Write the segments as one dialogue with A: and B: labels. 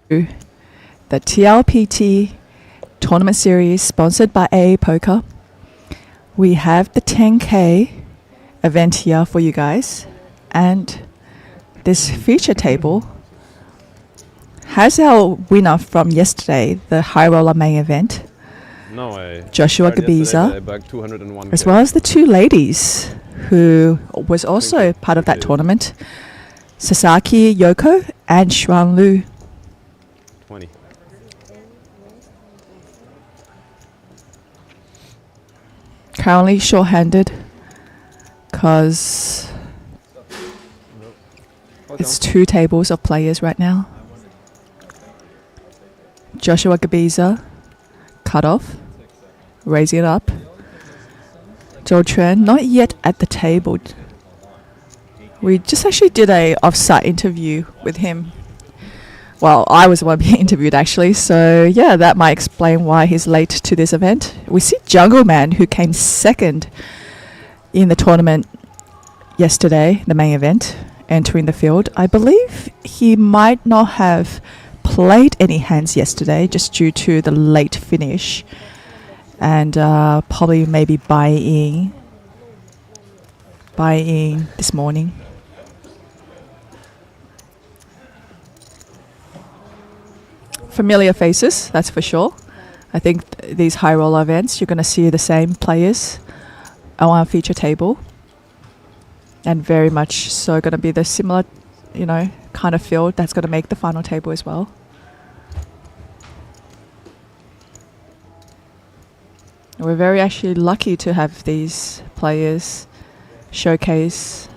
A: the TLPT tournament series sponsored by AA Poker. We have the 10K event here for you guys, and this feature table has our winner from yesterday, the high roller main event, Joshua Gabiza, as well as the two ladies who was also part of that tournament, Sasaki Yoko and Xuan Lu.
B: 20.
A: Currently short-handed because it's two tables of players right now. Joshua Gabiza cut off, raising it up. Zhou Chuan not yet at the table. We just actually did a off-site interview with him. Well, I was the one being interviewed actually, so yeah, that might explain why he's late to this event. We see Jungle Man, who came second in the tournament yesterday, the main event, entering the field. I believe he might not have played any hands yesterday just due to the late finish, and probably maybe buying this morning. Familiar faces, that's for sure. I think these high roller events, you're going to see the same players on our feature table, and very much so going to be the similar, kind of field that's going to make the final table as well. We're very actually lucky to have these players showcase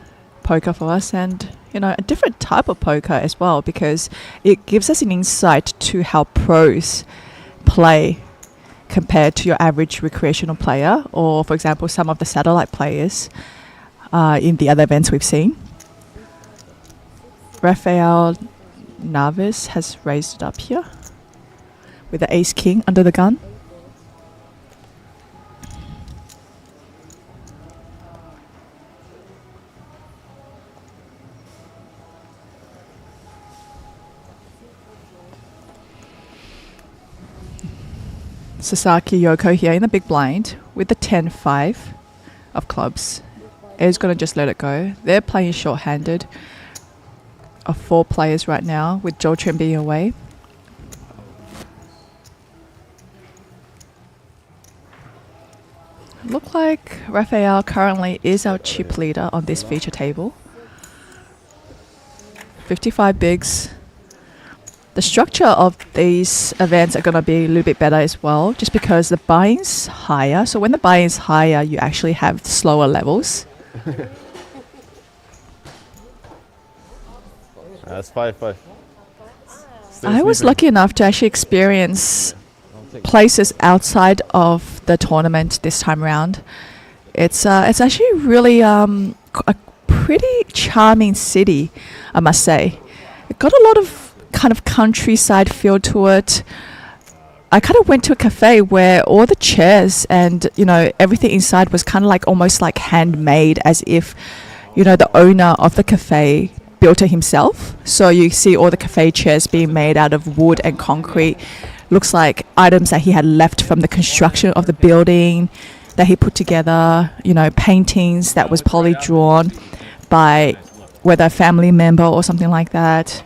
A: poker for us, and a different type of poker as well, because it gives us an insight to how pros play compared to your average recreational player, or for example some of the satellite players in the other events we've seen. Rafael Navis has raised it up here with the ace king under the gun. Sasaki Yoko here in the big blind with the 10-5 of clubs. Is going to just let it go. They're playing short-handed of 4 players right now, with Zhou Chuan being away. Look like Rafael currently is our chip leader on this feature table. 55 bigs. The structure of these events are going to be a little bit better as well, just because the buy-in's higher. So when the buy-in's higher, you actually have slower levels.
B: That's 5-5.
A: I was lucky enough to actually experience places outside of the tournament this time around. It's actually really a pretty charming city, I must say. It got a lot of kind of countryside feel to it. I kind of went to a cafe where all the chairs and everything inside was kind of like almost like handmade, as if the owner of the cafe built it himself. So you see all the cafe chairs being made out of wood and concrete. Looks like items that he had left from the construction of the building that he put together, paintings that was probably drawn by whether a family member or something like that.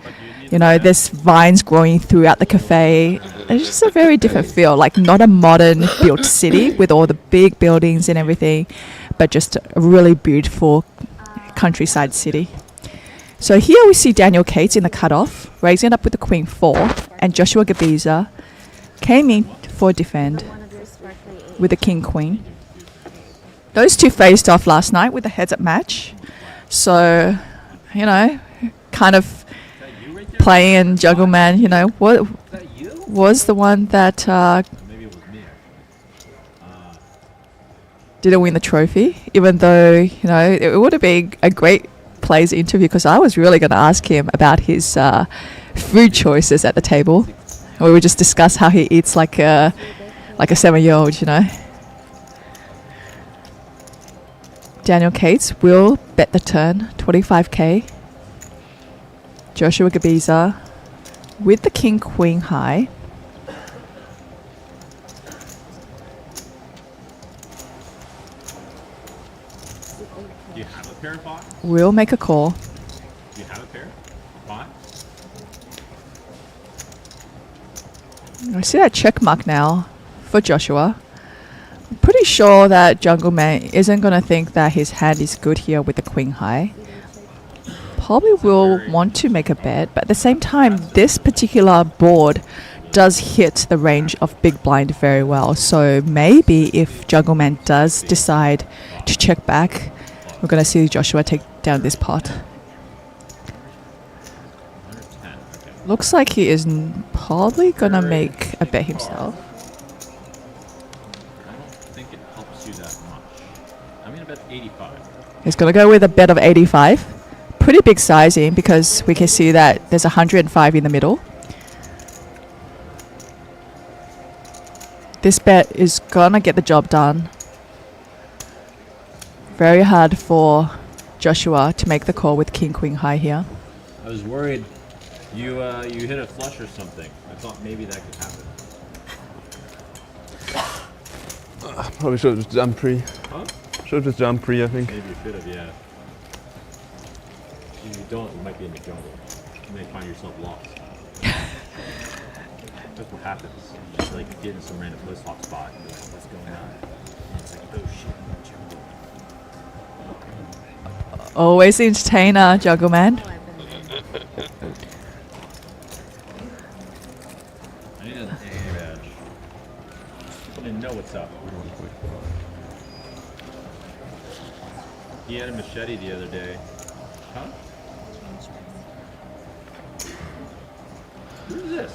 A: There's vines growing throughout the cafe. It's just a very different feel, like not a modern built city with all the big buildings and everything, but just a really beautiful countryside city. So here we see Daniel Cates in the cutoff, raising it up with the Queen 4, and Joshua Gabiza came in for defend with the King Queen. Those two faced off last night with a heads-up match. So, kind of playing Jungle Man, what was the one that didn't win the trophy, even though, it would have been a great players interview, because I was really going to ask him about his food choices at the table. We would just discuss how he eats like a 7-year-old, Daniel Cates will bet the turn, 25k. Joshua Gabiza with the king queen high.
C: Do you have a pair of pots?
A: Will make a call.
C: Do you have a pair? Pot?
A: I see that check mark now for Joshua. I'm pretty sure that Jungle Man isn't going to think that his hand is good here with the queen high. Probably will want to make a bet, but at the same time, this particular board does hit the range of big blind very well. So maybe if Jungle Man does decide to check back, we're going to see Joshua take down this pot.
C: 110. Okay.
A: Looks like he is probably going to make a bet himself.
C: I don't think it helps you that much. I'm gonna bet 85.
A: He's going to go with a bet of 85. Pretty big sizing because we can see that there's 105 in the middle. This bet is gonna get the job done. Very hard for Joshua to make the call with king queen high here.
C: I was worried you hit a flush or something. I thought maybe that could happen.
B: Probably should have just jumped pre.
C: Huh?
B: Should have just jumped pre, I think.
C: Maybe you should have, yeah. If you don't, you might be in the jungle. You may find yourself lost. That's what happens. You just like get in some random post hop spot and be like, what's going on? And it's like, oh shit, I'm in the jungle.
A: Always the entertainer, Jungle Man.
C: I need an AA badge. I didn't know what's up. He had a machete the other day. Huh? Who's this?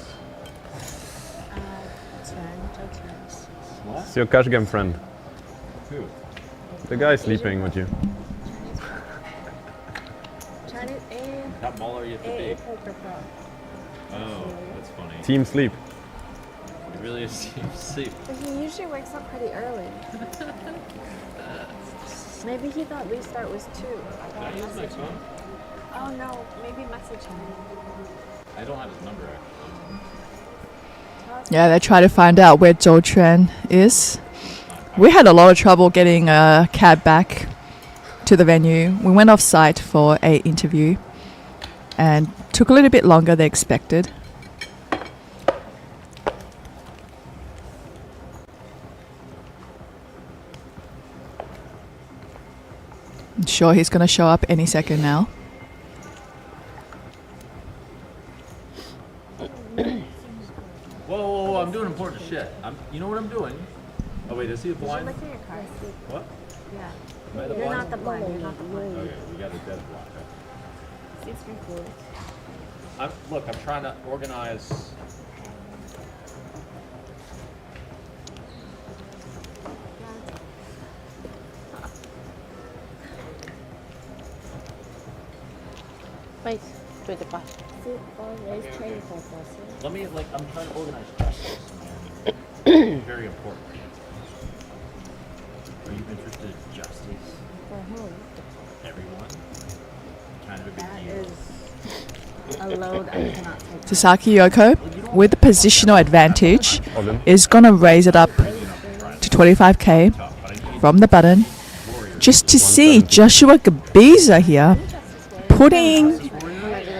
C: What?
B: It's your cash game friend.
C: Who?
B: The guy sleeping with you.
D: Chinese
C: How baller you have to be?
D: poker pro.
C: Oh, that's funny.
B: Team sleep.
C: It really is team sleep.
D: But he usually wakes up pretty early. Maybe he thought restart was 2. I
C: Did I
D: gotta
C: use my
D: message him.
C: phone?
D: Oh no, maybe message him.
C: I don't have his number actually.
A: Yeah, they try to find out where Zhou Quan is. We had a lot of trouble getting a cab back to the venue. We went off site for a interview and took a little bit longer than expected. I'm sure he's going to show up any second now.
C: Whoa, I'm doing important shit. You know what I'm doing? Oh wait, is he a blind?
D: Look at your cards.
C: What?
D: Yeah.
C: Am I the
D: You're
C: blind?
D: not the blind. You're not the blind.
C: Okay, we got the dead blind.
D: 64.
C: Look, I'm trying to organize.
D: Wait, 25.
C: Let me I'm trying to organize justice. Very important. Are you interested in justice?
D: For whom?
C: Everyone. Kind of a big
D: That
C: deal.
D: is a load I cannot take.
A: Sasaki Yoko, with the positional advantage,
B: All in.
A: is going to raise it up to 25k from the button. Just to see Joshua Gabiza here putting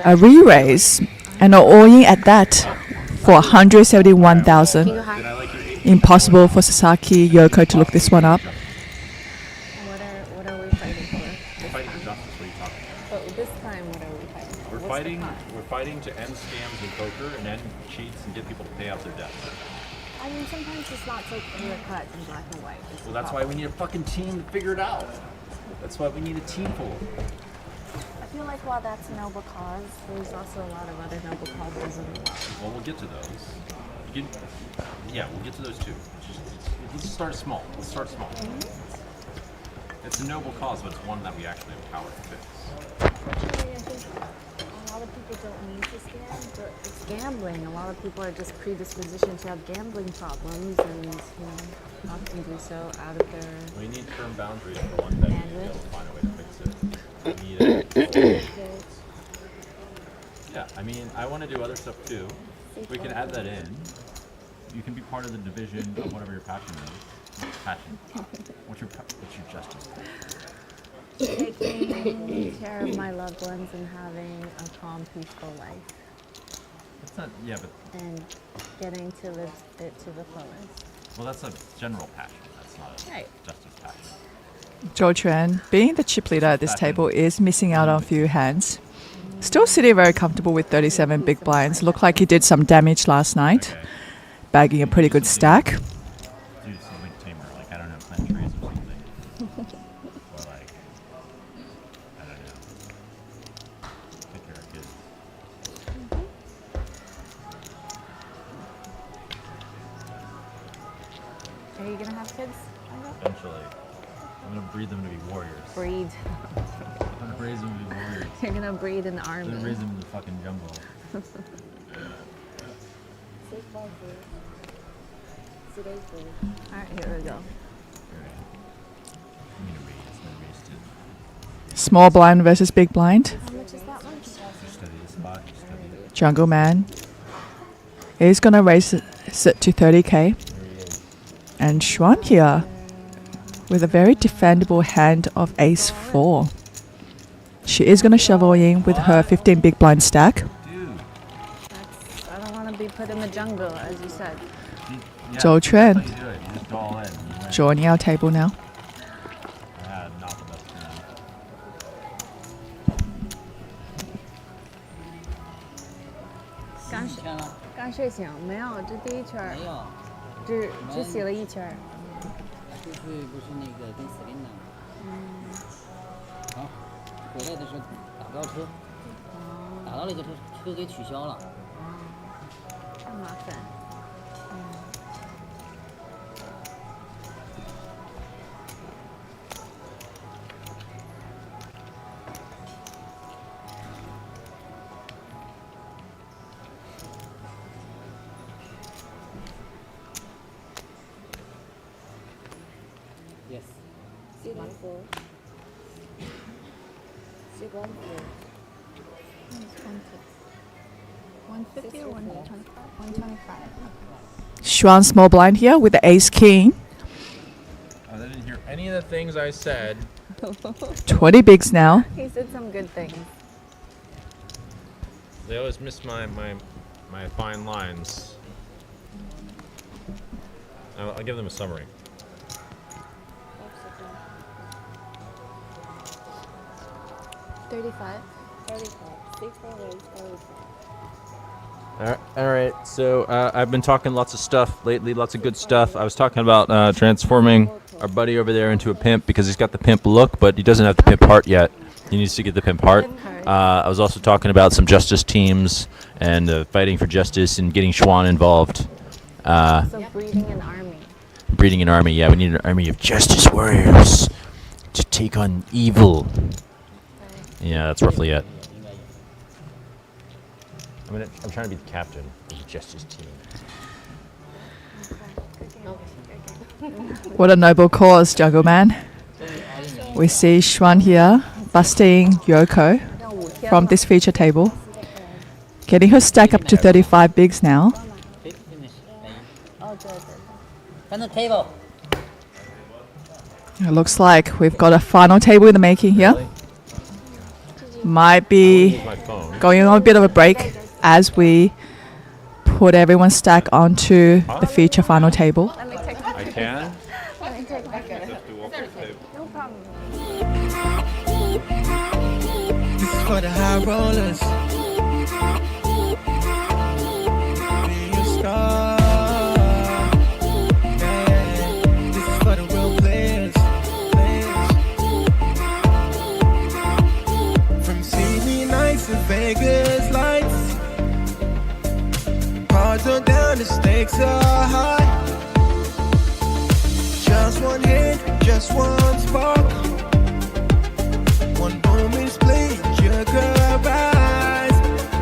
A: a re-raise and all-in at that for 171,000. Impossible for Sasaki Yoko to look this one up.
D: What are we fighting for?
C: We're fighting for justice. What are you talking about?
D: But this time, what are we fighting for?
C: We're fighting to end scams in poker and end cheats and get people to pay out their debts.
D: I mean, sometimes it's not so clear cut in black and white. It's
C: Well, that's why we need a fucking team to figure it out. That's why we need a team full.
D: I feel like while that's a noble cause, there's also a lot of other noble causes in the world.
C: Well, we'll get to those. We'll get to those too. Let's just start small. Let's start small. It's a noble cause, but it's one that we actually have power to fix.
D: Actually, I think a lot of people don't need to scam, but it's gambling. A lot of people are just predispositioned to have gambling problems and, often do so out of their...
C: We need firm boundaries for one thing. We'll find a way to fix it. We need a... Yeah, I mean, I want to do other stuff too. We can add that in. You can be part of the division of whatever your passion is. Passion. What's your justice?
D: Taking care of my loved ones and having a calm, peaceful life.
C: It's not. Yeah, but
D: And getting to live it to the fullest.
C: well, that's a general passion. That's not a
D: Right.
C: justice passion.
A: Zhou Chuan, being the chip leader at this table, is missing out on a few hands. Still sitting very comfortable with 37 big blinds. Looked like he did some damage last night,
C: Okay.
A: bagging a pretty good stack.
C: Do something tamer, like I don't know, plant trees or something. Or like, I don't know, take care of kids.
D: Are you gonna have kids?
C: Eventually, I'm gonna breed them to be warriors.
D: Breed.
C: I'm gonna raise them to be warriors.
D: You're gonna breed an
C: I'm gonna
D: army.
C: raise them in the fucking jungle.
D: Alright, here we go.
C: Alright. I'm gonna raise. I'm gonna raise to
A: Small blind versus big blind.
D: How much is that one?
C: study the spot. Study it.
A: Jungle Man is going to raise it to 30k.
C: There he is.
A: And Xuan here with a very defendable hand of ace 4. She is going to shovel in with her 15 big blind stack.
C: Dude.
D: I don't want to be put in the jungle, as you said.
C: Yeah,
A: Zhou Chuan
C: that's how you do it. You just go all in. You win.
A: joining our table now.
C: Yeah, not the best plan.
D: 刚睡醒没有？这第一圈儿
E: 没有，
D: 只洗了一圈儿。
E: 这次不是那个跟 Selina 好，回来的时候打不到车，打到了一个车给取消了。
D: 这么麻烦。
E: Yes，
D: 150 or 125? 125.
A: Xuan small blind here with the ace king.
C: I didn't hear any of the things I said.
A: 20 bigs now.
D: He said some good things.
C: They always miss my fine lines. I'll give them a summary. All right. So I've been talking lots of stuff lately, lots of good stuff. I was talking about transforming our buddy over there into a pimp because he's got the pimp look, but he doesn't have the pimp heart yet. He needs to get the pimp heart. I was also talking about some justice teams and fighting for justice and getting Xuan involved.
D: So breeding an army.
C: Breeding an army, yeah. We need an army of justice warriors to take on evil. Yeah, that's roughly it. I'm trying to be the captain of the justice team.
A: What a noble cause, Jungle Man. We see Xuan here busting Yoko from this feature table. Getting her stack up to 35 bigs now.
E: Finish. 翻到 table。
A: It looks like we've got a final table in the making here. Might be
C: My phone.
A: going on a bit of a break as we put everyone's stack onto the feature final table.
C: I can?
D: No problem.
F: This is for the high rollers. Be a star. Yeah. This is for the real players. From CD nights to Vegas lights. Cards are down, the stakes are high. Just one hit, just one spark. One moment's play, you could rise,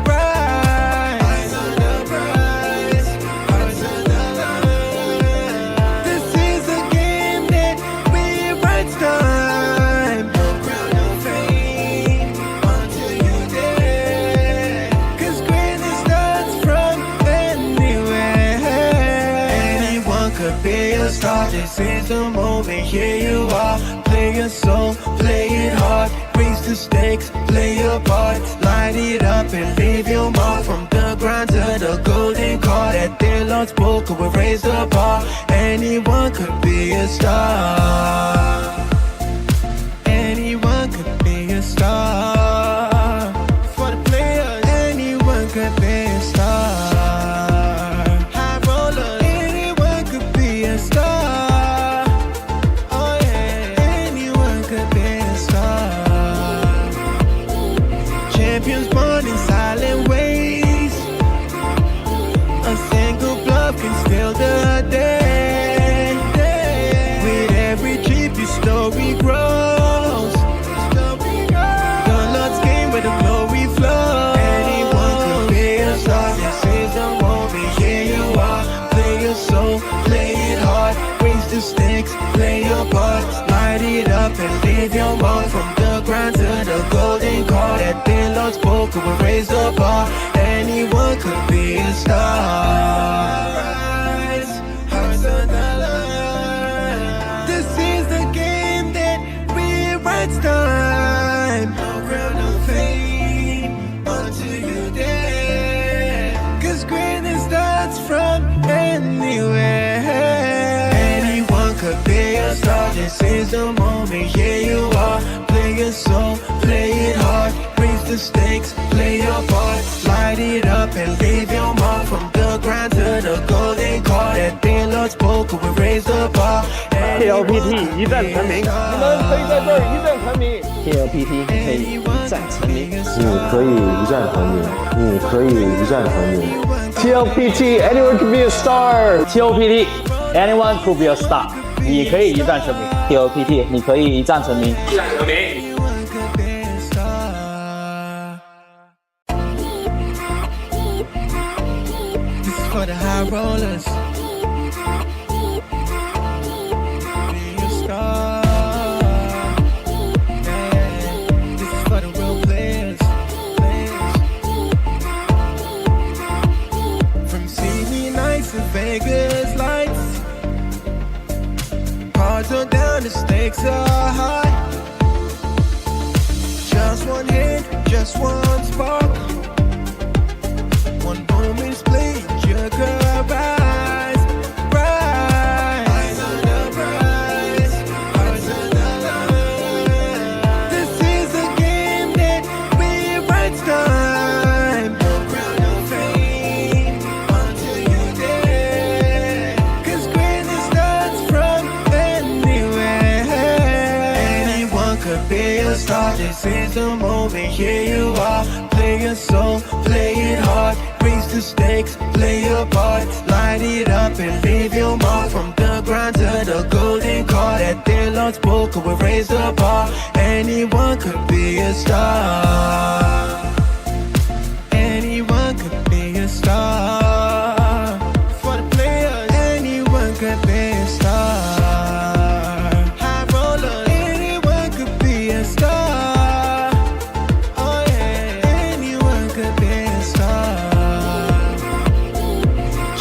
F: rise. Eyes on the prize, eyes on the line. This is a game that rewrites time. No crown of fame until you're dead. 'Cause could be a star. This is the moment, here you are. Play your soul, play it hard. Raise the stakes, play your part. Light it up and leave your mark. From the ground to the golden car. That dear Lord spoke, we raise the bar. Anyone could be a star. Anyone could be a star. For the players, anyone could be a star. High roller, anyone could be a star. Oh yeah, anyone could be a star. Champions born in silent ways. A single bluff can steal the day. With every trip, your story grows. The Lord's game where the glory flows. Anyone could be a star. This is the moment, here you are. Play your soul, play it hard. Raise the stakes, play your part. Light it up and leave your mark. From the ground to the golden car. That dear Lord spoke, we raise the bar. Anyone could be a star. Rise, hearts on the line. This is the game that rewrites time. No crown, no fame until you dare. 'Cause greatness starts from anywhere. Anyone could be a star. This is the moment, here you are. Play your soul, play it hard. Raise the stakes, play your part. Light it up and leave your mark. From the ground to the golden car. That dear Lord spoke, we raise the bar.
G: TLPT 一战成名，你们可以在这儿一战成名。TLPT 可以一战成名，
H: 你可以一战成名，你可以一战成名。
G: TLPT anyone can be a star。TLPT anyone could be a star。你可以一战成名。TLPT 你可以一战成名。一战成名。
F: Anyone could be a star. This is for the high rollers. Be a star. Yeah. This is for the real players. From Sydney nights to Vegas lights. Cards are down, the stakes are high. Just one hit, just one spark. One moment split, you could rise, rise. Eyes on the prize, hearts on the line. This is a game that rewrites time. No crown, no fame until you dare. 'Cause greatness starts from anywhere. Anyone could be a star. This is the moment, here you are. Play your soul, play it hard. Raise the stakes, play your part. Light it up and leave your mark. From the ground to the golden car. That dear Lord spoke, we raise the bar. Anyone could be a star. Anyone could be a star. For the players, anyone could be a star. High roller, anyone could be a star. Oh yeah, anyone could be a star.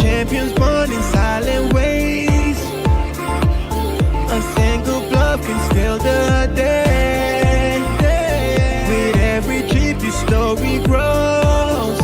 F: Champions born in silent ways. A single bluff can steal the day. With every trip, your story grows.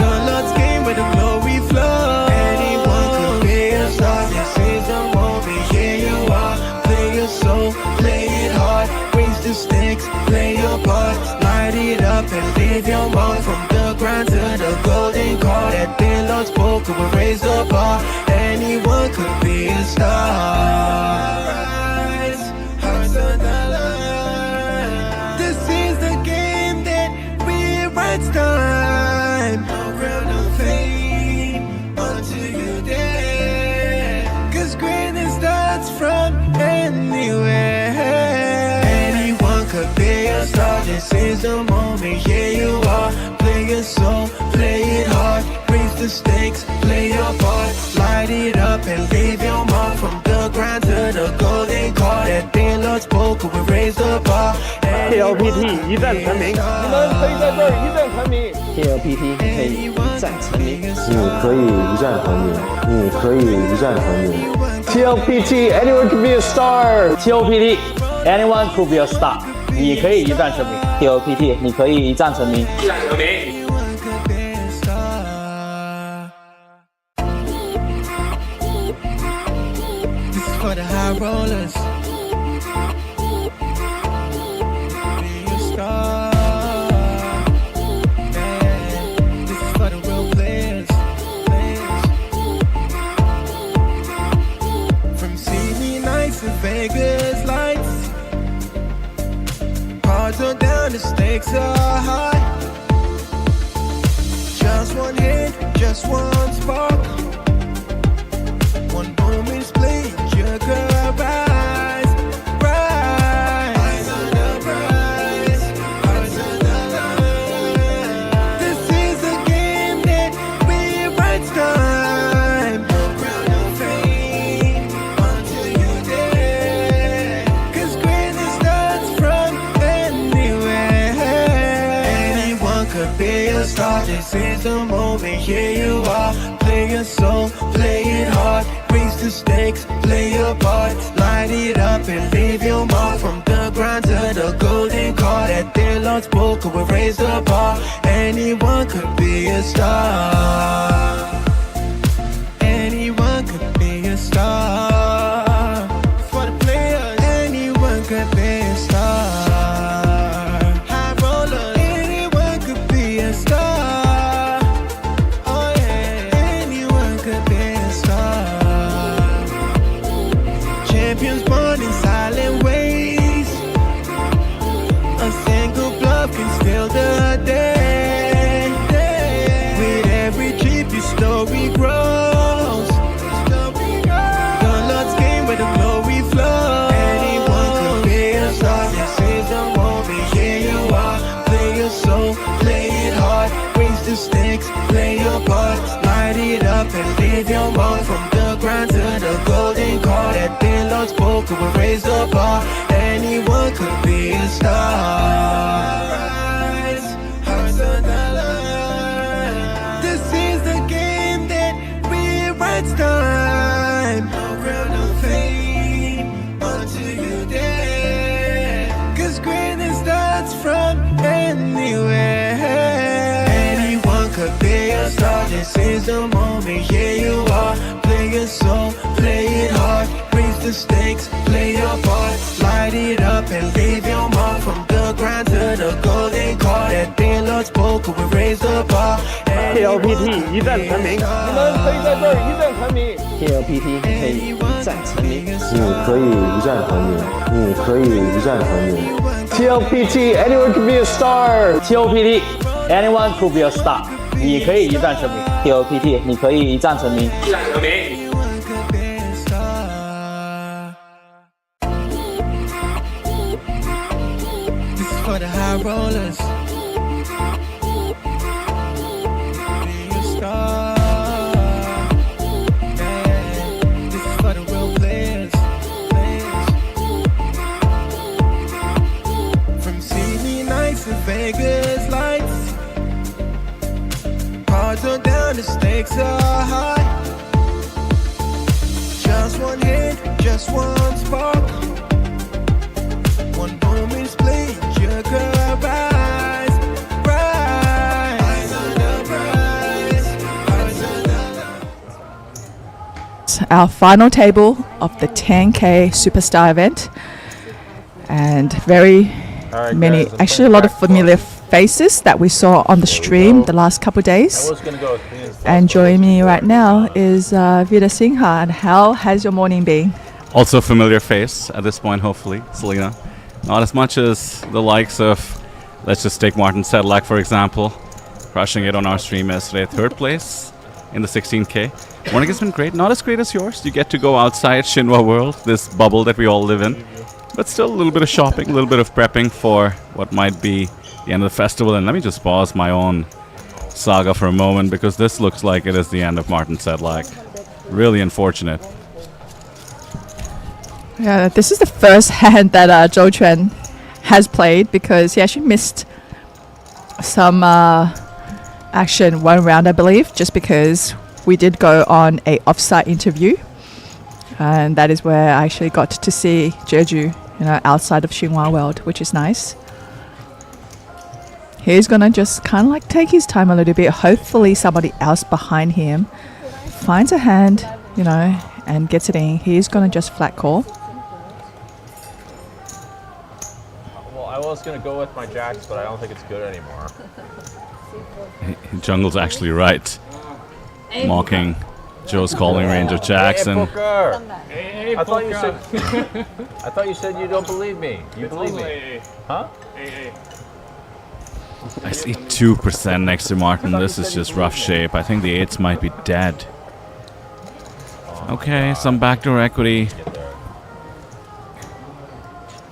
F: The Lord's game where the glory flows. Anyone could be a star. This is the moment, here you are. Play your soul, play it hard. Raise the stakes, play your part. Light it up and leave your mark. From the ground to the golden car. That dear Lord spoke, we raise the bar. Anyone could be a star. Rise, hearts on the line. This is the game that rewrites time. No crown, no fame until you dare. 'Cause greatness starts from anywhere. Anyone could be a star. This is the moment, here you are. Play your soul, play it hard. Raise the stakes, play your part. Light it up and leave your mark. From the ground to the golden car. That dear Lord spoke, we raise the bar.
G: TLPT 一战成名，你们可以在这儿一战成名。TLPT 可以一战成名，
H: 你可以一战成名，你可以一战成名。
G: TLPT anyone can be a star。TLPT anyone could be a star。你可以一战成名。TLPT 你可以一战成名。一战成名。
F: For the high rollers, be a star. Yeah, this is for the real players. From CD nights to Vegas lights, cards are down, the stakes are high. Just one hit, just one spark. One moment split, your girl rise, rise. Eyes on the prize, eyes on the line. This is a game that we rights time. No crown, no fame, until you dead. 'Cause greatness starts from anywhere. Anyone could be a star. This is the moment, here you are. Play your soul, play it hard. Raise the stakes, play your part. Light it up and leave your mark. From the grind to the golden card. At their Lord's poker, we raise the bar. Anyone could be a star. Anyone could be a star. For the players, anyone could be a star. High rollers, anyone could be a star. Oh yeah, anyone could be a star. Champions born in silent ways. A single bluff can steal the day. With every trip, your story grows. The Lord's game where the glory flows. Anyone could be a star. This is the moment, here you are. Play your soul, play it hard. Raise the stakes, play your part. Light it up and leave your mark. From the grind to the golden card. At their Lord's poker, we raise the bar. Anyone could be a star. Rise, hearts on the line. This is the game that rewrites time. No crown, no fame, until you dead. 'Cause greatness starts from anywhere. Anyone could be a star. This is the moment, here you are. Play your soul, play it hard. Raise the stakes, play your part. Light it up and leave your mark. From the grind to the golden card. At their Lord's poker, we raise the bar.
G: TLPT 一战成名，你们可以在这儿一战成名。TLPT 可以一战成名，
H: 你可以一战成名，你可以一战成名。
G: TLPT anyone can be a star。TLPT anyone could be a star。你可以一战成名。TLPT 你可以一战成名。一战成名。
F: Anyone could be a star. This is for the high rollers. Be a star. Yeah, this is for the real players. From CD nights to Vegas lights. Cards are down, the stakes are high. Just one hit, just one spark. One moment split, your girl rise, rise. Eyes on the prize, eyes on the
A: Our final table of the 10K Superstar event. And very many, actually a lot of familiar faces that we saw on the stream the last couple of days. And joining me right now is Vida Shinhwa. And how has your morning been?
I: Also a familiar face at this point, hopefully, Selena. Not as much as the likes of, let's just take Martin Sedlak, for example, crushing it on our stream yesterday, 3rd place in the 16K. Morning has been great, not as great as yours. You get to go outside Shinhwa world, this bubble that we all live in. But still a little bit of shopping, a little bit of prepping for what might be the end of the festival. And let me just pause my own saga for a moment, because this looks like it is the end of Martin Sedlak. Really unfortunate.
A: Yeah, this is the first hand that Zhou Quan has played because he actually missed some action one round, I believe, just because we did go on a offsite interview, and that is where I actually got to see Jeju, outside of Shinhwa world, which is nice. He's gonna just kind of like take his time a little bit. Hopefully somebody else behind him finds a hand, and gets it in. He's gonna just flat call.
C: Well, I was gonna go with my jacks, but I don't think it's good anymore.
I: Jungle's actually right. Mocking Joe's calling range of jacks and
C: I thought you said you don't believe me. You believe me? Huh?
I: I see 2% next to Martin. This is just rough shape. I think the 8s might be dead. Okay, some backdoor equity.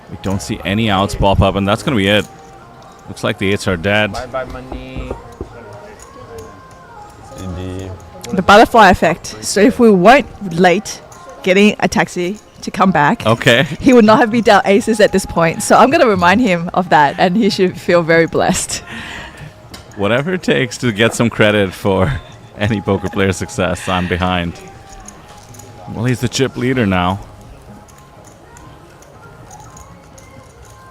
I: We don't see any outs pop up, and that's going to be it. Looks like the 8s are dead.
C: Bye-bye money.
B: Indeed.
A: The butterfly effect. So if we weren't late getting a taxi to come back,
I: Okay.
A: he would not have beat out aces at this point. So I'm going to remind him of that, and he should feel very blessed.
I: Whatever it takes to get some credit for any poker player's success, I'm behind. Well, he's the chip leader now.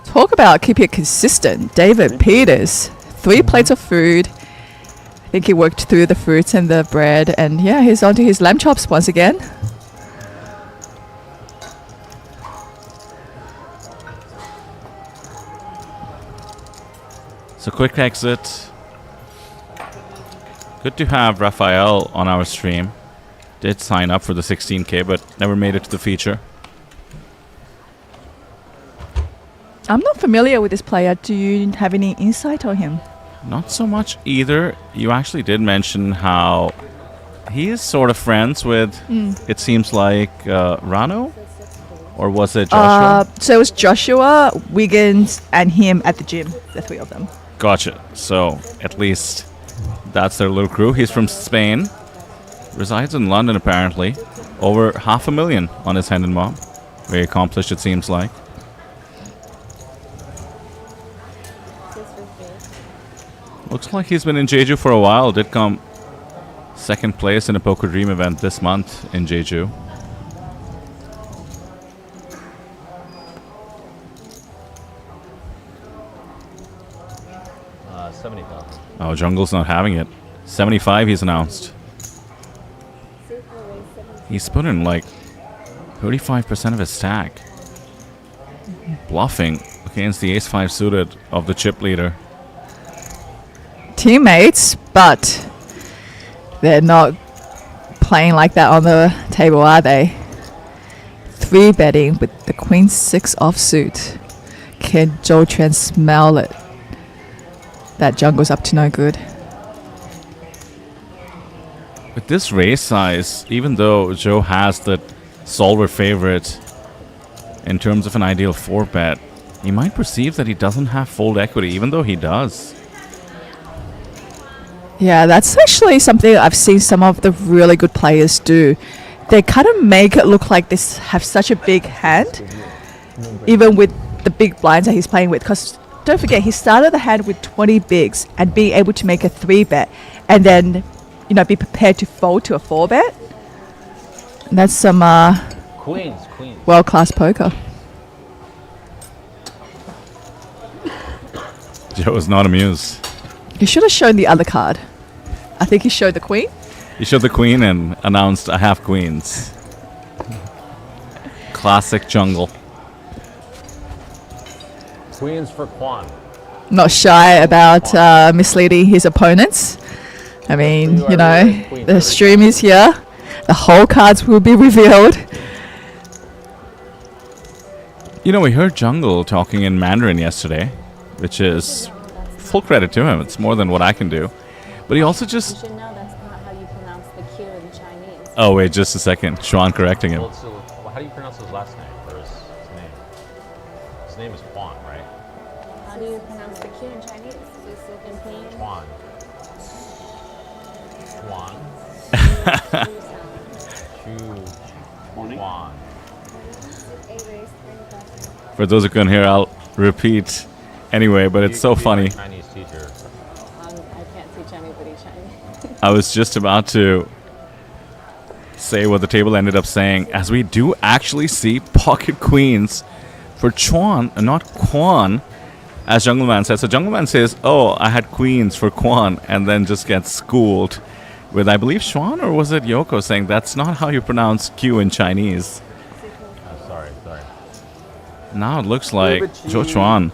A: Talk about keeping it consistent. David Peters, 3 plates of food. I think he worked through the fruits and the bread, and yeah, he's onto his lamb chops once again.
I: So quick exit. Good to have Raphael on our stream. Did sign up for the 16K, but never made it to the feature.
A: I'm not familiar with this player. Do you have any insight on him?
I: Not so much either. You actually did mention how he is sort of friends with, it seems like, Rano? Or was it Joshua?
A: So it was Joshua, Wiggins, and him at the gym, the 3 of them.
I: Gotcha. So at least that's their little crew. He's from Spain. Resides in London, apparently. Over 500,000 on his hand and mob. Very accomplished, it seems like. Looks like he's been in Jeju for a while. Did come second place in a Poker Dream event this month in Jeju. Oh, Jungle's not having it. 75 he's announced. He's put in like 35% of his stack. Bluffing against the ace-5 suited of the chip leader.
A: Teammates, but they're not playing like that on the table, are they? 3 betting with the Queen 6 offsuit. Can Zhou Quan smell it? That jungle's up to no good.
I: With this raise size, even though Joe has the solver favorite in terms of an ideal 4-bet, he might perceive that he doesn't have fold equity, even though he does.
A: Yeah, that's actually something I've seen some of the really good players do. They kind of make it look like they have such a big hand, even with the big blinds that he's playing with. Because don't forget, he started the hand with 20 bigs and being able to make a 3-bet and then, be prepared to fold to a 4-bet. And that's some
C: Queens.
A: world-class poker.
I: Joe is not amused.
A: He should have shown the other card. I think he showed the queen.
I: He showed the queen and announced I have queens. Classic jungle.
C: Queens for Quan.
A: Not shy about misleading his opponents. I mean, the stream is here. The whole cards will be revealed.
I: We heard Jungle talking in Mandarin yesterday, which is full credit to him. It's more than what I can do. But he also
D: You
I: just...
D: should know that's not how you pronounce the Q in Chinese.
I: Oh, wait, just a second. Sean correcting him.
C: How do you pronounce his last name or his name? His name is Quan, right?
D: How do you pronounce the Q in Chinese? In Pinyin?
C: Quan. Quan. Quan.
I: For those who couldn't hear, I'll repeat anyway, but it's so funny.
C: Chinese teacher.
D: I can't teach anybody Chinese.
I: I was just about to say what the table ended up saying, as we do actually see pocket queens for Chuan and not Quan, as Jungleman says. So Jungleman says, oh, I had queens for Quan, and then just gets schooled with, I believe, Xuan, or was it Yoko saying that's not how you pronounce Q in Chinese.
C: Oh, sorry.
I: Now it looks like Zhou Chuan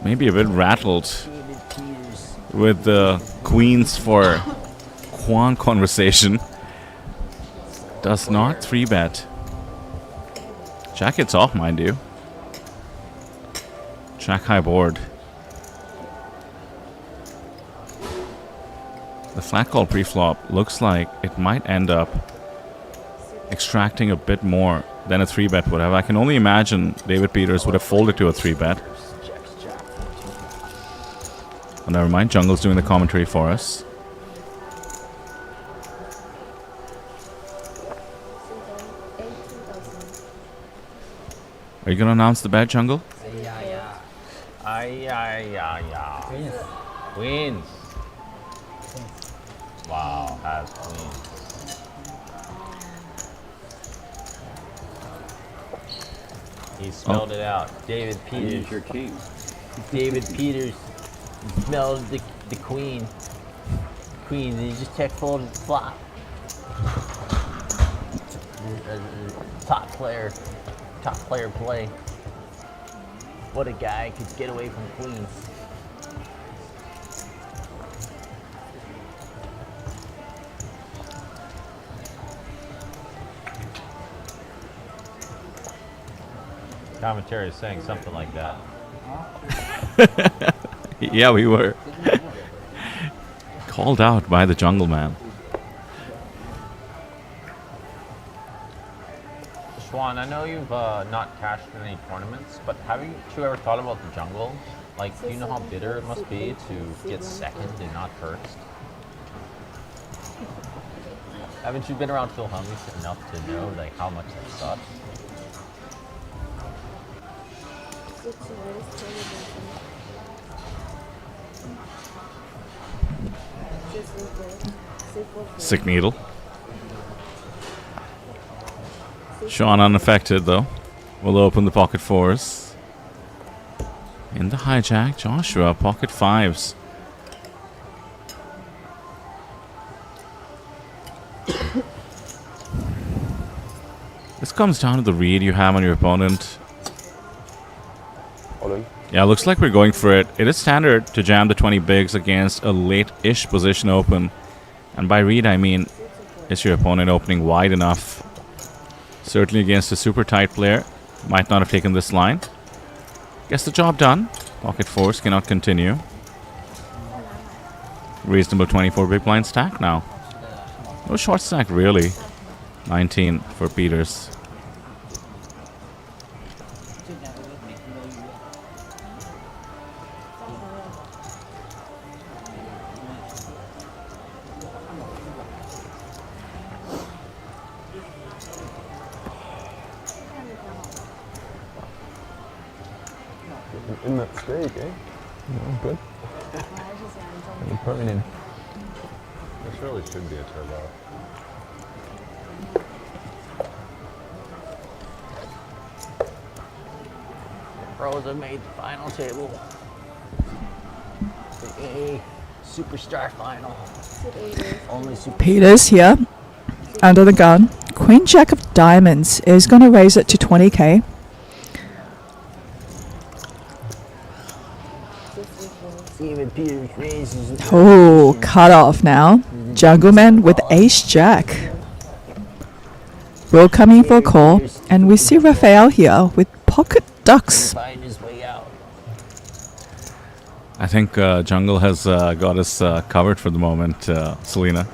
I: maybe a bit rattled with the queens for Quan conversation. Does not 3-bet. Jack hits off, mind you. Jack high board. The flat call pre-flop looks like it might end up extracting a bit more than a 3-bet would have. I can only imagine David Peters would have folded to a 3-bet. Oh, never mind, Jungle's doing the commentary for us. Are you gonna announce the bet, Jungle?
C: Queens. Wow, has queens. He smelled it out. David Peters.
H: Your king.
C: David Peters smelled the queen. Queen, and he just check fold and flop. Top player play. What a guy could get away from queens. Commentary is saying something like that.
I: Yeah, we were. Called out by the Jungle Man.
C: Schwan, I know you've not cashed in any tournaments, but haven't you ever thought about the jungle? Like, do you know how bitter it must be to get second and not first? Haven't you been around Phil Hummus enough to know like how much that sucks?
I: Sick needle. Sean unaffected though. Will open the pocket fours. In the hijack, Joshua pocket fives. This comes down to the read you have on your opponent. Yeah, looks like we're going for it. It is standard to jam the 20 bigs against a late-ish position open. And by read, I mean, is your opponent opening wide enough? Certainly against a super tight player. Might not have taken this line. Gets the job done. Pocket fours cannot continue. Reasonable 24 big blind stack now. No short stack really. 19 for Peters.
B: In that steak, eh? No, good. Permanent. This really should be a turbo.
C: Pros have made the final table. The Superstar final. Only super.
A: Peters here, under the gun. Queen Jack of Diamonds is going to raise it to 20k.
C: David Peters raises.
A: Oh, cut off now. Jungleman with Ace Jack. Will coming for a call, and we see Raphael here with pocket ducks.
C: Find his way out.
I: I think Jungle has got us covered for the moment, Selena.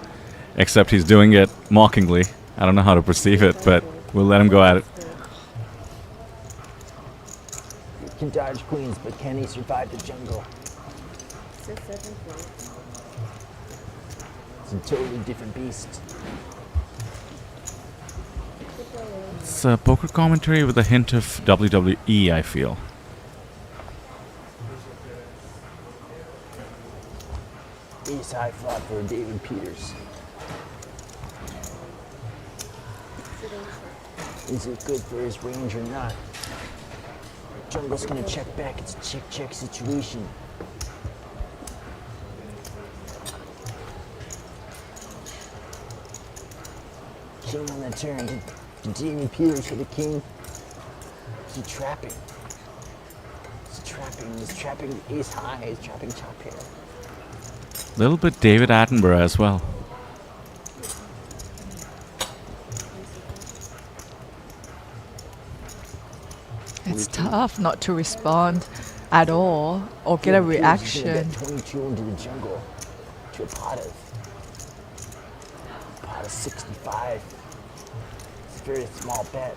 I: Except he's doing it mockingly. I don't know how to perceive it, but we'll let him go at it.
C: He can dodge queens, but can he survive the jungle? It's a totally different beast.
I: It's poker commentary with a hint of WWE, I feel.
J: tie flop for David Peters. Is it good for his range or not? Jungle's gonna check back. It's a check situation. King on the turn. Did David Peters hit a king? Is he trapping? He's trapping the ace high. He's trapping top pair.
I: Little bit David Attenborough as well.
A: It's tough not to respond at all or get a reaction.
J: 22 into the jungle to a pot of 65. It's a very small bet.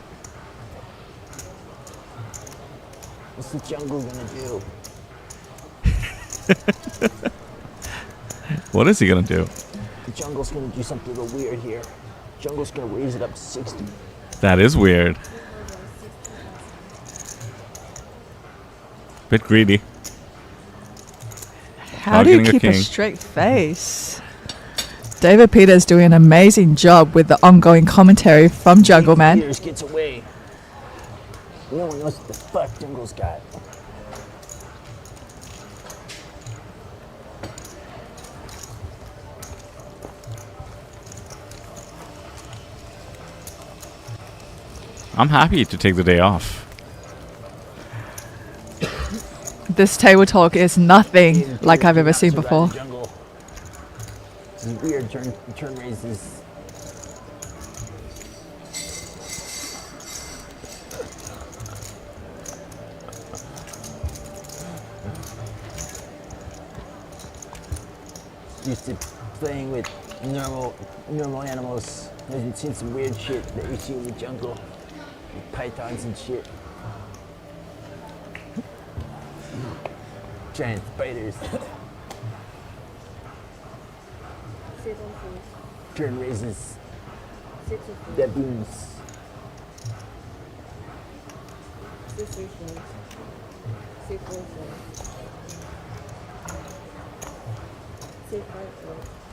J: What's the jungle gonna do?
I: What is he gonna do?
J: The jungle's gonna do something a little weird here. Jungle's gonna raise it up to 60.
I: That is weird. Bit greedy.
A: How do you
I: Targeting a
A: keep a
I: king.
A: straight face? David Peters doing an amazing job with the ongoing commentary from Jungle Man.
J: Peters gets away. No one knows what the fuck Jungle's got.
I: I'm happy to take the day off.
A: This table talk is nothing like I've ever seen before.
J: This is weird. Turn raises. Used to playing with normal animals. I've seen some weird shit that we see in the jungle, with pythons and shit. Giant spiders. Turn raises. Baboons.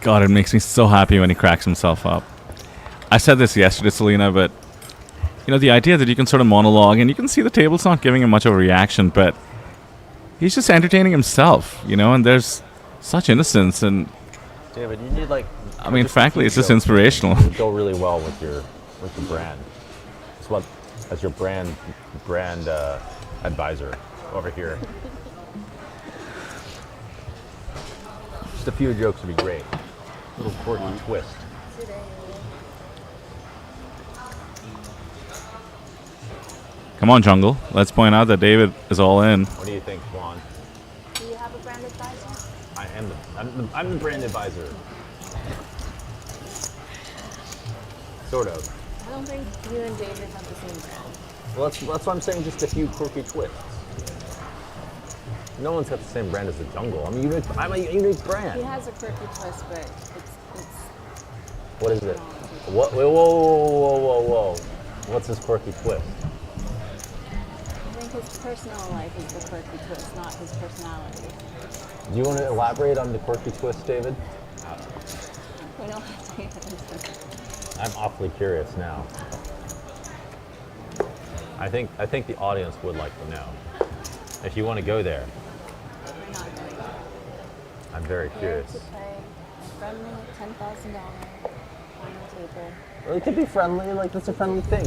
I: God, it makes me so happy when he cracks himself up. I said this yesterday, Selena, but you know, the idea that you can sort of monologue and you can see the table's not giving him much of a reaction, but he's just entertaining himself, you know, and there's such innocence and
C: David, you need like.
I: I mean, frankly, it's just inspirational.
C: Go really well with your brand. It's what as your brand advisor over here. Just a few jokes would be great. A little quirky twist.
I: Come on, Jungle. Let's point out that David is all in.
C: What do you think, Juan?
D: Do you have a brand advisor?
C: I'm the brand advisor. Sort of.
D: I don't think you and David have the same brand.
C: Well, that's what I'm saying. Just a few quirky twists. No one's got the same brand as the Jungle. I'm a unique brand.
D: He has a quirky twist, but it's
C: What is it? What? Whoa! What's his quirky twist?
D: I think his personal life is the quirky twist, not his personality.
C: Do you want to elaborate on the quirky twist, David?
D: We don't have to get into it.
C: I'm awfully curious now. I think the audience would like to know. If you want to go there,
D: We're not going to.
C: I'm very
D: Here
C: curious.
D: to play a friendly $10,000 on the table.
C: Well, it could be friendly. Like that's a friendly thing.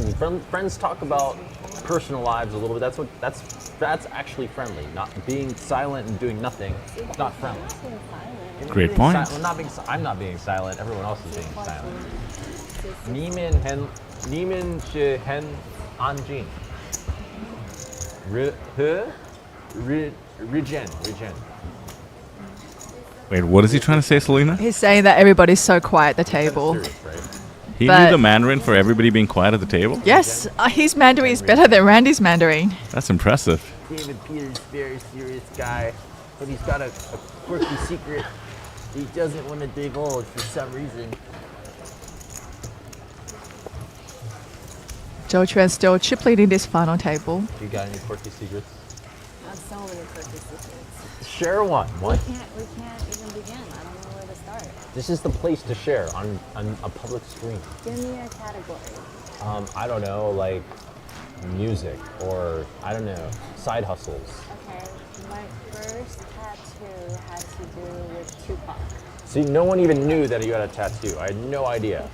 C: Friends talk about personal lives a little bit. That's actually friendly. Not being silent and doing nothing. It's not friendly.
I: Great point.
C: I'm not being silent. Everyone else is being silent. 니면 hen 안진. Regen.
I: Wait, what is he trying to say, Selena?
A: He's saying that everybody's so quiet at the table.
C: Serious, right?
I: He
A: But-
I: knew the Mandarin for everybody being quiet at the table?
A: Yes, his Mandarin is better than Randy's Mandarin.
I: That's impressive.
J: David Peters, very serious guy, but he's got a quirky secret he doesn't want to divulge for some reason.
A: Zhou Quan still chip leading this final table.
C: You got any quirky secrets?
D: I have so many quirky secrets.
C: Share one. What?
D: We can't even begin. I don't know where to start.
K: This is the place to share on a public screen.
D: Give me a category.
K: I don't know, like music or I don't know, side hustles.
D: Okay, my first tattoo had to do with Tupac.
K: See, no one even knew that you had a tattoo. I had no idea.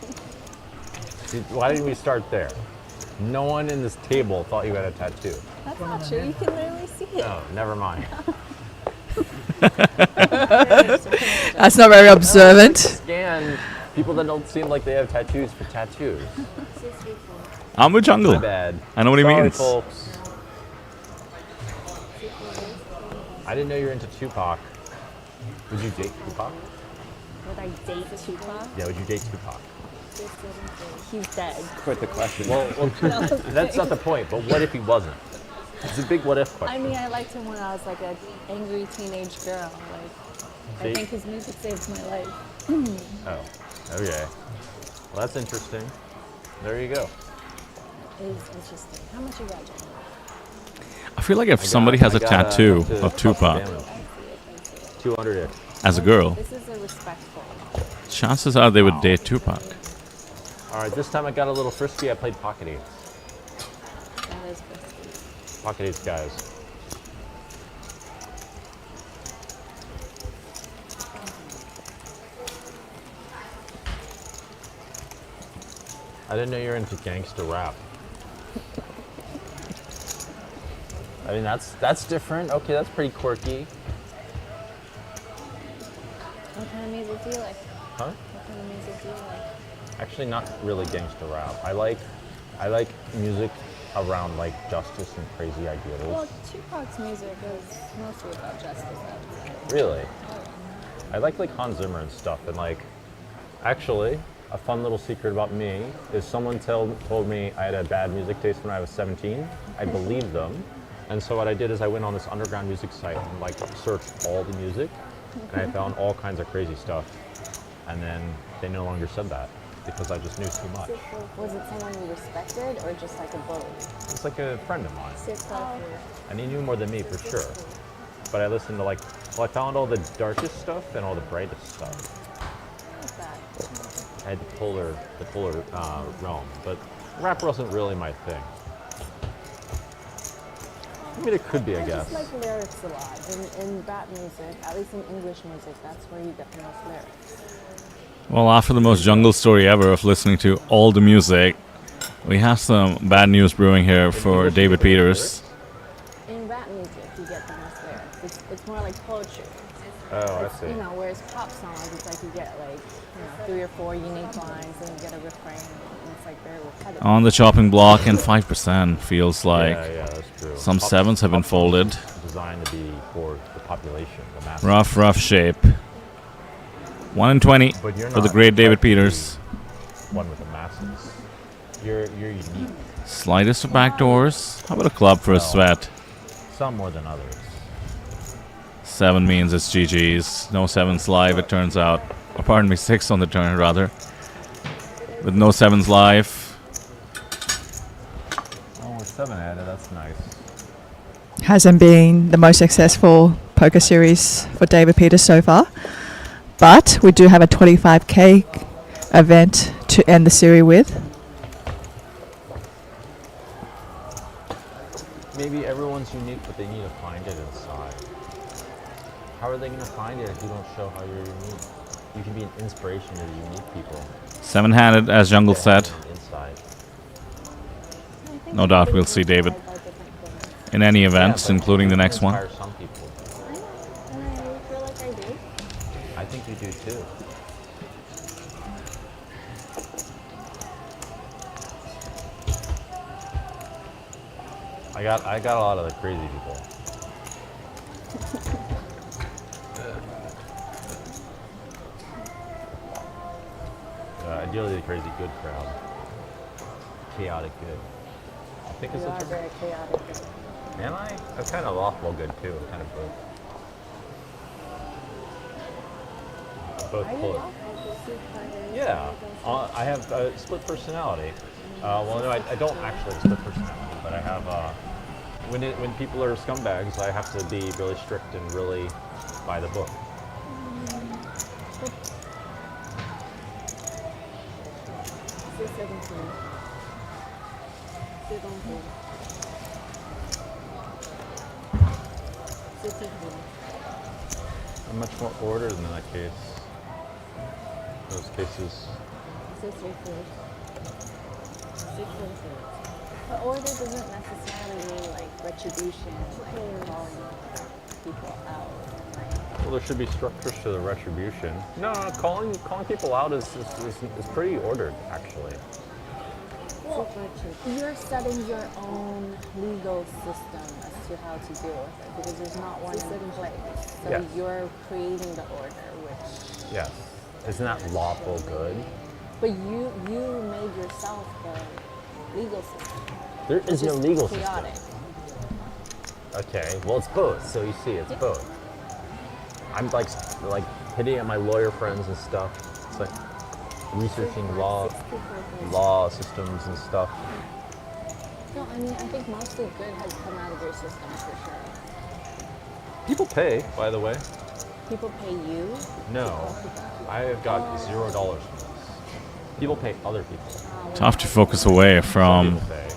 K: See, why didn't we start there? No one in this table thought you had a tattoo.
D: That's not true. You can literally see it.
K: No, never mind.
A: That's not very observant.
K: Scan people that don't seem like they have tattoos for tattoos.
I: I'm with Jungle.
K: My bad.
I: I know what he
K: Sorry,
I: means.
K: Folks. I didn't know you were into Tupac. Would you date Tupac?
D: Would I date Tupac?
K: Yeah, would you date Tupac?
D: He's dead.
K: Quite the question. Well, that's not the point, but what if he wasn't? It's a big what if question.
D: I mean, I liked him when I was like an angry teenage girl. Like,
K: See?
D: I think his music saved my life.
K: Oh, okay. Well, that's interesting. There you go.
D: It's interesting. How much you got, John?
I: I feel like if somebody has a tattoo of Tupac
K: 200
I: as a girl,
D: This is a respectful.
I: chances are they would date Tupac.
K: All right, this time I got a little frisky. I played Pocket Eights.
D: That is risky.
K: Pocket Eights, guys. I didn't know you were into gangster rap. I mean, that's different. Okay, that's pretty quirky.
D: What kind of music do you like?
K: Huh?
D: What kind of music do you like?
K: Actually, not really gangster rap. I like music around like justice and crazy ideals.
D: Well, Tupac's music is mostly about justice, I would say.
K: Really? I like Hans Zimmer and stuff, and like, actually, a fun little secret about me is someone told me I had a bad music taste when I was 17. I believed them, and so what I did is I went on this underground music site and like searched all the music, and I found all kinds of crazy stuff, and then they no longer said that because I just knew too much.
D: Was it someone you respected or just like a bully?
K: It's like a friend of mine,
D: Oh.
K: and he knew more than me for sure. But I listened to I found all the darkest stuff and all the brightest stuff.
D: What's that?
K: I had the polar realm, but rap wasn't really my thing. I mean, it could be, I guess.
D: I just like lyrics a lot. In rap music, at least in English music, that's where you get the most lyrics.
I: Well, after the most jungle story ever of listening to all the music, we have some bad news brewing here for David Peters.
D: In rap music, you get the most lyrics. It's more like poetry.
K: Oh, I see.
D: You know, whereas pop songs, it's like you get like 3 or 4 unique lines, and you get a refrain, and it's like very repetitive.
I: On the chopping block, and 5% feels like
K: Yeah, that's true.
I: some sevens have been folded.
K: Designed to be for the population, the masses.
I: Rough shape. 1 in 20
K: But you're
I: for the
K: not
I: great David
K: like the
I: Peters.
K: One with the masses. You're unique.
I: Slightest of backdoors. How about a club for a sweat?
K: Some more than others.
I: 7 means it's GG's. No 7s live, it turns out. Or pardon me, 6 on the turn, rather. With no 7s live.
K: Oh, with 7 added, that's nice.
A: Hasn't been the most successful poker series for David Peters so far. But we do have a 25k event to end the series with.
K: Maybe everyone's unique, but they need to find it inside. How are they going to find it if you don't show how you're unique? You can be an inspiration to unique people.
I: 7-handed, as Jungle said.
K: Inside.
I: No doubt we'll see David in any event, including the next one.
K: Inspire some people.
D: And I feel like I do.
K: I think you do too. I got a lot of the crazy people. Ideally the crazy good crowd. Chaotic good. I think it's
D: You
K: a
D: are
K: term.
D: very chaotic.
K: Am I? I'm kind of awful good too. I'm kind of both. Both
D: Are you
K: pull it.
D: awful?
K: Yeah, I have a split personality. Well, no, I don't actually have a split personality, but I have. When people are scumbags, I have to be really strict and really by the book.
D: C'est 17. C'est donc bon. C'est bon.
K: I'm much more ordered in that case. Those cases.
D: C'est straightforward. But order doesn't necessarily mean like retribution, like calling people out.
K: Well, there should be structures to the retribution. No, calling people out is pretty ordered, actually.
D: Well, you're setting your own legal system as to how to deal with it because there's not one in place. So
K: Yes.
D: you're creating the order, which.
K: Yes. Isn't that lawful good?
D: But you made yourself the legal system.
K: There is no legal
D: chaotic.
K: system. Okay, well it's both. So you see, it's both. I'm like hitting at my lawyer friends and stuff. It's like researching law systems and stuff.
D: No, I mean I think mostly good has come out of your system for sure.
K: People pay, by the way.
D: People pay you?
K: No, I have got $0 from this. People pay other people.
I: Tough to focus away from
K: People pay.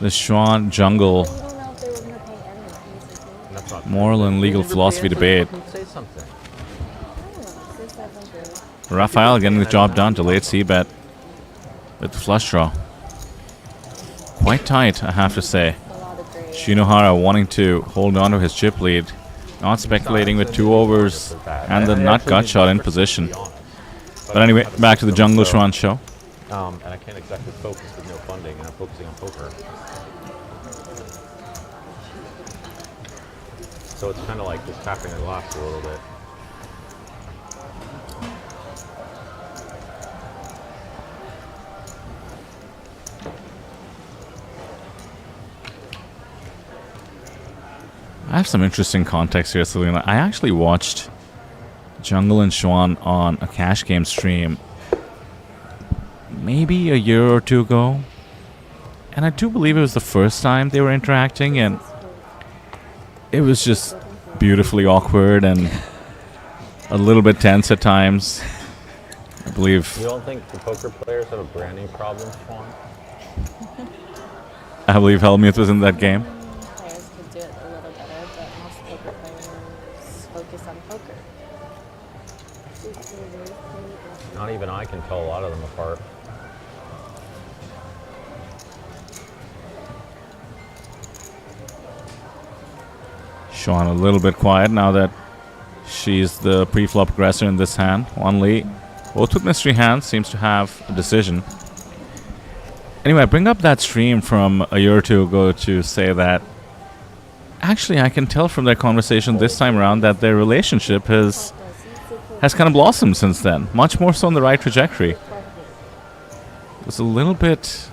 I: the Xuan jungle
D: You don't know if they were going to pay anything.
K: And that's not
I: moral and legal philosophy debate.
K: Say something.
I: Raphael getting the job done. Delayed c-bet with the flush draw. Quite tight, I have to say. Shinohara wanting to hold on to his chip lead. Not speculating with 2 overs and the nut gut shot in position. But anyway, back to the Jungle Xuan show.
K: And I can't exactly focus with no funding, and I'm focusing on poker. So it's kind of like just tapping the glass a little bit.
I: I have some interesting context here, Selena. I actually watched Jungle and Xuan on a cash game stream maybe a year or 2 ago. And I do believe it was the first time they were interacting, and it was just beautifully awkward and a little bit tense at times. I believe...
K: You don't think the poker players have a branding problem, Sean?
I: I believe Helmuth was in that game.
D: Players could do it a little better, but most poker players focus on poker.
K: Not even I can tell a lot of them apart.
I: Xuan a little bit quiet now that she's the pre-flop aggressor in this hand. Wan Li, both with mystery hands, seems to have a decision. Anyway, I bring up that stream from a year or 2 ago to say that actually I can tell from their conversation this time around that their relationship has kind of blossomed since then. Much more so on the right trajectory. It was a little bit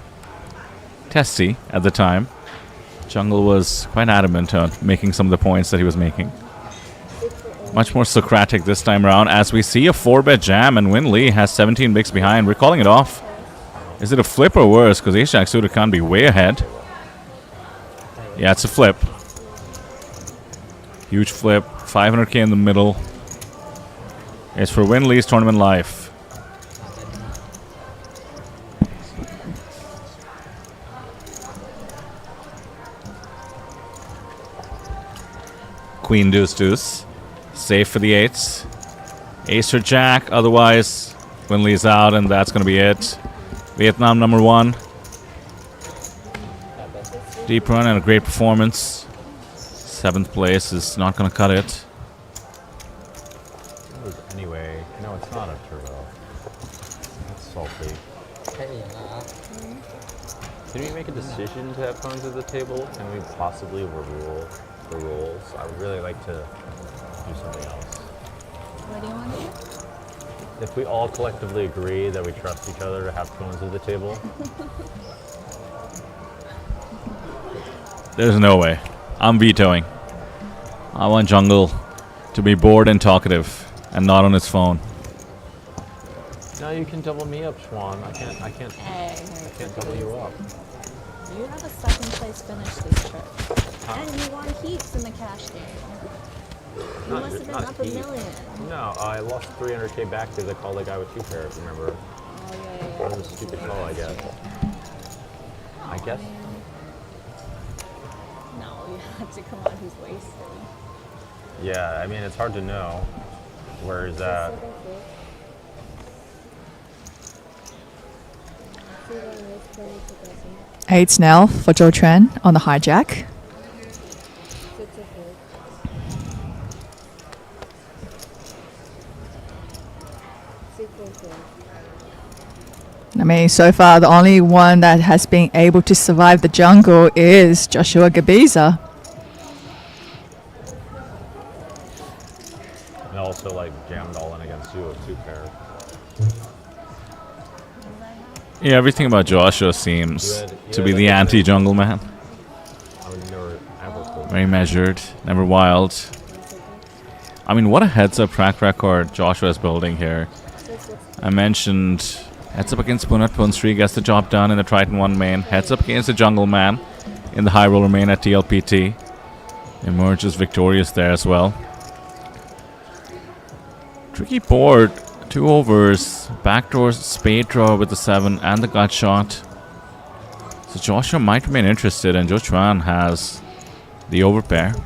I: testy at the time. Jungle was quite adamant on making some of the points that he was making. Much more Socratic this time around as we see a 4-bet jam and Win Lee has 17 bigs behind. We're calling it off. Is it a flip or worse? Because Ace-Jack suited can't be way ahead. Yeah, it's a flip. Huge flip. 500k in the middle. It's for Win Lee's tournament life. Queen deuce deuce. Safe for the 8s. Ace or Jack. Otherwise, Win Lee's out, and that's going to be it. Vietnam number 1. Deep run and a great performance. 7th place is not going to cut it.
K: Anyway, no, it's not a turbo. That's salty. Did we make a decision to have phones at the table? Can we possibly overrule the rules? I would really like to do something else.
D: What do you want to do?
K: If we all collectively agree that we trust each other to have phones at the table.
I: There's no way. I'm vetoing. I want Jungle to be bored and talkative and not on his phone.
K: No, you can double me up, Schwan. I can't double you up.
D: You have a 2nd place finish this trip. And you won heaps in the cash game. You must have been up $1 million.
K: No, I lost 300k back because I called the guy with 2 pairs, remember?
D: Oh, yeah.
K: That was a stupid call, I guess. I guess.
D: No, you have to come on. He's wasted.
K: Yeah, I mean, it's hard to know where he's at.
A: 8-0 for Zhou Chuan on the hijack. I mean, so far the only one that has been able to survive the jungle is Joshua Gabiza.
K: And also, like, jammed all in against you with 2 pair.
I: Yeah, everything about Joshua seems to be the anti-jungle man. Very measured, never wild. I mean, what a heads-up track record Joshua is building here. I mentioned heads up against Punat Punstri, gets the job done in the Triton 1 main. Heads up against the Jungle Man in the high roller main at TLPT. Emerges victorious there as well. Tricky board. 2 overs. Backdoor spade draw with the 7 and the gut shot. So Joshua might remain interested, and Zhou Chuan has the overpair.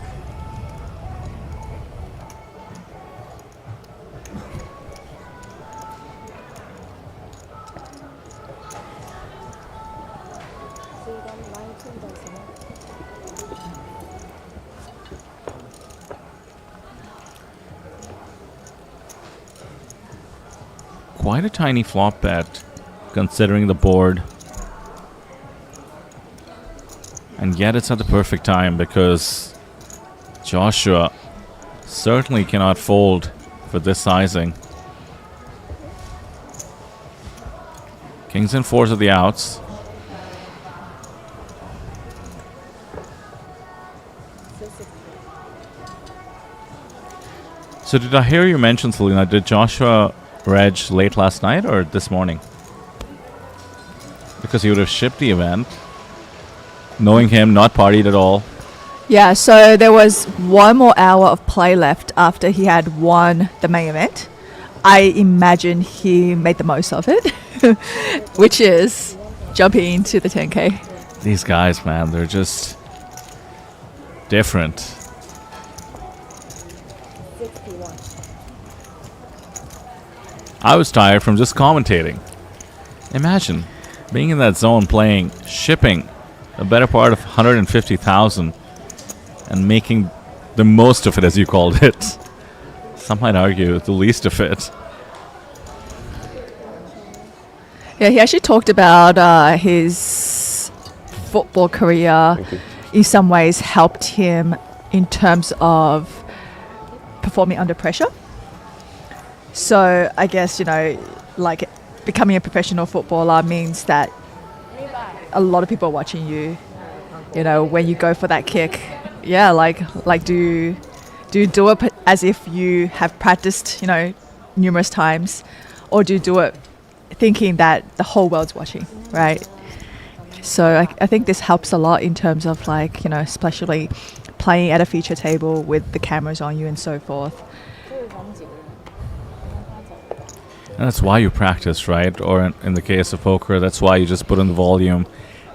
I: Quite a tiny flop bet, considering the board. And yet it's at the perfect time, because Joshua certainly cannot fold for this sizing. Kings and 4s are the outs. So did I hear you mention, Selena, did Joshua reg late last night or this morning? Because he would have shipped the event. Knowing him, not partied at all.
A: Yeah, so there was 1 more hour of play left after he had won the main event. I imagine he made the most of it, which is jumping into the 10K.
I: These guys, man, they're just different. I was tired from just commentating. Imagine being in that zone playing, shipping a better part of 150,000 and making the most of it, as you called it. Some might argue the least of it.
A: Yeah, he actually talked about his football career in some ways helped him in terms of performing under pressure. So I guess, you know, like becoming a professional footballer means that a lot of people are watching you, you know, when you go for that kick. Yeah, like do you do it as if you have practiced, you know, numerous times, or do you do it thinking that the whole world's watching, right? So I think this helps a lot in terms of, like, you know, especially playing at a feature table with the cameras on you and so forth.
I: And that's why you practice, right? Or in the case of poker, that's why you just put in the volume,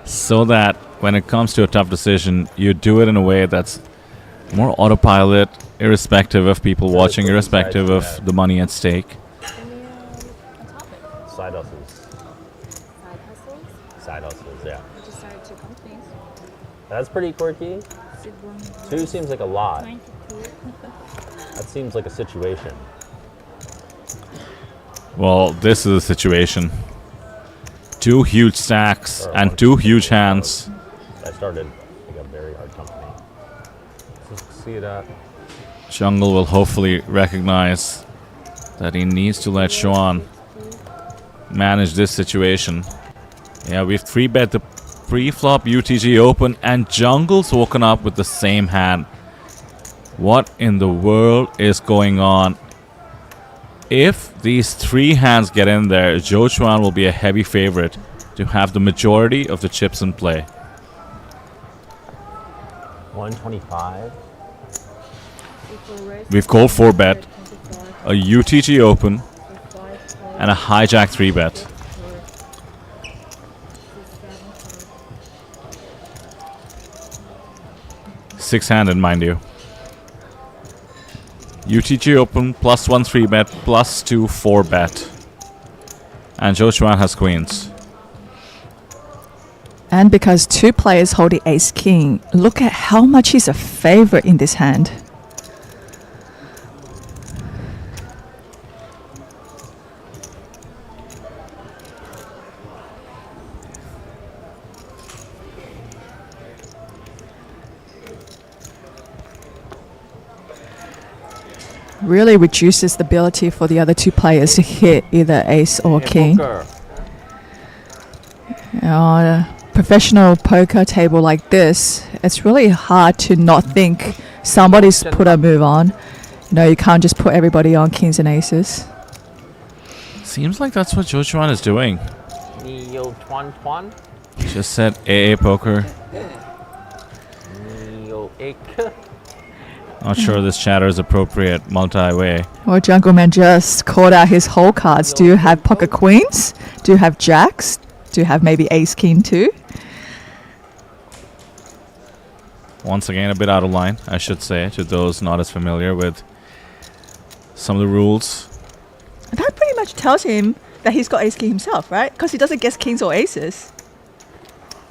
I: so that when it comes to a tough decision, you do it in a way that's more autopilot, irrespective of people watching, irrespective of the money at stake.
K: Side hustles. Side hustles, yeah.
D: I just started 2 companies.
K: That's pretty quirky. 2 seems like a lot. That seems like a situation.
I: Well, this is a situation. 2 huge stacks and 2 huge hands.
K: I started like a very hard company. Let's see that.
I: Jungle will hopefully recognize that he needs to let Sean manage this situation. Yeah, we've 3-bet the pre-flop UTG open, and Jungle's woken up with the same hand. What in the world is going on? If these 3 hands get in there, Zhou Chuan will be a heavy favorite to have the majority of the chips in play.
K: 125.
I: We've called 4-bet, a UTG open, and a hijack 3-bet. 6-handed, mind you. UTG open, +1 3-bet, +2 4-bet. And Zhou Chuan has queens.
A: And because two players hold the ace king, look at how much he's a favorite in this hand. Really reduces the ability for the other two players to hit either ace or king. On a professional poker table like this, it's really hard to not think somebody's put a move on. You know, you can't just put everybody on kings and aces.
I: Seems like that's what Zhou Chuan is doing.
K: Neo Tuan.
I: Just said AA poker.
K: Neo Ik.
I: Not sure this chatter is appropriate multi-way.
A: Well, Jungleman just called out his whole cards. Do you have pocket queens? Do you have jacks? Do you have maybe ace king too?
I: Once again, a bit out of line, I should say, to those not as familiar with some of the rules.
A: That pretty much tells him that he's got ace king himself, right? Because he doesn't guess kings or aces.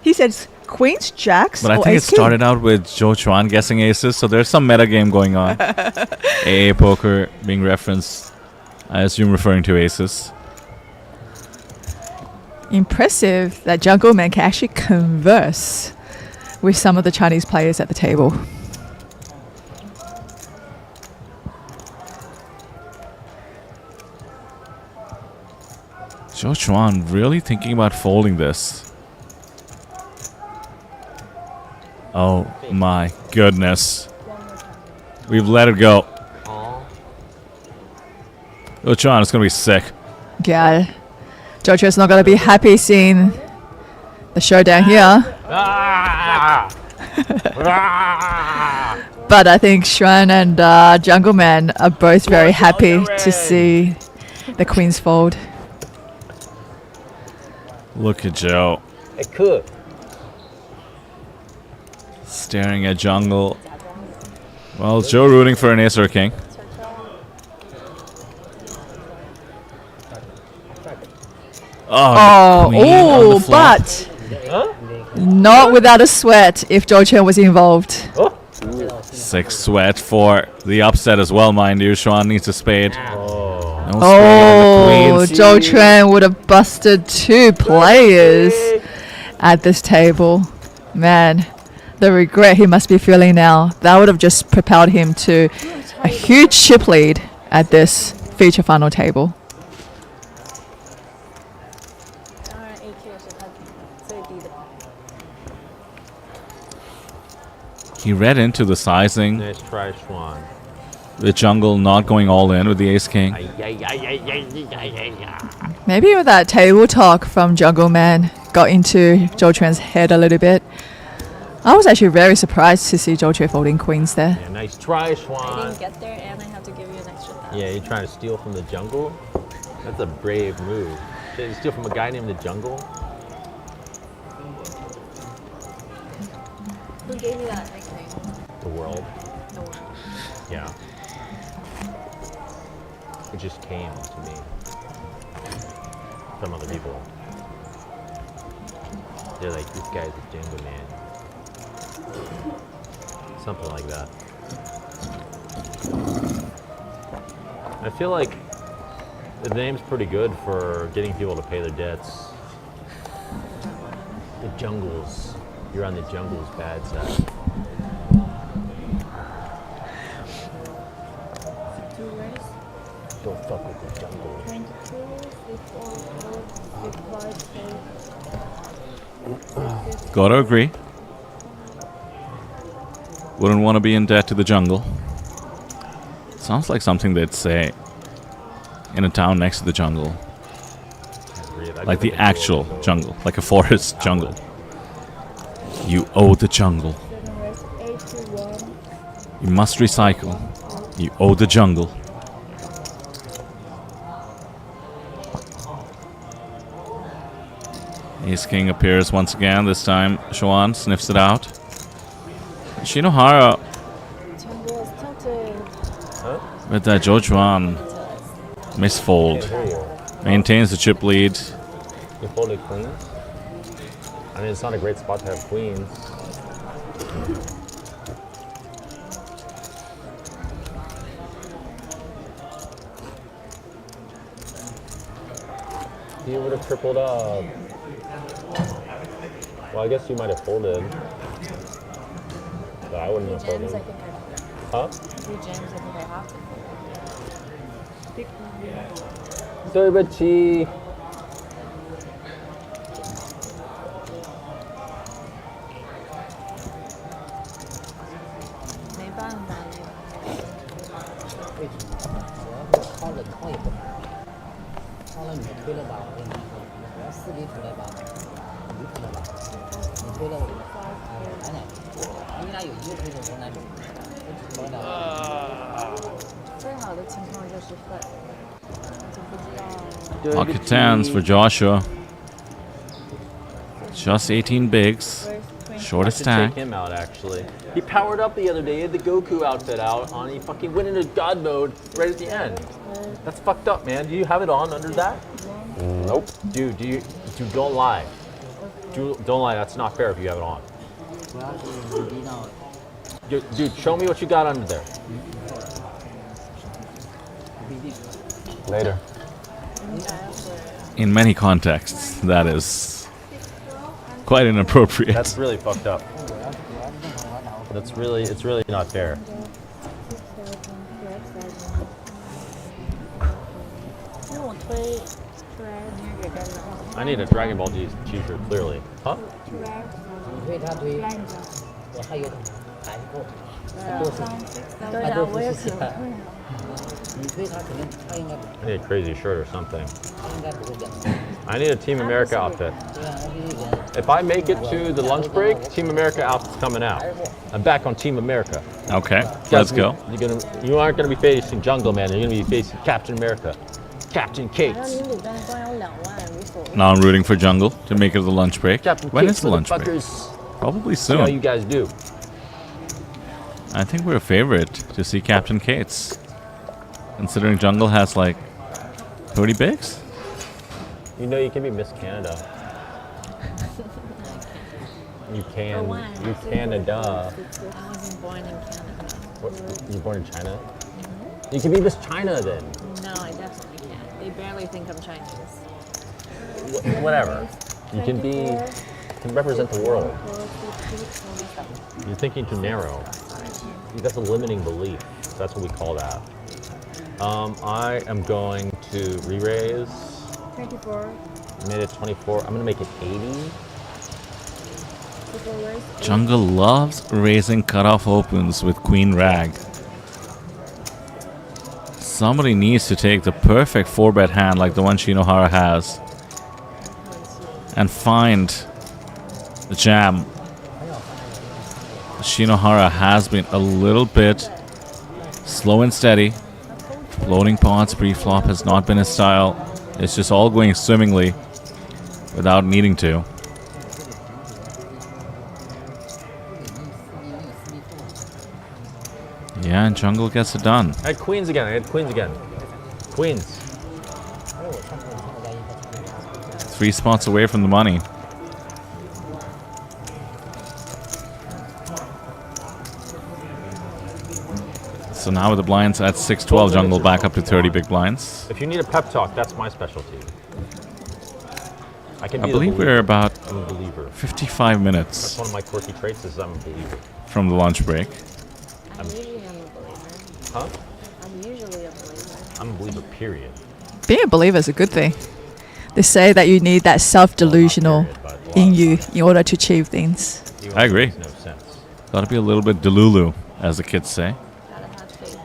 A: He says queens, jacks,
I: But I
A: or
I: think it
A: ace king.
I: started out with Zhou Chuan guessing aces, so there's some meta game going on. AA poker being referenced, I assume referring to aces.
A: Impressive that Jungleman can actually converse with some of the Chinese players at the table.
I: Zhou Chuan really thinking about folding this. Oh my goodness. We've let it go. Zhou Chuan is going to be sick.
A: Yeah, Jojo's not going to be happy seeing the showdown here. But I think Xuan and Jungleman are both very happy to see the queens fold.
I: Look at Joe.
K: It could.
I: Staring at jungle. Well, is Joe rooting for an ace or a king?
A: Oh,
I: queen on the flop.
A: but not without a sweat if Zhou Chen was involved.
I: 6 sweat for the upset as well, mind you. Xuan needs a spade. No spade
A: Oh,
I: on the queens.
A: Zhou Chen would have busted 2 players at this table. Man, the regret he must be feeling now. That would have just propelled him to a huge chip lead at this feature final table.
I: He read into the sizing.
K: Nice try, Schwan.
I: The jungle not going all in with the ace king.
A: Maybe with that table talk from Jungleman got into Zhou Chuan's head a little bit. I was actually very surprised to see Zhou Chuan folding queens there.
K: Yeah, nice try, Schwan.
D: I didn't get there and I had to give you an extra 1,000.
K: Yeah, you're trying to steal from the jungle? That's a brave move. Should you steal from a guy named the jungle?
D: Who gave you that nickname?
K: The world.
D: The world.
K: Yeah. It just came to me from other people. They're like, this guy's a jungle man. Something like that. I feel like the name's pretty good for getting people to pay their debts. The jungles. You're on the jungle's bad side. Don't fuck with the jungle.
D: 22, 3, 4, 5, 6.
I: Gotta agree. Wouldn't want to be in debt to the jungle. Sounds like something they'd say in a town next to the jungle. Like the actual jungle, like a forest jungle. You owe the jungle. You must recycle. You owe the jungle. Ace King appears once again. This time, Xuan sniffs it out. Shinohara
D: Jungle is tilted.
I: with that Jojuan misfold. Maintains the chip lead.
K: You folded queens? I mean, it's not a great spot to have queens. You would have tripled up. Well, I guess you might have folded. But I wouldn't have folded. Huh? TLPT.
I: Pocket tens for Joshua. Just 18 bigs. Shortest
K: Take
I: stack.
K: him out, actually. He powered up the other day, he had the Goku outfit out on, he fucking went into God mode right at the end. That's fucked up, man. Do you have it on under that?
B: Nope.
K: Dude, don't lie. Don't lie, that's not fair if you have it on. Dude, show me what you got under there.
B: Later.
I: In many contexts, that is quite inappropriate.
K: That's really fucked up. It's really not fair. I need a Dragon Ball Z t-shirt, clearly. Huh?
E: 推他推，我还有还够，
D: 对啊，我也可能会。
E: 你推他肯定他应该
K: I need a crazy shirt or something.
E: 应该不会这样。
K: I need a Team America outfit.
E: 对啊，他必须人。
K: If I make it to the lunch break, Team America outfit's coming out. I'm back on Team America.
I: Okay, let's go.
K: You aren't gonna be facing Jungle Man. You're gonna be facing Captain America, Captain
D: 好像
K: Kate.
D: 女主端光有2万，无所谓。
I: Now I'm rooting for Jungle to make it to the lunch break.
K: Captain
I: When
K: Kate,
I: is the lunch break?
K: motherfuckers.
I: Probably
K: See how you
I: soon.
K: guys do.
I: I think we're a favorite to see Captain Kate's. Considering Jungle has like 30 bigs?
K: You know you can be Miss Canada. You can. You Canada.
D: I wasn't born in Canada.
K: What, you born in China? You can be Miss China then.
D: No, I definitely can't. They barely think I'm Chinese.
K: Whatever. You can be. Can represent the world. You're thinking too narrow. That's a limiting belief. That's what we call that. I am going to re-raise.
D: 24.
K: Made it 24. I'm gonna make it 80.
I: Jungle loves raising cutoff opens with Queen Rag. Somebody needs to take the perfect 4-bet hand like the one Shinohara has and find the jam. Shinohara has been a little bit slow and steady. Loading pots pre-flop has not been his style. It's just all going swimmingly without needing to. Yeah, and Jungle gets it done.
K: I had queens again. I had queens again. Queens.
I: 3 spots away from the money. So now with the blinds at 6-12, Jungle back up to 30 big blinds.
K: If you need a pep talk, that's my specialty. I can
I: I
K: be
I: believe
K: the believer.
I: we're about
K: I'm a believer.
I: 55
K: That's
I: minutes
K: one of my quirky traits is I'm a believer.
I: from the lunch break.
D: I'm usually a believer.
K: Huh?
D: I'm usually a believer.
K: I'm a believer, period.
A: Being a believer is a good thing. They say that you need that self-delusional in you in order to achieve things.
I: I agree.
K: Makes no sense.
I: Gotta be a little bit delulu, as the kids say.
D: Gotta have faith.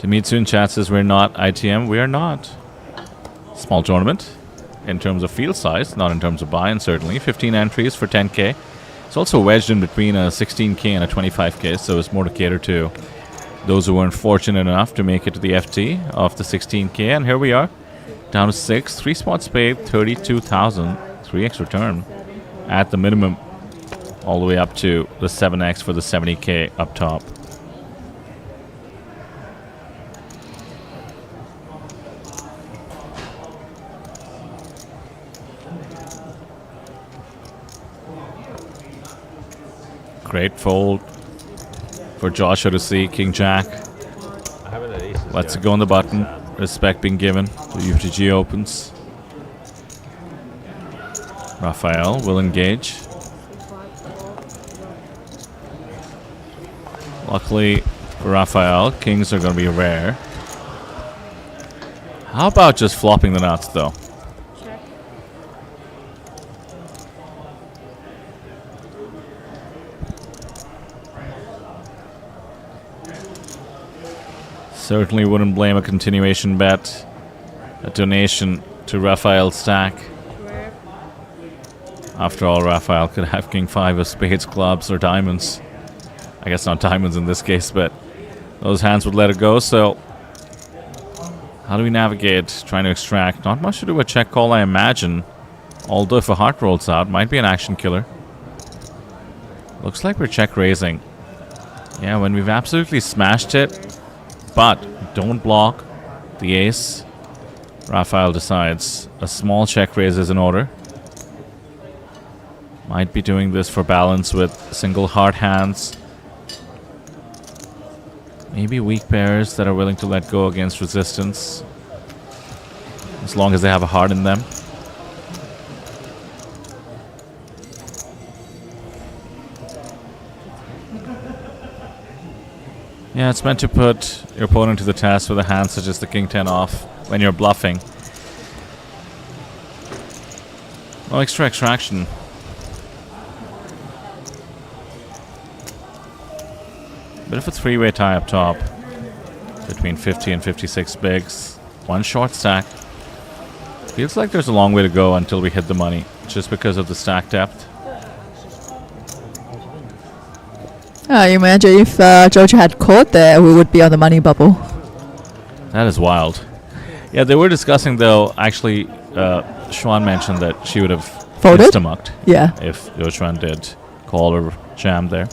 I: Demitsu in chat says we're not ITM. We are not. Small tournament in terms of field size, not in terms of buy-in, certainly. 15 entries for 10K. It's also wedged in between a 16K and a 25K, so it's more to cater to those who weren't fortunate enough to make it to the FT of the 16K. And here we are, down to 6. 3 spots paid, 32,000. 3x return at the minimum. all the way up to the 7x for the 70k up top. Great fold for Joshua to see King Jack.
K: I haven't had aces
I: Let's
K: yet.
I: go on the button. Respect being given. The UTG opens. Raphael will engage. Luckily for Raphael, kings are going to be rare. How about just flopping the nuts, though?
D: Check.
I: Certainly wouldn't blame a continuation bet. A donation to Raphael's stack.
D: Rare.
I: After all, Raphael could have king 5 of spades, clubs, or diamonds. I guess not diamonds in this case, but those hands would let it go, so how do we navigate trying to extract? Not much to do with check call, I imagine. Although if a heart rolls out, might be an action killer. Looks like we're check raising. Yeah, when we've absolutely smashed it, but don't block the ace. Raphael decides a small check raise is in order. Might be doing this for balance with single heart hands. Maybe weak pairs that are willing to let go against resistance. As long as they have a heart in them. Yeah, it's meant to put your opponent to the test with a hand such as the king 10 off when you're bluffing. No extra extraction. Bit of a three-way tie up top between 50 and 56 bigs. One short stack. Feels like there's a long way to go until we hit the money, just because of the stack depth.
A: You imagine if Georgia had caught there, we would be on the money bubble.
I: That is wild. Yeah, they were discussing though. Actually, Schwan mentioned that she would have
A: Folded?
I: insta-mucked
A: Yeah.
I: if Yochuan did call or jam there.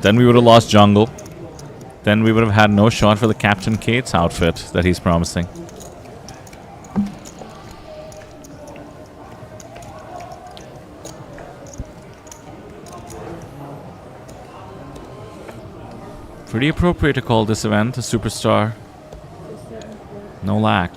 I: Then we would have lost jungle. Then we would have had no shot for the Captain Kate's outfit that he's promising. Pretty appropriate to call this event a Superstar. No lack.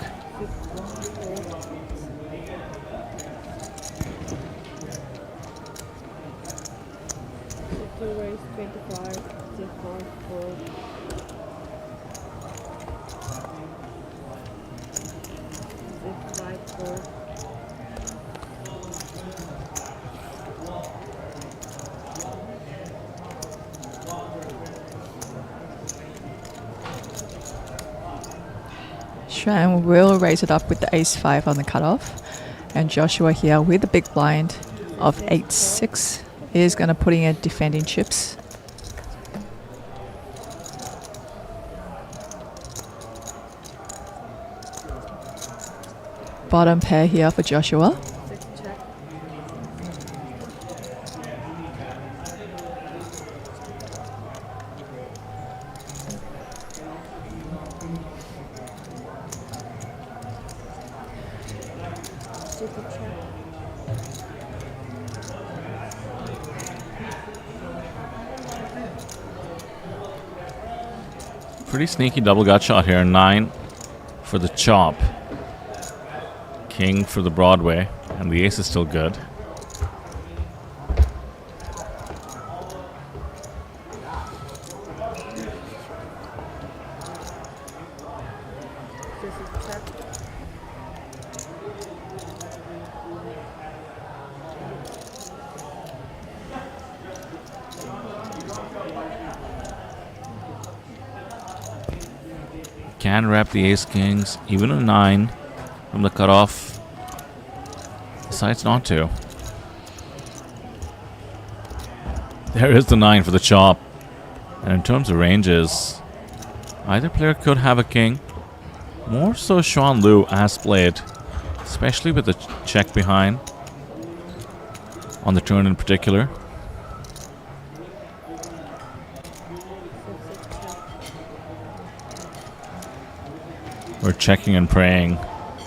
A: Shan will raise it up with the ace-5 on the cutoff. And Joshua here with the big blind of 8-6 is going to put in a defending chips. Bottom pair here for Joshua.
I: Pretty sneaky double gut shot here. 9 for the chop. King for the Broadway. And the ace is still good. Can wrap the ace kings, even a 9 from the cutoff. Decides not to. There is the 9 for the chop. And in terms of ranges, either player could have a king. More so Sean Liu has played especially with the check behind on the turn in particular. We're checking and praying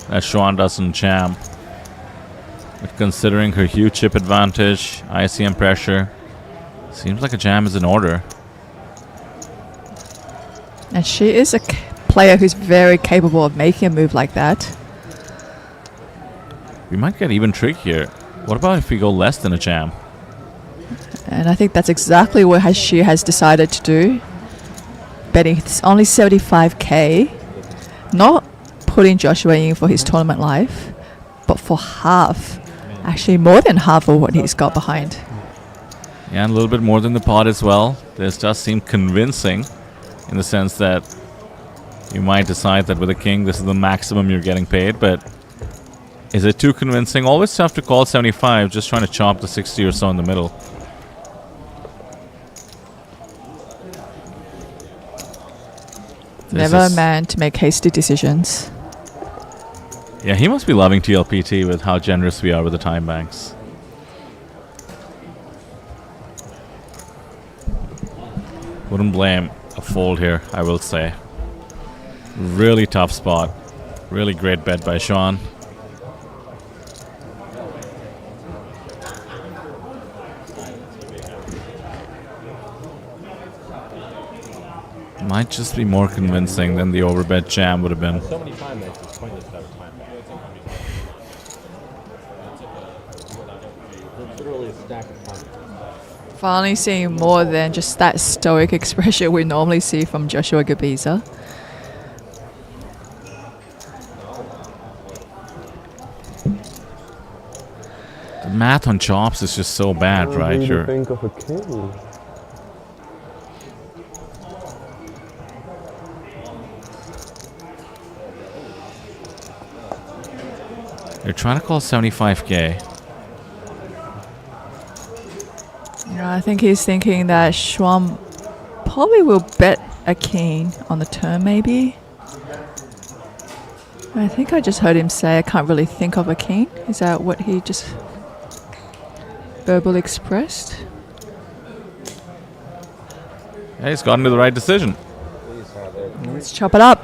I: that Xuan doesn't jam. But considering her huge chip advantage, ICM pressure, seems like a jam is in order.
A: And she is a player who's very capable of making a move like that.
I: We might get even trickier. What about if we go less than a jam?
A: And I think that's exactly what she has decided to do. Betting it's only 75k. Not putting Joshua in for his tournament life, but for half. Actually, more than half of what he's got behind.
I: Yeah, and a little bit more than the pot as well. This does seem convincing in the sense that you might decide that with a king, this is the maximum you're getting paid, but is it too convincing? Always tough to call 75, just trying to chop the 60 or so in the middle.
A: Never a man to make hasty decisions.
I: Yeah, he must be loving TLPT with how generous we are with the time banks. Wouldn't blame a fold here, I will say. Really tough spot. Really great bet by Xuan. Might just be more convincing than the overbet jam would have been.
K: So many time banks, it's pointless to have a time bank. It's literally a stack of time banks.
A: Finally seeing more than just that stoic expression we normally see from Joshua Gabiza.
I: The math on chops is just so bad, right?
B: You're think of a king.
I: You're trying to call 75k.
A: Yeah, I think he's thinking that Xuan probably will bet a king on the turn, maybe. I think I just heard him say I can't really think of a king. Is that what he just verbally expressed?
I: Yeah, he's gotten to the right decision.
A: Let's chop it up.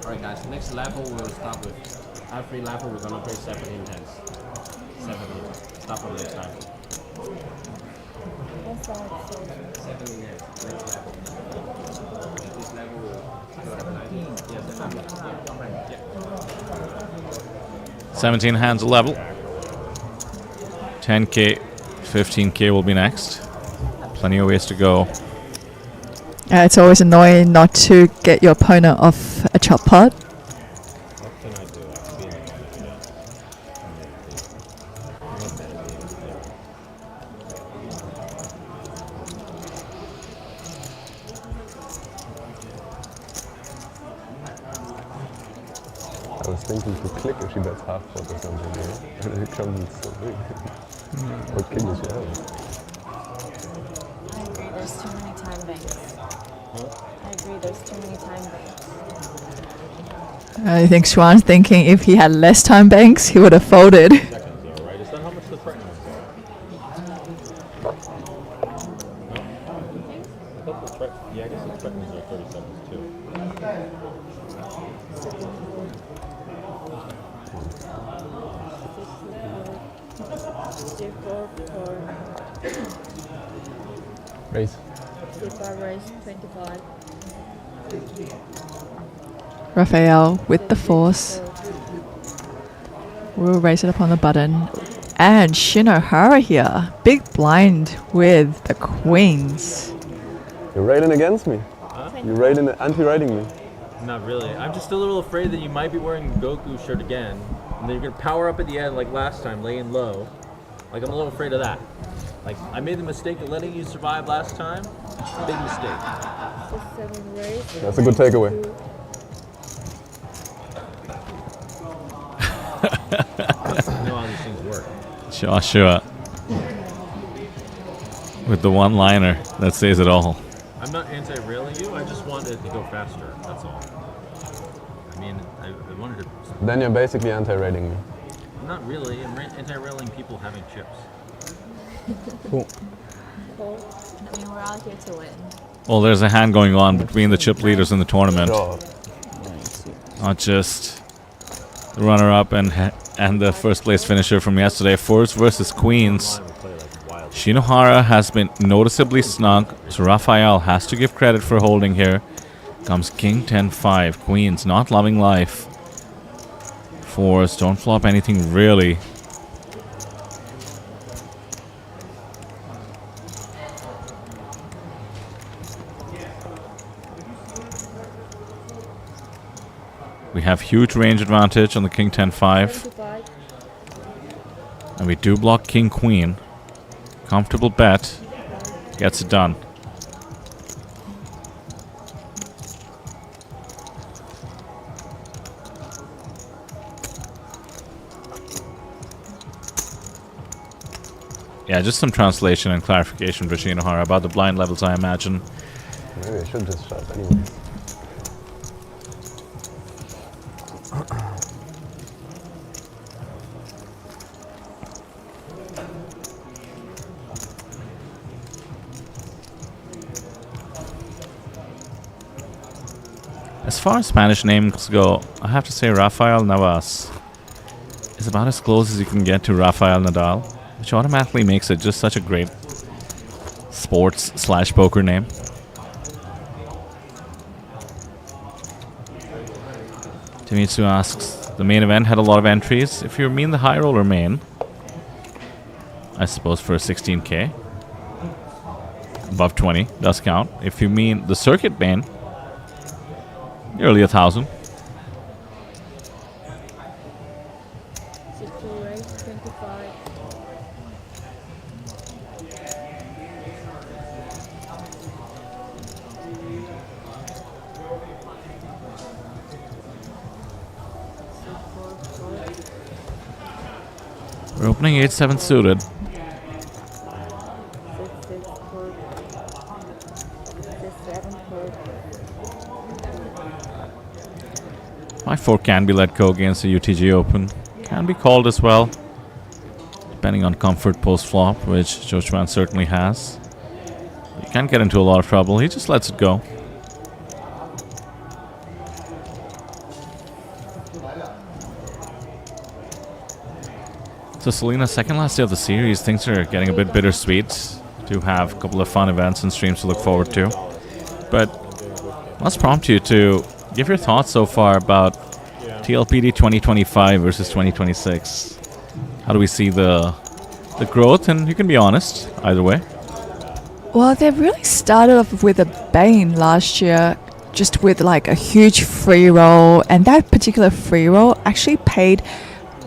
E: Alright guys, next level we'll start with every level we're gonna play 17 hands. 17. Start from next level. 17 hands, next level. This level will
I: 17 hands a level. 10k, 15k will be next. Plenty of ways to go.
A: It's always annoying not to get your opponent off a chop pot.
K: What can I do?
B: I was thinking to click if she bets half pot or something, yeah? And then it comes in so big. What king does she have?
D: I agree, there's too many time banks. I agree, there's too many time banks.
A: I think Xuan's thinking if he had less time banks, he would have folded.
K: Seconds though, right? Is that how much the threatening ones are? No? I thought the threat, yeah, I guess the threatenings are 30 seconds too.
B: Raise.
D: Raise 25.
A: Raphael with the force. We'll raise it up on the button. And Shinhwa here. Big blind with the queens.
B: You're railing against me. You're railing, anti-rating me.
C: Not really. I'm just a little afraid that you might be wearing Goku shirt again, and then you're gonna power up at the end like last time, laying low. Like I'm a little afraid of that. Like I made the mistake of letting you survive last time. Big mistake.
B: That's a good takeaway.
C: I know how these things work.
I: Joshua with the one-liner that says it all.
C: I'm not anti-railing you. I just wanted it to go faster. That's all. I mean, I wanted to.
B: Then you're basically anti-rating me.
C: Not really. I'm anti-railing people having chips.
B: Cool.
D: I mean, we're all here to win.
I: Well, there's a hand going on between the chip leaders in the tournament.
B: Sure.
I: Not just the runner-up and the first place finisher from yesterday. Fours versus queens. Shinhwa has been noticeably snug, so Raphael has to give credit for holding here. Comes king 10-5. Queens not loving life. Fours don't flop anything really. We have huge range advantage on the king 10-5. And we do block king queen. Comfortable bet. Gets it done. Yeah, just some translation and clarification for Shinhwa about the blind levels, I imagine.
B: Maybe I should just shut anyway.
I: As far as Spanish names go, I have to say Rafael Navas is about as close as you can get to Rafael Nadal, which automatically makes it just such a great sports/poker name. Timitsu asks, the main event had a lot of entries. If you mean the high roller main, I suppose for a 16K, above 20 does count. If you mean the circuit main, nearly 1,000. We're opening 8-7 suited. My 4 can be let go against the UTG Open. Can be called as well, depending on comfort post-flop, which Zhou Chuan certainly has. You can't get into a lot of trouble. He just lets it go. So Selena, second last day of the series, things are getting a bit bittersweet. Do have a couple of fun events and streams to look forward to. But let's prompt you to give your thoughts so far about TLPT 2025 versus 2026. How do we see the growth? And you can be honest, either way.
A: Well, they really started off with a bang last year, just with like a huge free roll, and that particular free roll actually paid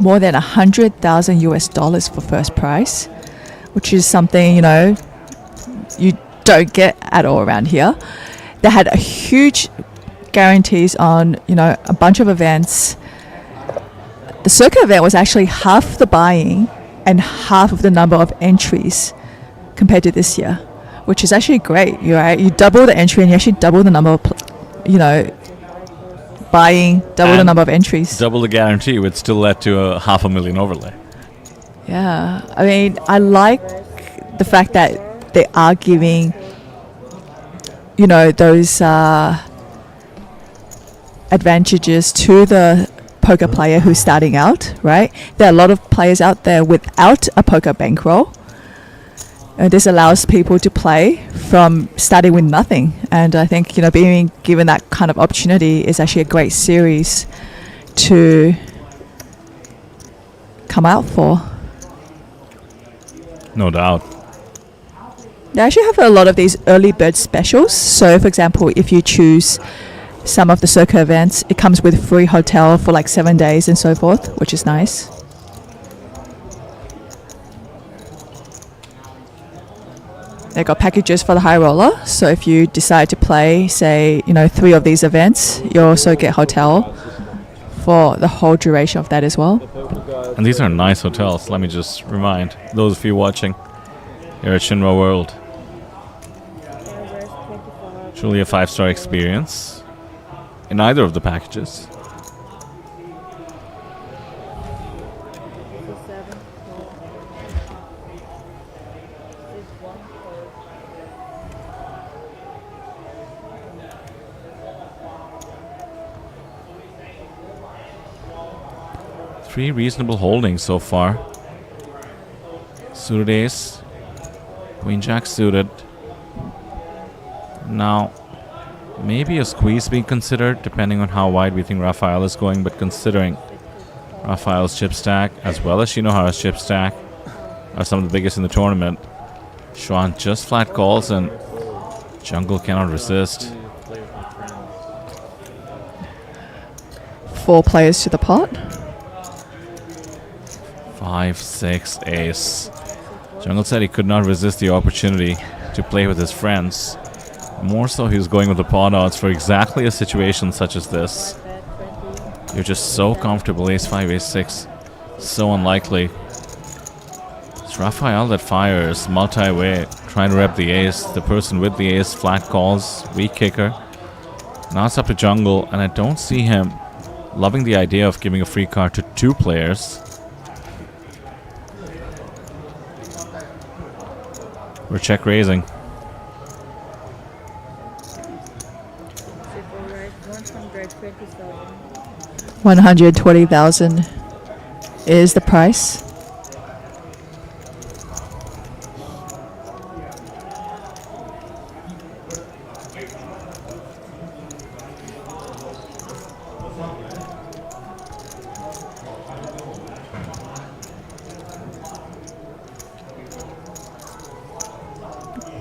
A: more than $100,000 for first prize, which is something, you know, you don't get at all around here. They had a huge guarantees on, you know, a bunch of events. The circuit event was actually half the buying and half of the number of entries compared to this year, which is actually great. You double the entry and you actually double the number of, buying, double the number of entries.
I: Double the guarantee would still lead to a $500,000 overlay.
A: Yeah, I mean, I like the fact that they are giving, you know, those advantages to the poker player who's starting out, right? There are a lot of players out there without a poker bankroll. This allows people to play from starting with nothing. And I think, you know, being given that kind of opportunity is actually a great series to come out for.
I: No doubt.
A: They actually have a lot of these early bird specials. So, for example, if you choose some of the circuit events, it comes with free hotel for like 7 days and so forth, which is nice. They got packages for the high roller. So if you decide to play, say, 3 of these events, you also get hotel for the whole duration of that as well.
I: And these are nice hotels. Let me just remind those of you watching here at Shinhwa World. Truly a 5-star experience in either of the packages. Three reasonable holdings so far. Suited ace, queen jack suited. Now, maybe a squeeze being considered depending on how wide we think Rafael is going, but considering Rafael's chip stack as well as Shinhwa's chip stack are some of the biggest in the tournament, Xuan just flat calls and jungle cannot resist.
A: 4 players to the pot.
I: 5, 6, ace. Jungle said he could not resist the opportunity to play with his friends. More so, he was going with the pot odds for exactly a situation such as this. You're just so comfortable. Ace 5, ace 6. So unlikely. It's Rafael that fires multi-way, trying to rep the ace. The person with the ace flat calls, weak kicker. Now it's up to Jungle, and I don't see him loving the idea of giving a free card to 2 players. We're check raising.
A: $120,000 is the price.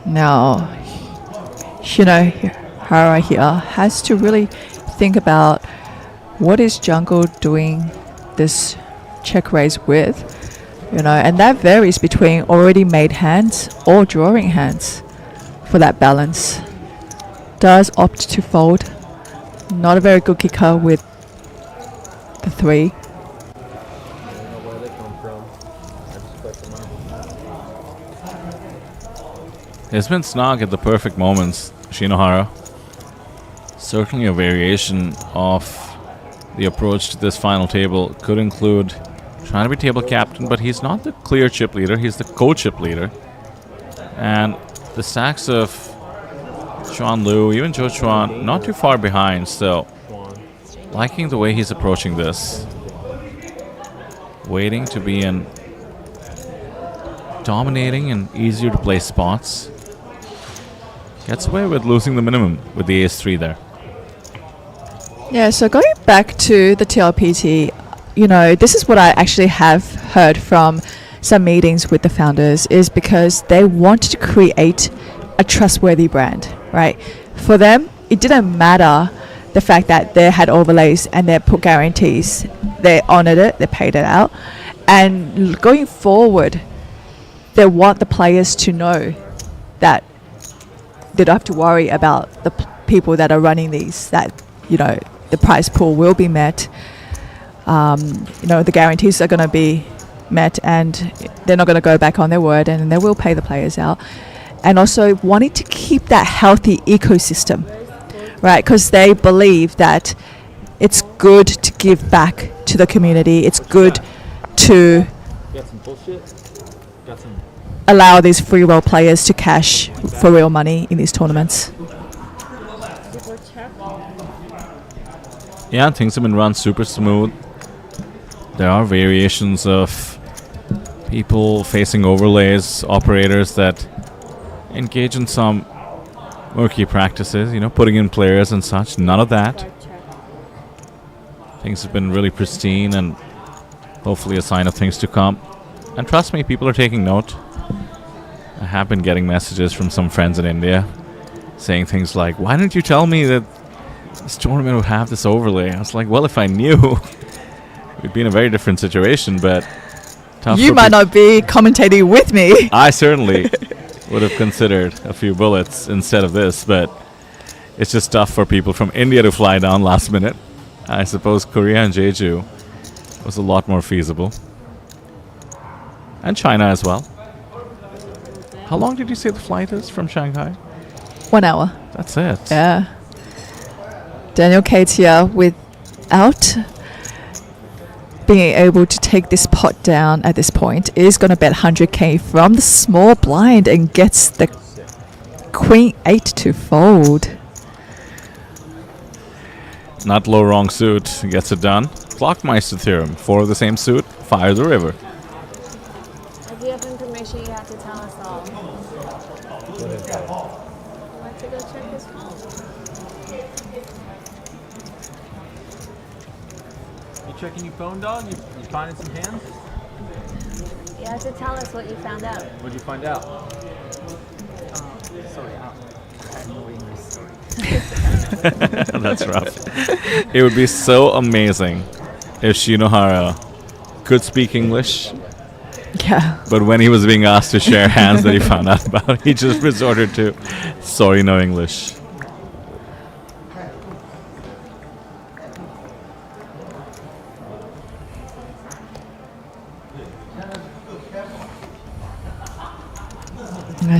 A: Now, Shinhwa here has to really think about what is Jungle doing this check raise with, and that varies between already made hands or drawing hands for that balance. Does opt to fold. Not a very good kicker with the 3.
I: He's been snug at the perfect moments, Shinhwa. Certainly a variation of the approach to this final table. Could include trying to be table captain, but he's not the clear chip leader, he's the co-chip leader. And the stacks of Xuan Liu, even Zhou Chuan, not too far behind, so liking the way he's approaching this. Waiting to be in dominating and easier to play spots. Gets away with losing the minimum with the ace 3 there.
A: Yeah, so going back to the TLPT, this is what I actually have heard from some meetings with the founders, is because they want to create a trustworthy brand, right? For them, it didn't matter the fact that they had overlays and they put guarantees. They honored it, they paid it out. And going forward, they want the players to know that they don't have to worry about the people that are running these, that, the prize pool will be met. The guarantees are going to be met, and they're not going to go back on their word, and they will pay the players out. And also wanting to keep that healthy ecosystem, right? Because they believe that it's good to give back to the community. It's good to allow these free roll players to cash for real money in these tournaments.
I: Yeah, things have been run super smooth. There are variations of people facing overlays, operators that engage in some murky practices, putting in players and such. None of that. Things have been really pristine and hopefully a sign of things to come. And trust me, people are taking note. I have been getting messages from some friends in India saying things like, why didn't you tell me that this tournament would have this overlay? I was like, well, if I knew, we'd be in a very different situation, but tough.
A: You might not be commentating with me.
I: I certainly would have considered a few bullets instead of this, but it's just tough for people from India to fly down last minute. I suppose Korea and Jeju was a lot more feasible. And China as well. How long did you say the flight is from Shanghai?
A: 1 hour.
I: That's it.
A: Yeah. Daniel Katia, without being able to take this pot down at this point, is going to bet 100k from the small blind and gets the Queen 8 to fold.
I: Not low wrong suit. Gets it done. Clockmeister theorem. 4 of the same suit. Fire the river.
D: If you have information, you have to tell us all.
K: What is that?
D: I want to go check his phone.
C: You checking your phone, dog? You finding some hands?
D: You have to tell us what you found out.
C: What'd you find out?
J: Sorry, I have no English. Sorry.
I: That's rough. It would be so amazing if Shinohara could speak English,
A: Yeah.
I: but when he was being asked to share hands that he found out about, he just resorted to, sorry, no English.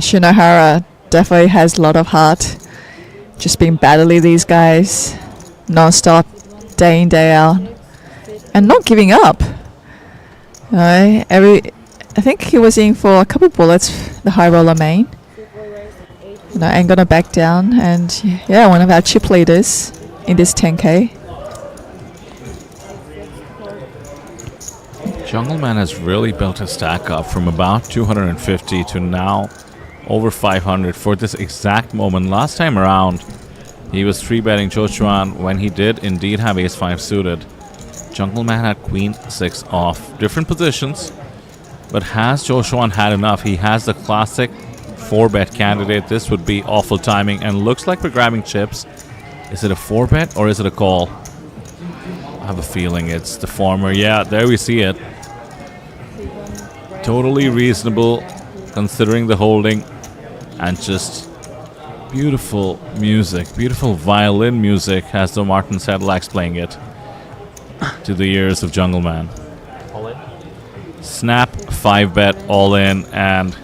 A: Shinohara definitely has a lot of heart. Just been battling these guys non-stop, day in, day out, and not giving up. I think he was in for a couple bullets, the high roller main. Ain't gonna back down, and yeah, one of our chip leaders in this 10k.
I: Jungleman has really built his stack up from about 250 to now over 500 for this exact moment. Last time around, he was 3-betting Jochuan when he did indeed have ace-5 suited. Jungleman had queen 6 off. Different positions, but has Jochuan had enough? He has the classic 4-bet candidate. This would be awful timing, and looks like we're grabbing chips. Is it a 4-bet or is it a call? I have a feeling it's the former. Yeah, there we see it. Totally reasonable considering the holding, and just beautiful music, beautiful violin music as though Martin Sedlak's playing it to the ears of Jungleman.
K: All in?
I: Snap 5-bet all in, and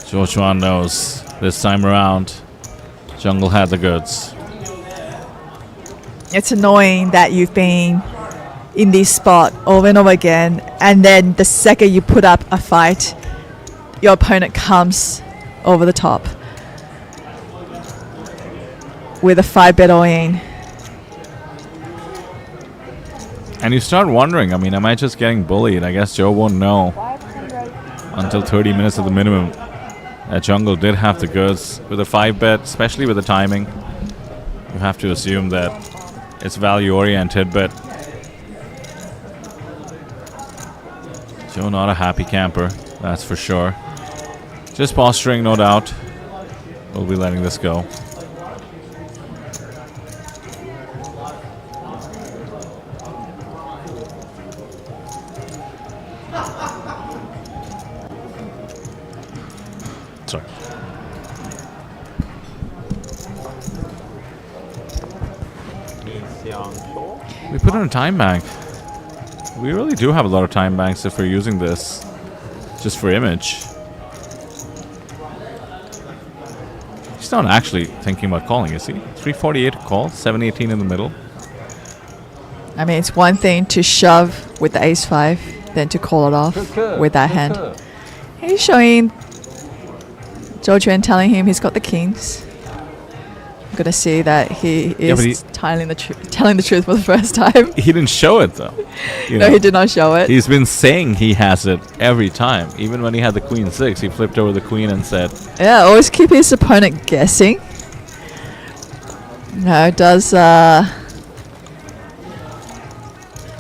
I: Jochuan knows this time around Jungle had the goods.
A: It's annoying that you've been in this spot over and over again, and then the second you put up a fight, your opponent comes over the top with a 5-bet all in.
I: And you start wondering, I mean, am I just getting bullied? I guess Joe won't know until 30 minutes at the minimum that Jungle did have the goods. With a 5-bet, especially with the timing, you have to assume that it's value oriented, but Joe not a happy camper, that's for sure. Just posturing, no doubt. We'll be letting this go. Sorry. We put in a time bank. We really do have a lot of time banks if we're using this just for image. He's not actually thinking about calling, is he? 348 to call, 718 in the middle.
A: I mean, it's one thing to shove with the ace-5 than to call it off with that hand. He's showing Zhou Quan, telling him he's got the kings. I'm gonna see that he is telling the truth for the first time.
I: He didn't show it though.
A: No, he did not show it.
I: He's been saying he has it every time. Even when he had the queen 6, he flipped over the queen and said,
A: yeah, always keep his opponent guessing. No, it does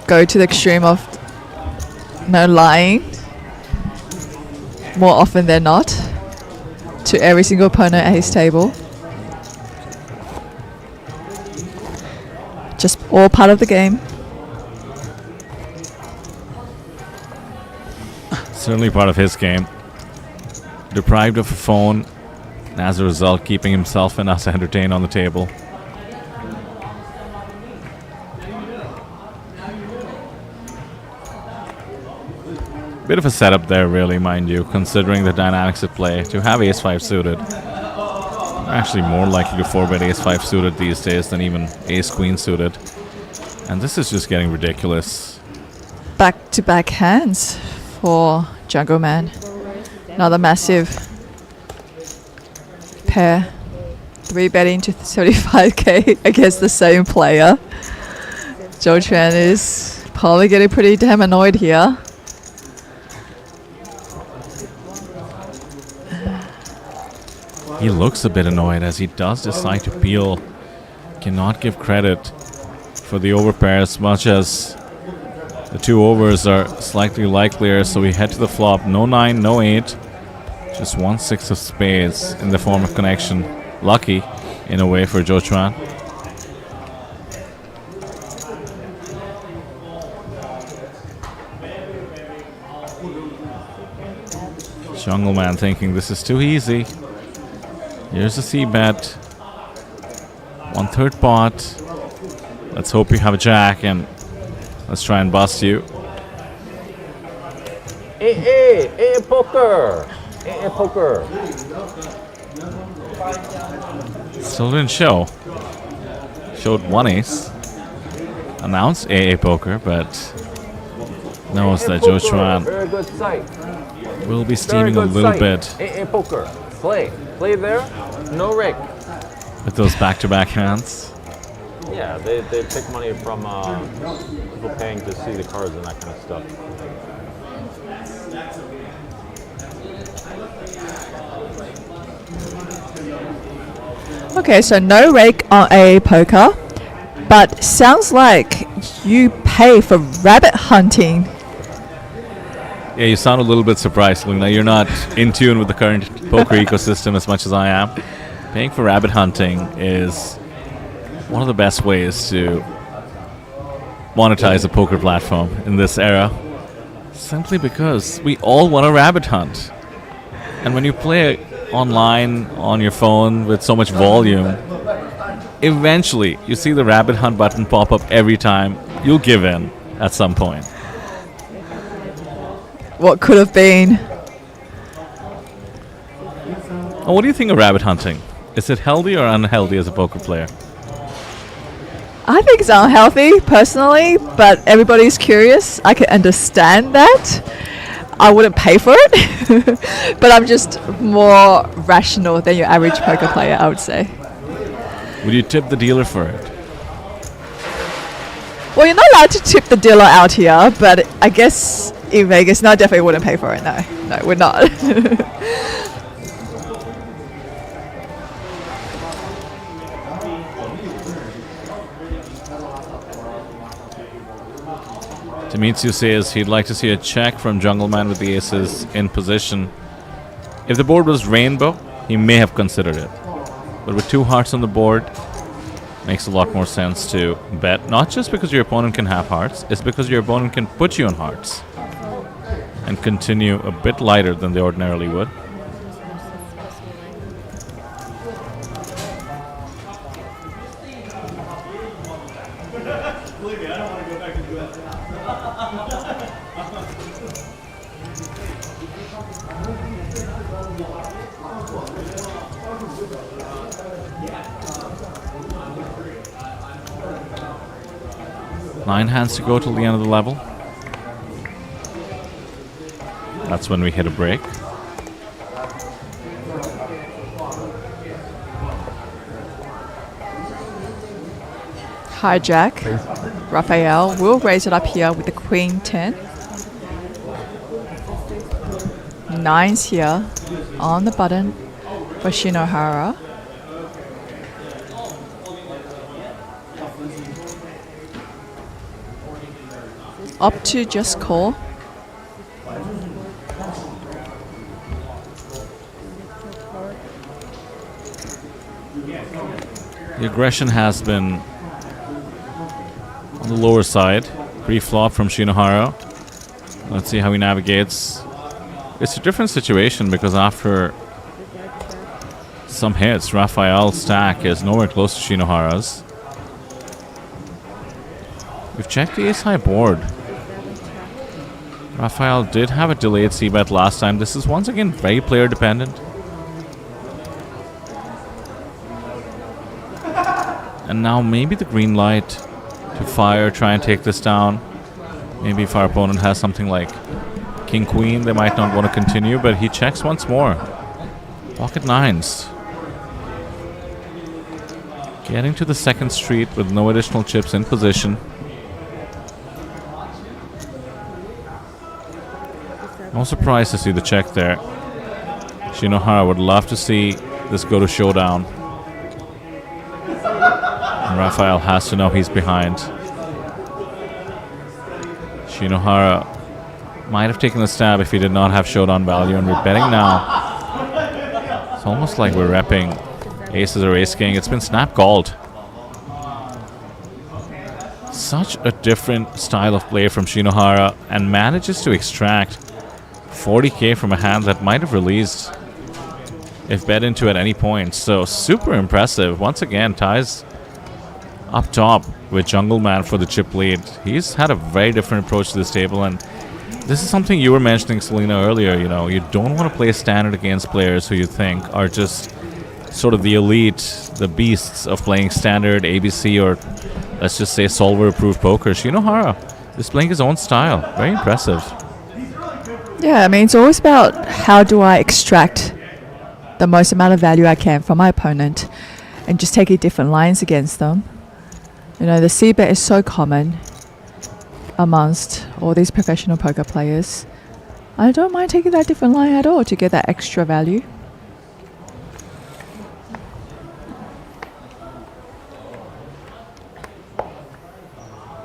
A: go to the extreme of no lying more often than not to every single opponent at his table. Just all part of the game.
I: certainly part of his game. Deprived of a phone, and as a result, keeping himself and us entertained on the table. Bit of a setup there, really, mind you, considering the dynamics at play, to have ace-5 suited. Actually more likely to 4-bet ace-5 suited these days than even ace-queen suited. And this is just getting ridiculous.
A: Back-to-back hands for Jungle Man. Another massive pair. 3-betting to 35k against the same player. Zhou Quan is probably getting pretty damn annoyed here.
I: He looks a bit annoyed as he does decide to peel. Cannot give credit for the overpair as much as the 2 overs are slightly likelier, so we head to the flop. No 9, no 8. Just 1 6 of spades in the form of connection. Lucky, in a way, for Zhou Quan. Jungle Man thinking this is too easy. Here's a c-bet. 1/3 pot. Let's hope you have a jack and let's try and bust you.
K: AA poker. AA poker.
I: Still didn't show. Showed 1 ace. Announced AA poker, but knows that Zhou Quan
K: Very good sight.
I: will be steaming a little bit
K: AA poker. Play there. No rake.
I: with those back-to-back hands.
K: Yeah, they pick money from people paying to see the cards and that kind of stuff.
A: Okay, so no rake on a poker, but sounds like you pay for rabbit hunting.
I: Yeah, you sound a little bit surprised, Luna. You're not in tune with the current poker ecosystem as much as I am. Paying for rabbit hunting is one of the best ways to monetize a poker platform in this era. Simply because we all want a rabbit hunt. And when you play online on your phone with so much volume, eventually you see the rabbit hunt button pop up every time. You'll give in at some point.
A: What could have been?
I: Oh, what do you think of rabbit hunting? Is it healthy or unhealthy as a poker player?
A: I think it's unhealthy personally, but everybody's curious. I can understand that. I wouldn't pay for it, but I'm just more rational than your average poker player, I would say.
I: Would you tip the dealer for it?
A: Well, you're not allowed to tip the dealer out here, but I guess in Vegas, no, I definitely wouldn't pay for it. No, we're not.
I: Dimitsu says he'd like to see a check from Jungle Man with the aces in position. If the board was rainbow, he may have considered it. But with 2 hearts on the board, makes a lot more sense to bet. Not just because your opponent can have hearts, it's because your opponent can put you on hearts and continue a bit lighter than they ordinarily would. Nine hands to go till the end of the level. That's when we hit a break.
A: Hijack. Raphael will raise it up here with the Queen 10. 9's here on the button for Shinohara. Up to just call.
I: The aggression has been on the lower side. Pre-flop from Shinohara. Let's see how he navigates. It's a different situation because after some hits, Raphael's stack is nowhere close to Shinohara's. We've checked the ace-high board. Raphael did have a delayed c-bet last time. This is once again very player dependent. And now maybe the green light to fire, try and take this down. Maybe if our opponent has something like King Queen, they might not want to continue, but he checks once more. Pocket nines. Getting to the second street with no additional chips in position. No surprise to see the check there. Shinohara would love to see this go to showdown. And Raphael has to know he's behind. Shinohara might have taken the stab if he did not have showdown value, and we're betting now. It's almost like we're repping aces or ace king. It's been snap called. Such a different style of play from Shinohara, and manages to extract 40k from a hand that might have released if bet into at any point. So super impressive. Once again, ties up top with Jungle Man for the chip lead. He's had a very different approach to this table, and this is something you were mentioning, Selena, earlier. You know, you don't want to play standard against players who you think are just sort of the elite, the beasts of playing standard, ABC, or let's just say solver-approved poker. Shinohara is playing his own style. Very impressive.
A: Yeah, I mean, it's always about how do I extract the most amount of value I can from my opponent and just taking different lines against them. You know, the C-bet is so common amongst all these professional poker players. I don't mind taking that different line at all to get that extra value.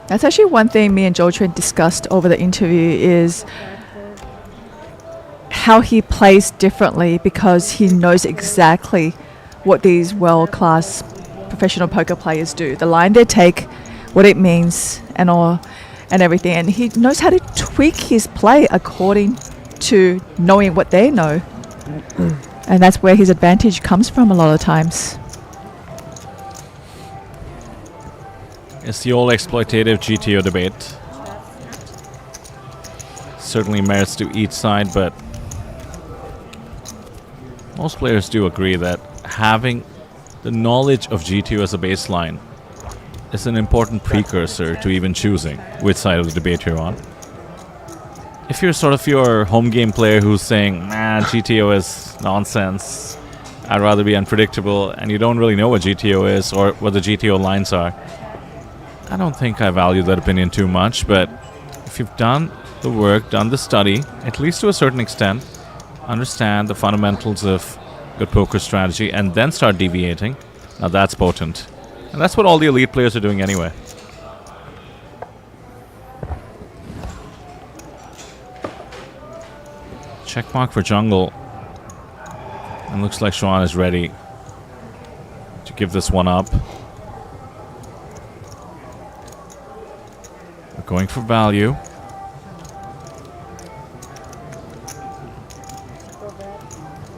A: That's actually one thing me and Joltrin discussed over the interview, is how he plays differently, because he knows exactly what these world-class professional poker players do. The line they take, what it means, and everything. And he knows how to tweak his play according to knowing what they know. And that's where his advantage comes from a lot of times.
I: It's the old exploitative GTO debate. Certainly merits to each side, but most players do agree that having the knowledge of GTO as a baseline is an important precursor to even choosing which side of the debate you're on. If you're sort of your home game player who's saying, nah, GTO is nonsense, I'd rather be unpredictable, and you don't really know what GTO is or what the GTO lines are, I don't think I value that opinion too much. But if you've done the work, done the study, at least to a certain extent, understand the fundamentals of good poker strategy, and then start deviating, now that's potent. And that's what all the elite players are doing anyway. Check mark for jungle. And looks like Xuan is ready to give this one up. We're going for value.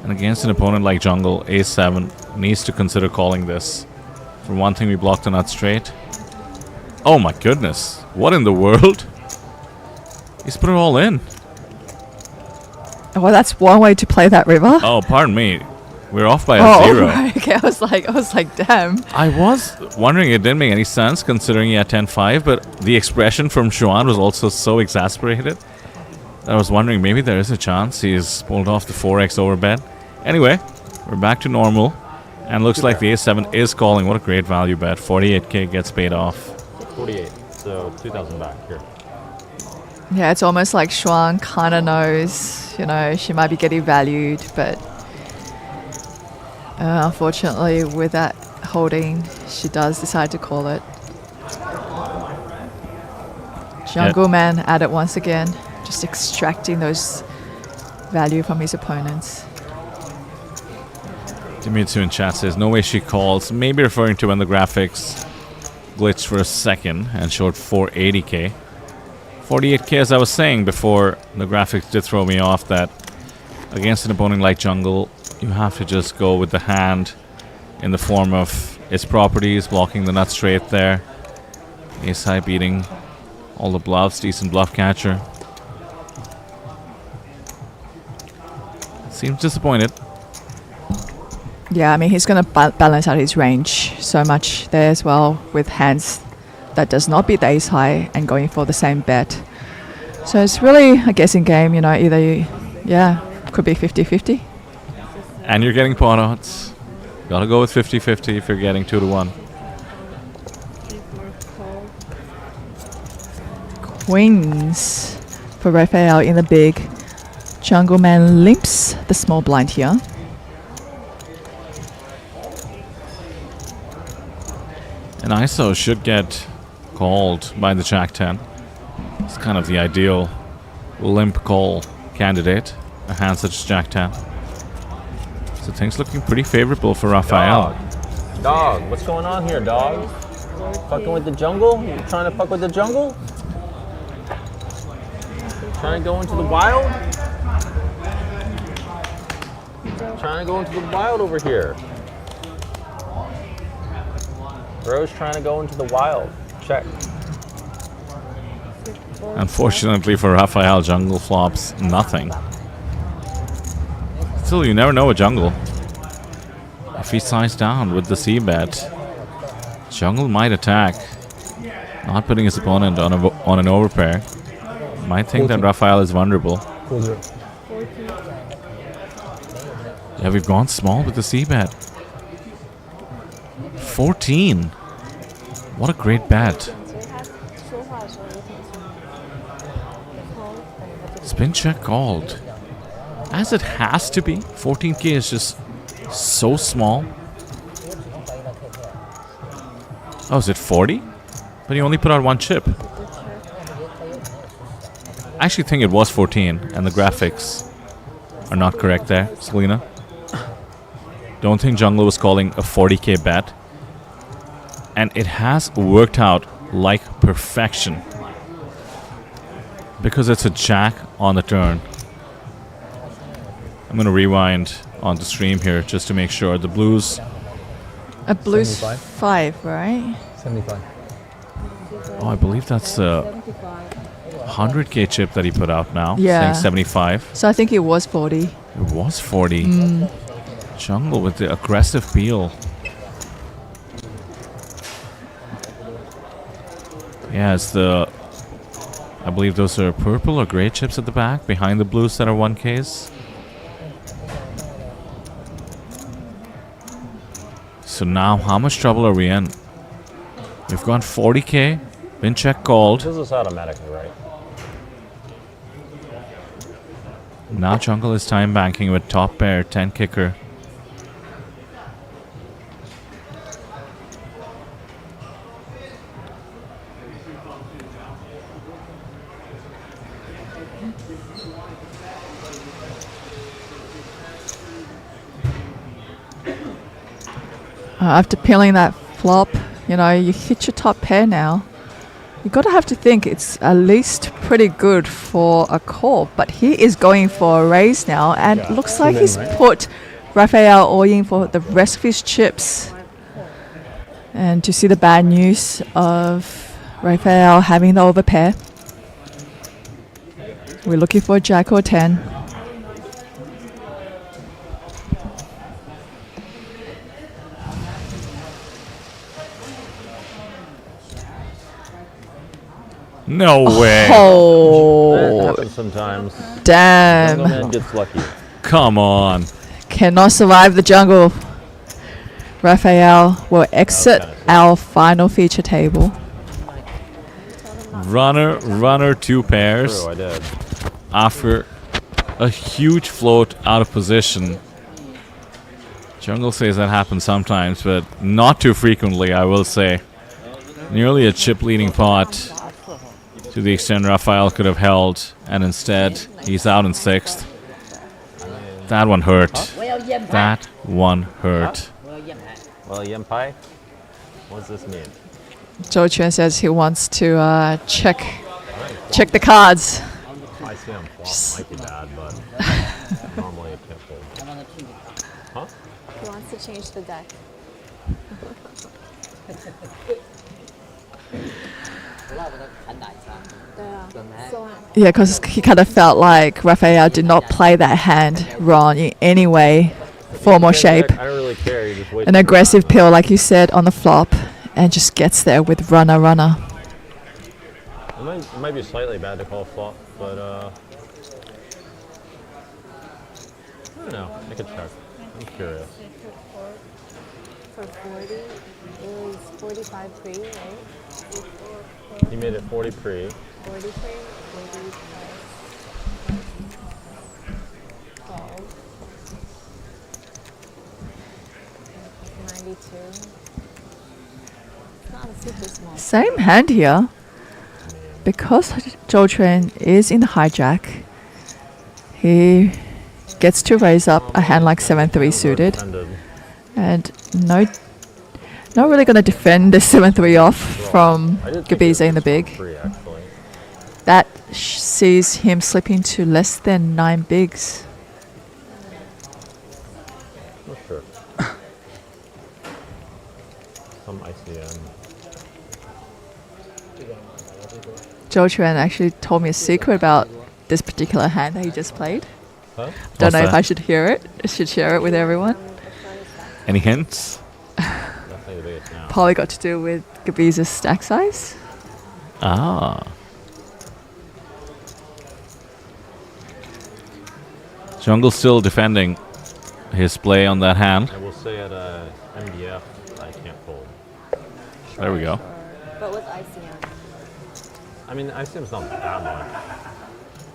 I: And against an opponent like jungle, ace-7 needs to consider calling this. For one thing, we blocked the nut straight. Oh my goodness. What in the world? He's put it all in.
A: Well, that's one way to play that river.
I: Oh, pardon me. We're off by a 0.
A: Right. Okay, I was like, damn.
I: I was wondering, it didn't make any sense considering he had 10-5, but the expression from Xuan was also so exasperated. I was wondering, maybe there is a chance he's pulled off the 4x overbet. Anyway, we're back to normal. And looks like the ace-7 is calling. What a great value bet. 48k gets paid off.
K: 48, so 2,000 back here.
A: Yeah, it's almost like Xuan kind of knows, you know, she might be getting valued, but unfortunately with that holding, she does decide to call it. Jungle Man at it once again, just extracting those value from his opponents.
I: Dimitsu in chat says, no way she calls. Maybe referring to when the graphics glitched for a second and showed 480k. 48k, as I was saying before, the graphics did throw me off, that against an opponent like jungle, you have to just go with the hand in the form of its properties, blocking the nut straight there. Ace high beating all the bluffs, decent bluff catcher. Seems disappointed.
A: Yeah, I mean, he's going to balance out his range so much there as well with hands that does not beat the ace high and going for the same bet. So it's really a guessing game, you know, either, could be 50-50.
I: And you're getting pot odds. Gotta go with 50-50 if you're getting 2-1.
A: Queens for Raphael in the big. Jungle Man limps the small blind here.
I: And ISO should get called by the Jack 10. It's kind of the ideal limp call candidate, a hand such as Jack 10. So things looking pretty favorable for Raphael.
K: Dog, what's going on here, dog? Fucking with the jungle? You trying to fuck with the jungle? Trying to go into the wild? Trying to go into the wild over here. Bro's trying to go into the wild. Check.
I: Unfortunately for Raphael, jungle flops nothing. Still, you never know a jungle. If he sized down with the c-bet, jungle might attack, not putting his opponent on an overpair. Might think that Raphael is vulnerable. Yeah, we've gone small with the c-bet. 14. What a great bet. Spin check called. As it has to be. 14k is just so small. Oh, is it 40? But he only put out one chip. I actually think it was 14 and the graphics are not correct there, Selena. Don't think Jungle was calling a 40k bet. And it has worked out like perfection. Because it's a jack on the turn. I'm going to rewind on the stream here just to make sure. The blues...
A: A blues 5, right?
B: 75.
I: Oh, I believe that's a 100k chip that he put out now.
A: Yeah.
I: Saying 75.
A: So I think it was 40.
I: It was 40. Jungle with the aggressive peel. Yeah, it's the... I believe those are purple or gray chips at the back, behind the blues that are 1Ks. So now, how much trouble are we in? We've gone 40k, been check called.
K: This is automatically, right?
I: Now Jungle is time banking with top pair, 10 kicker.
A: After peeling that flop, you know, you hit your top pair now. You got to have to think it's at least pretty good for a call. But he is going for a raise now, and looks like he's put Raphael all in for the rest of his chips. And to see the bad news of Raphael having the overpair, we're looking for a jack or 10.
I: No way.
A: Oh,
K: That happens sometimes.
A: damn.
K: Jungle Man gets lucky.
I: Come on.
A: Cannot survive the jungle. Raphael will exit our final feature table.
I: Runner, 2 pairs.
K: True, I did.
I: After a huge float out of position. Jungle says that happens sometimes, but not too frequently, I will say. Nearly a chip leading pot. To the extent Raphael could have held, and instead he's out in 6th. That one hurt. That one hurt.
K: Well, Yempai, what does this mean?
A: Zhou Quan says he wants to check the cards.
K: I see him flop. Might be bad, but normally it can't fold. Huh?
D: He wants to change the deck.
A: Yeah, because he kind of felt like Raphael did not play that hand wrong in any way form or shape.
K: I don't really care. You just wait.
A: An aggressive pill, like you said, on the flop, and just gets there with runner.
K: It might be slightly bad to call flop, but I don't know. I could check. I'm curious.
D: For 40, it was 45 pre, right?
K: He made it 40 pre.
D: 40 pre, 40 12. 92. It's not a super small.
A: Same hand here. Because Zhou Chuan is in the hijack, he gets to raise up a hand like 7-3 suited. And not really going to defend the 7-3 off from Gabiza in the big. That sees him slipping to less than 9 bigs.
K: Not sure. Some ICM.
A: Zhou Chuan actually told me a secret about this particular hand that he just played.
K: Huh?
A: Don't know
I: What's
A: if
I: that?
A: I should hear it. I should share it with everyone.
I: Any hints?
K: Definitely the biggest now.
A: Probably got to do with Gabiza's stack size.
I: Ah. Jungle still defending his play on that hand.
K: I will say at MDF, I can't fold.
I: There we go.
D: But with ICM.
K: I mean, ICM's not that much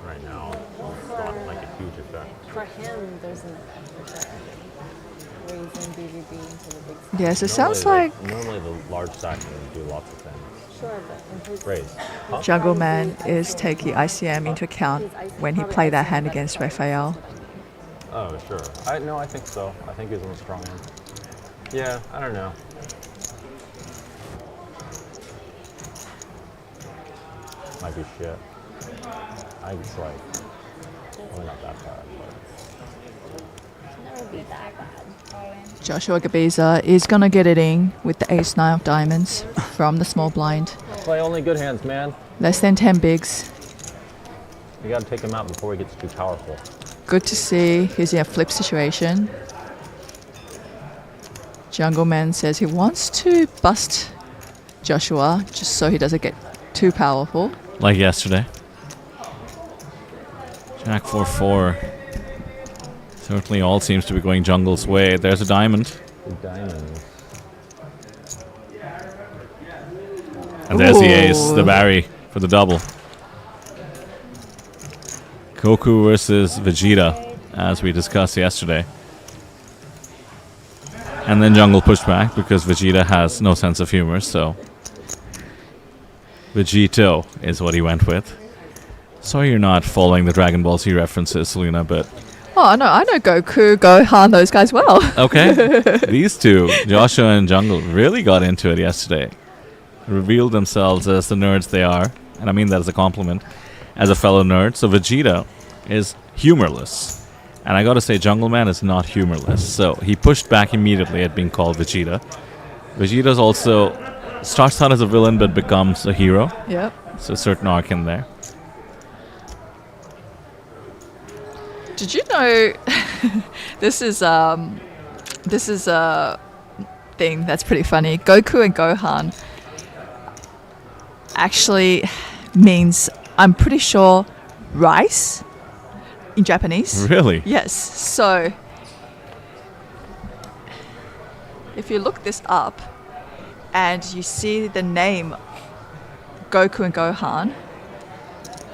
K: right now. It's not like a huge effect.
D: For him, there's an effect for sure. Raising BBB into the big stack.
A: Yes, it sounds like
K: Normally the large stack can do lots of things.
D: Sure, but in his
K: Raise. Huh?
A: Jungle Man is taking ICM into account when he played that hand against Raphael.
K: Oh, sure. I think so. I think he's on the strong end. Yeah, I don't know. Might be shit. It's like, probably not that bad, but.
D: Should never be that bad.
A: Joshua Gabiza is going to get it in with the ace-9 of diamonds from the small blind.
K: Play only good hands, man.
A: Less than 10 bigs.
K: You gotta take him out before he gets too powerful.
A: Good to see he's in a flip situation. Jungle Man says he wants to bust Joshua just so he doesn't get too powerful.
I: Like yesterday. Jack 4-4. Certainly all seems to be going Jungle's way. There's a diamond.
K: The diamonds.
I: And there's the ace,
A: Ooh.
I: the Barry for the double. Goku versus Vegeta, as we discussed yesterday. And then Jungle pushed back because Vegeta has no sense of humor, so Vegito is what he went with. Sorry you're not following the Dragon Ball Z references, Selena, but
A: Oh, I know Goku, Gohan, those guys well.
I: okay. These two, Joshua and Jungle, really got into it yesterday. Revealed themselves as the nerds they are, and I mean that as a compliment, as a fellow nerd. So Vegeta is humorless. And I gotta say, Jungle Man is not humorless. So he pushed back immediately at being called Vegeta. Vegeta's also starts out as a villain but becomes a hero.
A: Yep.
I: So a certain arc in there.
A: Did you know this is a thing that's pretty funny. Goku and Gohan actually means, I'm pretty sure, rice in Japanese.
I: Really?
A: Yes. So if you look this up and you see the name Goku and Gohan,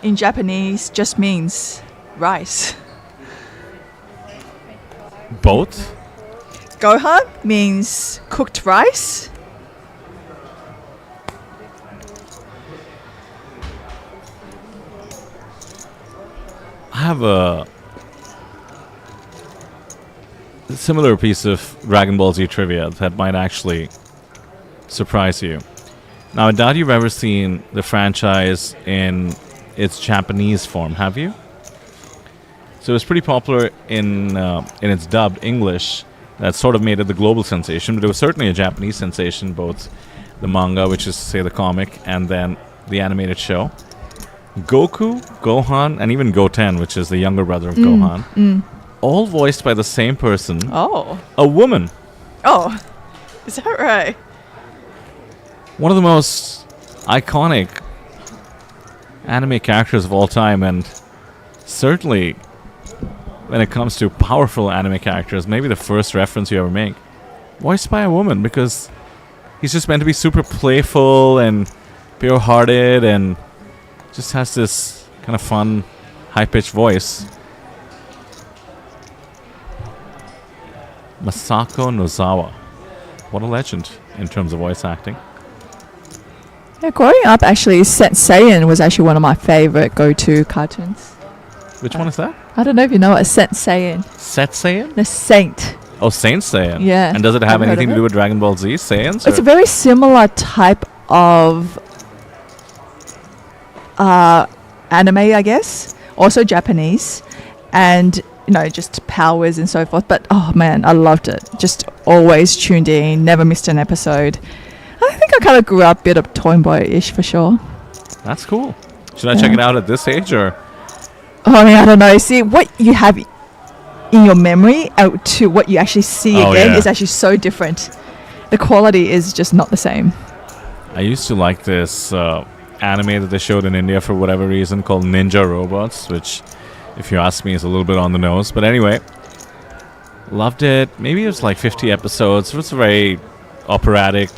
A: in Japanese just means rice.
I: Both?
A: Gohan means cooked rice.
I: I have a similar piece of Dragon Ball Z trivia that might actually surprise you. Now, I doubt you've ever seen the franchise in its Japanese form, have you? So it was pretty popular in its dubbed English. That sort of made it the global sensation, but it was certainly a Japanese sensation, both the manga, which is, say, the comic, and then the animated show. Goku, Gohan, and even Goten, which is the younger brother of Gohan, all voiced by the same person.
A: Oh.
I: A woman.
A: Oh. Is that right?
I: One of the most iconic anime characters of all time, and certainly when it comes to powerful anime characters, maybe the first reference you ever make. Voiced by a woman, because he's just meant to be super playful and pure-hearted and just has this kind of fun, high-pitched voice. Masako Nozawa. What a legend in terms of voice acting.
A: Yeah, growing up, actually, Senseiyan was actually one of my favorite go-to cartoons.
I: Which one is that?
A: I don't know if you know what a Senseiyan.
I: Set Saiyan?
A: The Saint.
I: Oh, Saint Saiyan.
A: Yeah.
I: And does it have
A: Have you heard
I: anything
A: of
I: to do
A: it?
I: with Dragon Ball Z Saiyans?
A: It's a very similar type of anime, I guess. Also Japanese. And, just powers and so forth. But, oh, man, I loved it. Just always tuned in. Never missed an episode. I think I kind of grew up a bit of tomboy-ish for sure.
I: That's cool. Should I check it out at this age, or?
A: Oh, I mean, I don't know. See, what you have in your memory to what you actually see again is actually so different. The quality is just not the same.
I: I used to like this anime that they showed in India for whatever reason called Ninja Robots, which, if you ask me, is a little bit on the nose. But anyway, loved it. Maybe it was like 50 episodes. It was very operatic,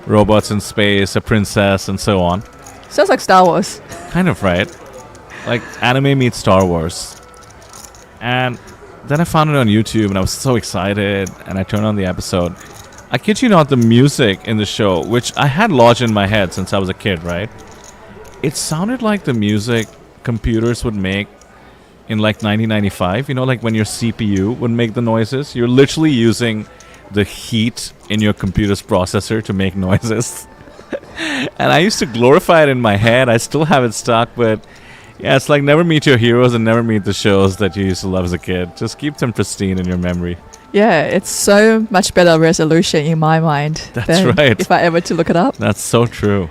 I: robots in space, a princess, and so on.
A: Sounds like Star Wars.
I: Kind of, right? Like anime meets Star Wars. And then I found it on YouTube and I was so excited, and I turned on the episode. I kid you not, the music in the show, which I had lodged in my head since I was a kid, right? It sounded like the music computers would make in like 1995. Like when your CPU would make the noises. You're literally using the heat in your computer's processor to make noises. And I used to glorify it in my head. I still have it stuck, but yeah, it's like never meet your heroes and never meet the shows that you used to love as a kid. Just keep them pristine in your memory.
A: Yeah, it's so much better resolution in my mind.
I: That's right.
A: If I ever to look it up.
I: That's so true.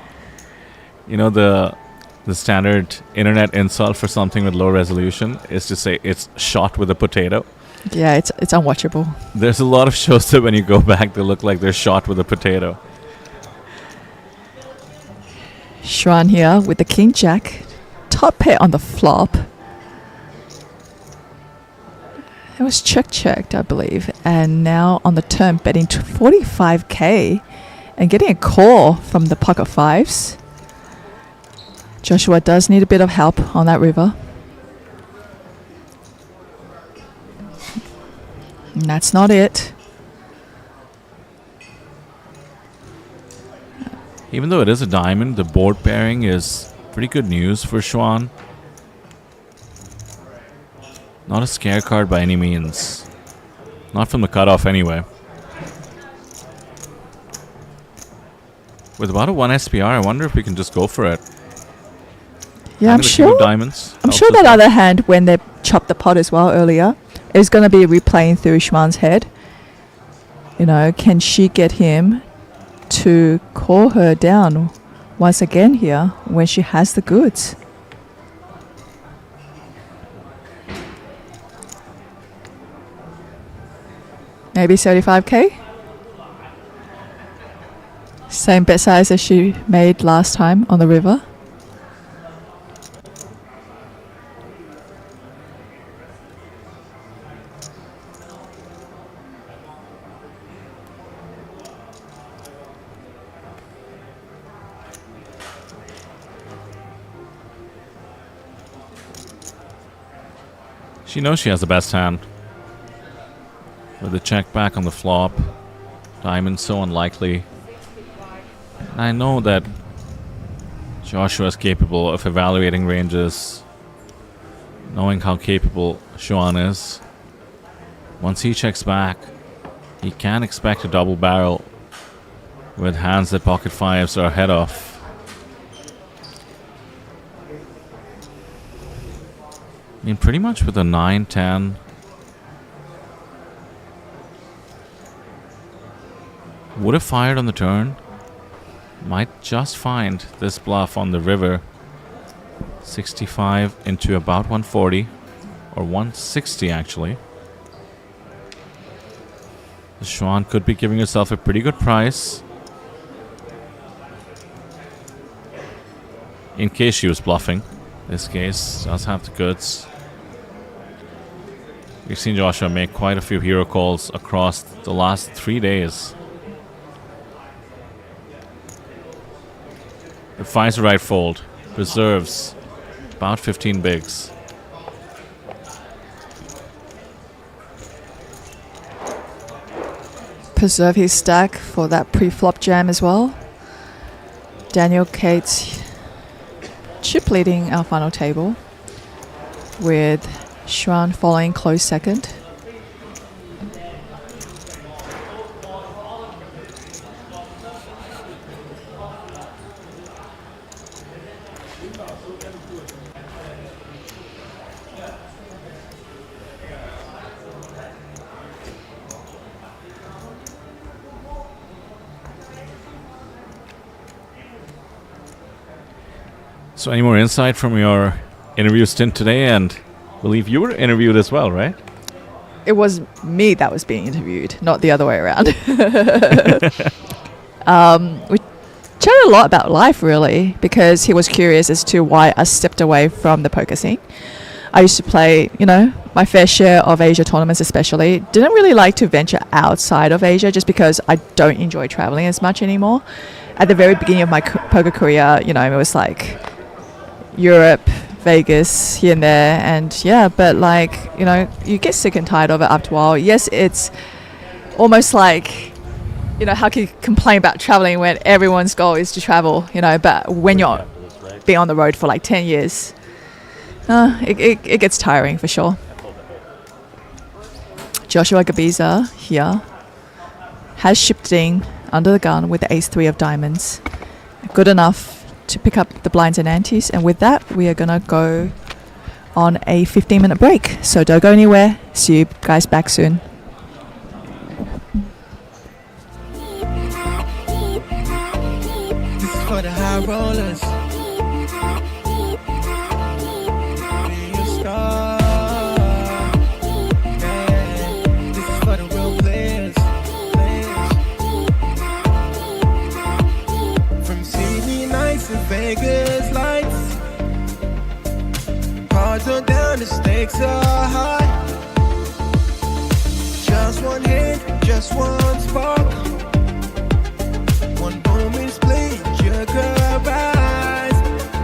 I: The standard internet insult for something with low resolution is to say it's shot with a potato.
A: Yeah, it's unwatchable.
I: There's a lot of shows that when you go back, they look like they're shot with a potato.
A: Xuan here with the King Jack. Top pair on the flop. It was checked, I believe. And now on the turn, betting 45k and getting a call from the pocket fives. Joshua does need a bit of help on that river. And that's not it.
I: Even though it is a diamond, the board pairing is pretty good news for Xuan. Not a scare card by any means. Not from the cutoff anyway. With about a 1 SPR, I wonder if we can just go for it.
A: Yeah, I'm sure.
I: Diamonds
A: I'm sure that other hand, when they chopped the pot as well earlier, is going to be replaying through Xuan's head. Can she get him to call her down once again here when she has the goods? Maybe 75k? Same bet size as she made last time on the river.
I: She knows she has the best hand. With the check back on the flop, diamond so unlikely. And I know that Joshua is capable of evaluating ranges, knowing how capable Xuan is. Once he checks back, he can expect a double barrel with hands that pocket fives are ahead of. I mean, pretty much with a 9-10. Would have fired on the turn. Might just find this bluff on the river. 65 into about 140. or 160 actually. Xuan could be giving herself a pretty good price in case she was bluffing. This case does have the goods. We've seen Joshua make quite a few hero calls across the last 3 days. It finds the right fold, preserves about 15 bigs.
A: Preserve his stack for that pre-flop jam as well. Daniel Cates chip leading our final table, with Xuan following close second.
I: So any more insight from your interview stint today? And I believe you were interviewed as well, right?
A: It was me that was being interviewed, not the other way around. We chatted a lot about life, really, because he was curious as to why I stepped away from the poker scene. I used to play, my fair share of Asia tournaments especially. Didn't really like to venture outside of Asia just because I don't enjoy traveling as much anymore. At the very beginning of my poker career, it was like Europe, Vegas, here and there, and but you get sick and tired of it after a while. Yes, it's almost like, how can you complain about traveling when everyone's goal is to travel, but when you're being on the road for like 10 years, it gets tiring for sure. Joshua Gabiza here has shipped in under the gun with the ace-3 of diamonds. Good enough to pick up the blinds and antes, and with that we are gonna go on a 15-minute break, so don't go anywhere. See you guys back soon.
F: This is for the high rollers. Be a star. Yeah. This is for the real players. From Sydney nights to Vegas lights, cards are down, the stakes are high. Just one hit, just one spark. One moment split, you could rise,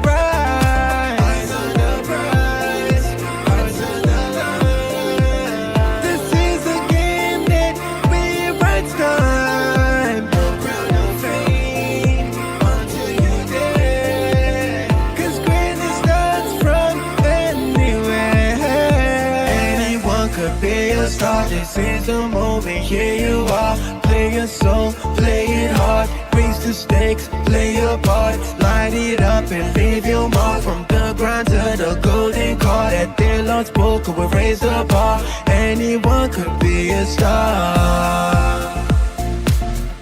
F: rise. Eyes on the prize, eyes on the line. This is a game that rewrites time. No crown, no fame, until you dead. 'Cause greatness starts from anywhere. Anyone could be a star. This is the moment, here you are. Play your soul, play it hard. Raise the stakes, play your part. Light it up and leave your mark. From the grind to the golden card. At their Lord's poker, we raise the bar. Anyone could be a star.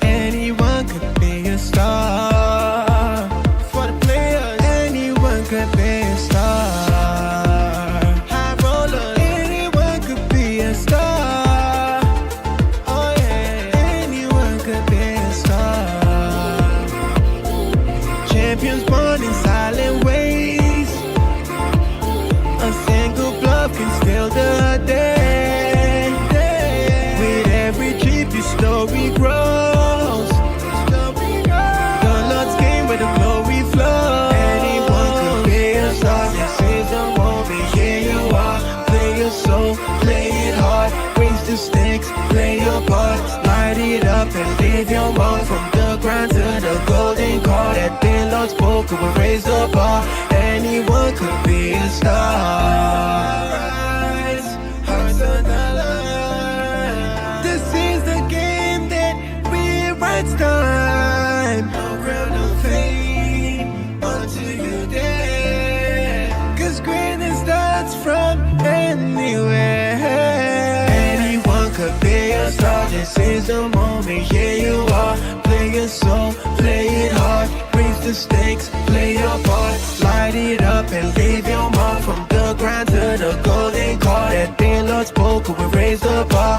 F: Anyone could be a star. For the players, anyone could be a star. High rollers, anyone could be a star. Oh yeah, anyone could be a star. Champions born in silent ways. A single bluff can steal the day. With every trip, your story grows. The Lord's game where the glory flows. Anyone could be a star. This is the moment, here you are. Play your soul, play it hard. Raise the stakes, play your part. Light it up and leave your mark. From the grind to the golden card. At their Lord's poker, we raise the bar. Anyone could be a star. Hearts on the line. This is the game that rewrites time. No crown, no fame, until you dead. 'Cause greatness starts from anywhere. Anyone could be a star. This is the moment, here you are. Play your soul, play it hard. Raise the stakes, play your part. Light it up and leave your mark. From the grind to the golden card. That day lost poker, we raised the bar.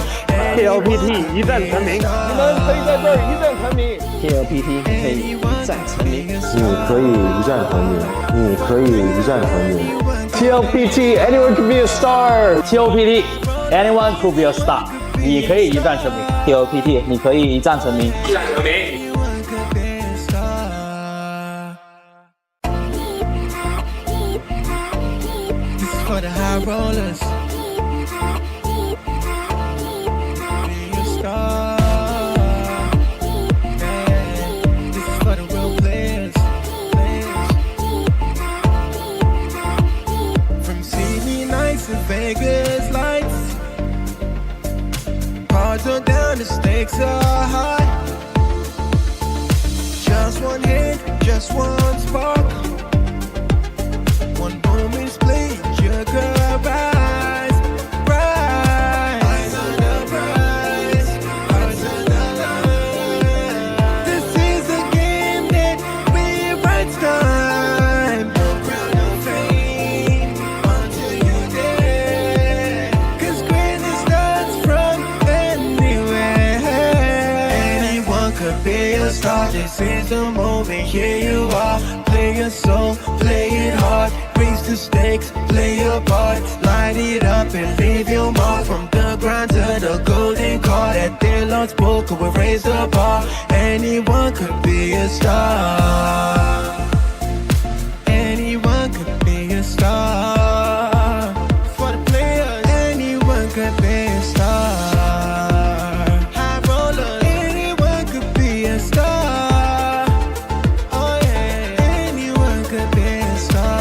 B: TLPT 一战成名，你们可以在这儿一战成名。
G: TLPT 可以一战成名。
H: 你可以一战成名，你可以一战成名。
G: TLPT anyone can be a star。TLPT anyone could be a star。你可以一战成名。TLPT 你可以一战成名。一战成名。
F: For the high rollers, be a star. Yeah, this is for the real players. From CD nights to Vegas lights, cards are down, the stakes are high. Just one hit, just one spark. One moment split, your girl rise, rise. Eyes on the prize, eyes on the line. This is a game that we rights time. No crown, no fame, until you dead. 'Cause greatness starts from anywhere. Anyone could be a star. This is the moment. Here you are. Play your soul, play it hard. Raise the stakes, play your part. Light it up and leave your mark. From the grind to the golden card. At their lost poker, we raise the bar. Anyone could be a star. Anyone could be a star. For the players, anyone could be a star. High rollers, anyone could be a star. Oh yeah, anyone could be a star.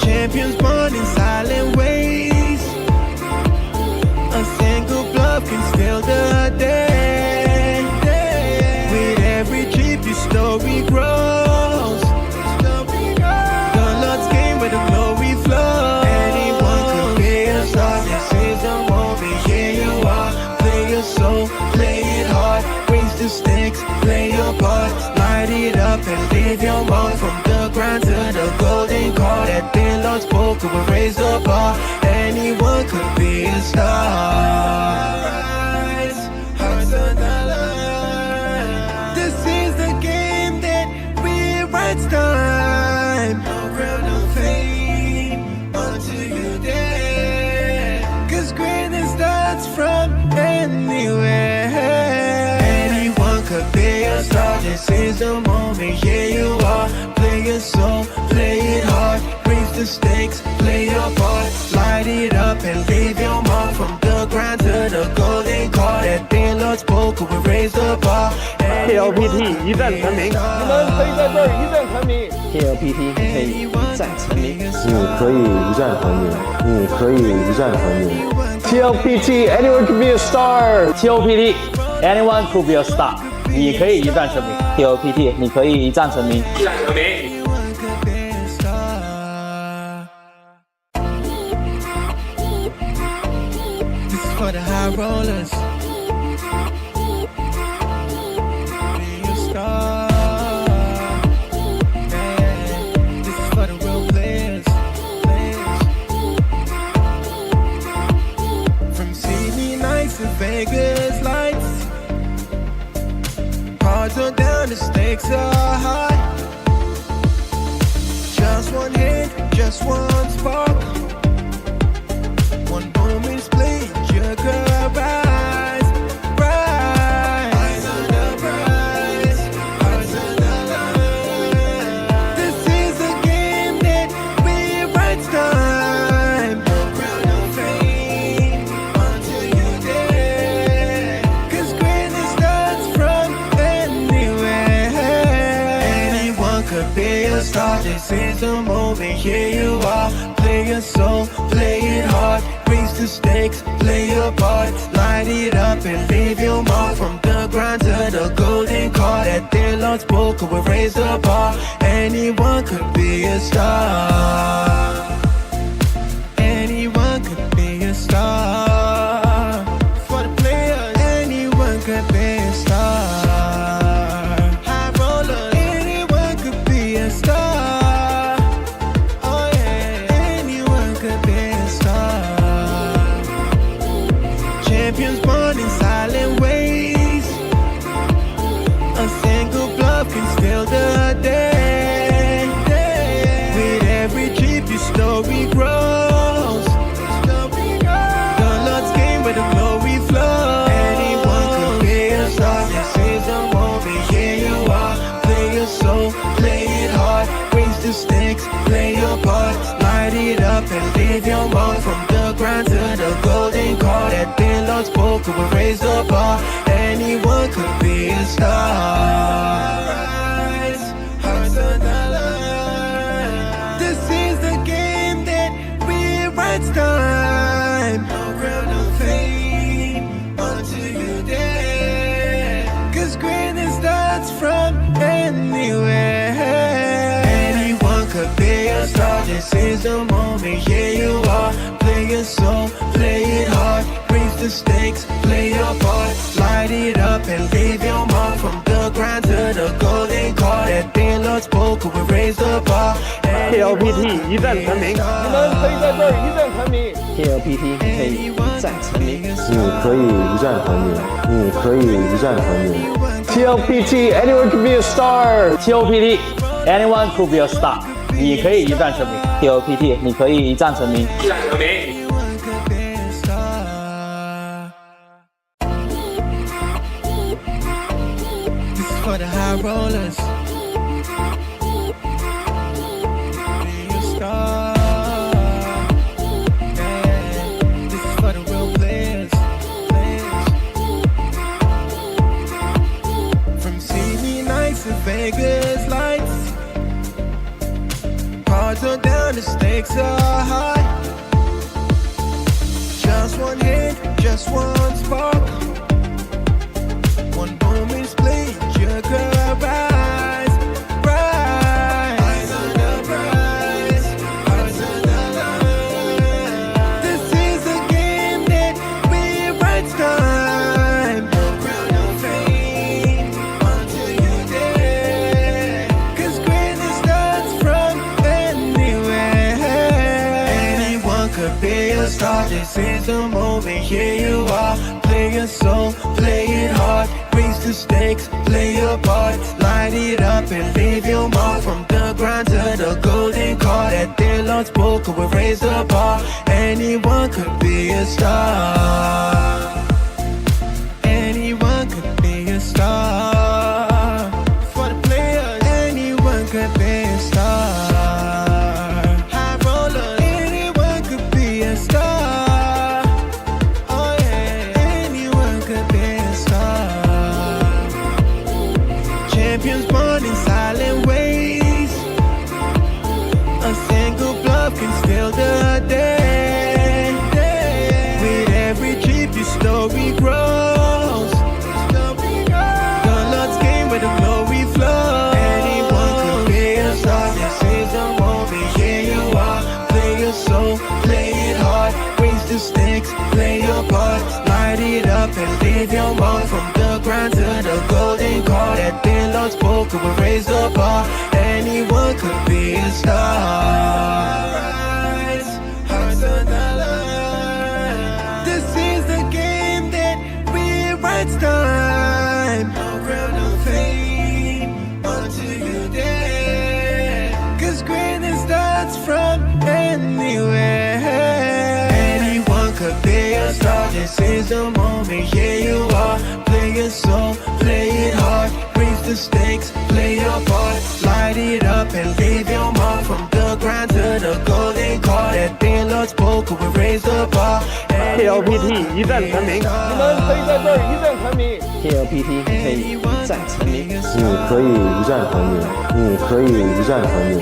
F: Champions born in silent ways. A single bluff can steal the day. With every trip, your story grows. The Lord's game where the glory flows. Anyone could be a star. This is the moment. Here you are. Play your soul, play it hard. Raise the stakes, play your part. Light it up and leave your mark. From the grind to the golden card. At their Lord's poker, we raise the bar. Anyone could be a star. Rise, hearts on the line. This is the game that we rights time. No crown, no fame, until you dead. 'Cause greatness starts from anywhere. Anyone could be a star. This is the moment. Here you are. Play your soul, play it hard. Raise the stakes, play your part. Light it up and leave your mark. From the grind to the golden card. At their Lord's poker, we raise the bar.
B: TLPT 一战成名，你们可以在这儿一战成名。
G: TLPT 可以一战成名。
H: 你可以一战成名，你可以一战成名。
G: TLPT anyone can be a star。TLPT anyone could be a star。你可以一战成名。TLPT 你可以一战成名。一战成名。
F: Anyone could be a star. This is for the high rollers. Be a star. Yeah, this is for the real players. From CD nights to Vegas lights. Cards are down, the stakes are high. Just one hit, just one spark. One moment split, your girl rise, rise. Eyes on the prize, eyes on the line. This is a game that we rights time. No crown, no fame, until you dead. 'Cause greatness starts from anywhere. Anyone could be a star. This is the moment. Here you are. Play your soul, play it hard. Raise the stakes, play your part. Light it up and leave your mark. From the grind to the golden card. At their Lord's poker, we raise the bar. Anyone could be a star. Anyone could be a star. For the players, anyone could be a star. High rollers, anyone could be a star. Oh yeah, anyone could be Champions born in silent ways. A single bluff can steal the day. With every trip your story grows. The Lord's game where the glory flows. Anyone could be a star. This is the moment, here you are. Play your soul, play it hard. Raise the stakes, play your part. Light it up and leave your mark. From the ground to the golden card. At the Lord's book, we raise the bar. Anyone could be a star. Hearts on the line. This is the game that rewrites time. No crown of fame until you dare. 'Cause greatness starts from anywhere. Anyone could be a star. This is the moment, here you are. Play your soul, play it hard. Raise the stakes, play your part. Light it up and leave your mark. From the ground to the golden card. At the Lord's book, we raise the bar.
B: TLPT 一战成名，你们可以在这儿一战成名。
G: TLPT 可以一战成名。
H: 你可以一战成名，你可以一战成名。
G: TLPT anyone can be a star. TLPT anyone could be a star. 你可以一战成名。TLPT 你可以一战成名。
F: Anyone could be a star. This is for the high rollers. Be a star. Yeah, this is for the real players. From CD nights to Vegas lights. Cards are down, the stakes are high. Just one hit, just one spark. One moment split, you could rise, rise. Eyes on the prize, hearts on the line. This is a game that rewrites time. No crown of fame until you dare. 'Cause greatness starts from anywhere. Anyone could be a star. This is the moment, here you are. Play your soul, play it hard. Raise the stakes, play your part. Light it up and leave your mark. From the ground to the golden card. At the Lord's book, we raise the bar. Anyone could be a star. Anyone could be a star. For the players, anyone could be a star. High rollers, anyone could be a star. Oh yeah, anyone could be a star. Champions born in silent ways. A single bluff can steal the day. With every trip your story grows. The Lord's game where the glory flows. Anyone could be a star. This is the moment, here you are. Play your soul, play it hard. Raise the stakes, play your part. Light it up and leave your mark. From the ground to the golden card. At the Lord's book, we raise the bar. Anyone could be a star. Hearts on the line. This is the game that rewrites time. No crown of fame until you dare. 'Cause greatness starts from anywhere. Anyone could be a star. This is the moment, here you are. Play your soul, play it hard. Raise the stakes, play your part. Light it up and leave your mark. From the ground to the golden card. At the Lord's book, we raise the bar.
B: TLPT 一战成名，你们可以在这儿一战成名。
G: TLPT 可以一战成名。
H: 你可以一战成名，你可以一战成名。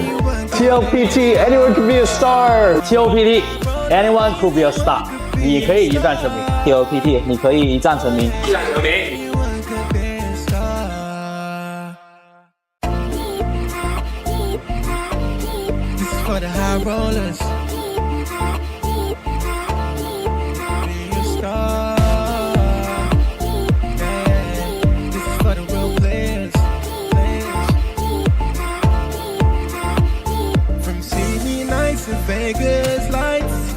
G: TLPT anyone can be a star. TLPT anyone could be a star. 你可以一战成名。TLPT 你可以一战成名。
F: Anyone could be a star. This is for the high rollers. Be a star. Yeah, this is for the real players. From CD nights to Vegas lights.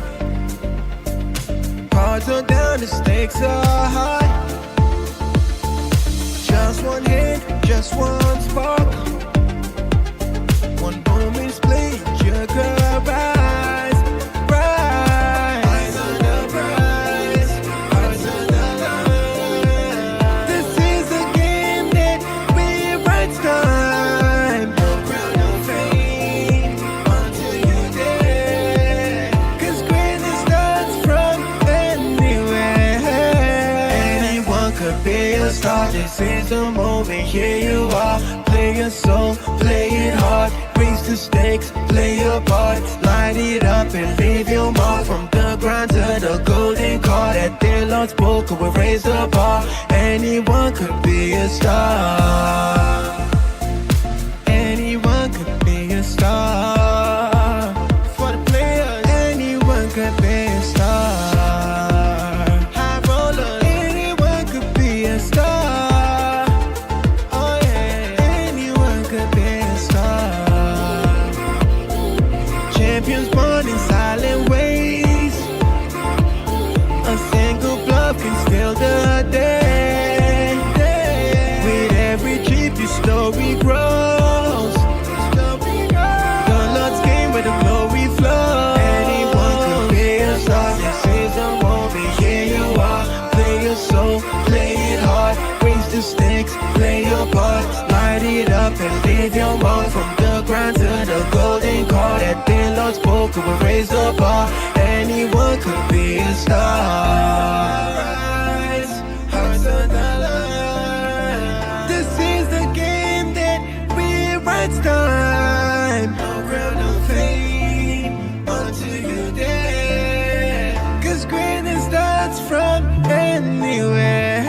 F: Cards are down. down, the stakes are high. Just one hit, just one spark. One moment split, your girl rise, rise. Eyes on the prize, hearts on the line. This is a game that rewrites time. No crown, no fame, until you dead. 'Cause greatness starts from anywhere. Anyone could be a star. This is the moment. Here you are. Play your soul, play it hard. Raise the stakes, play your part. Light it up and leave your mark. From the ground to the golden card. At their Lord's poker, we raise the bar. Anyone could be a star. Anyone could be a star. For the players, anyone could be a star. High roller, anyone could be a star. Oh yeah, anyone could be a star. Champions born in silent ways. A single bluff can steal the day. With every chip, your story grows. The Lord's game where the glory flows. Anyone could be a star. This is the moment. Here you are. Play your soul, play it hard. Raise the stakes, play your part. Light it up and leave your mark. From the ground to the golden card. At the Lord's poker, we raise the bar. Anyone could be a star. Rise, hearts on the line. This is the game that rewrites time. No crown, no fame, until you dead. 'Cause greatness starts from anywhere.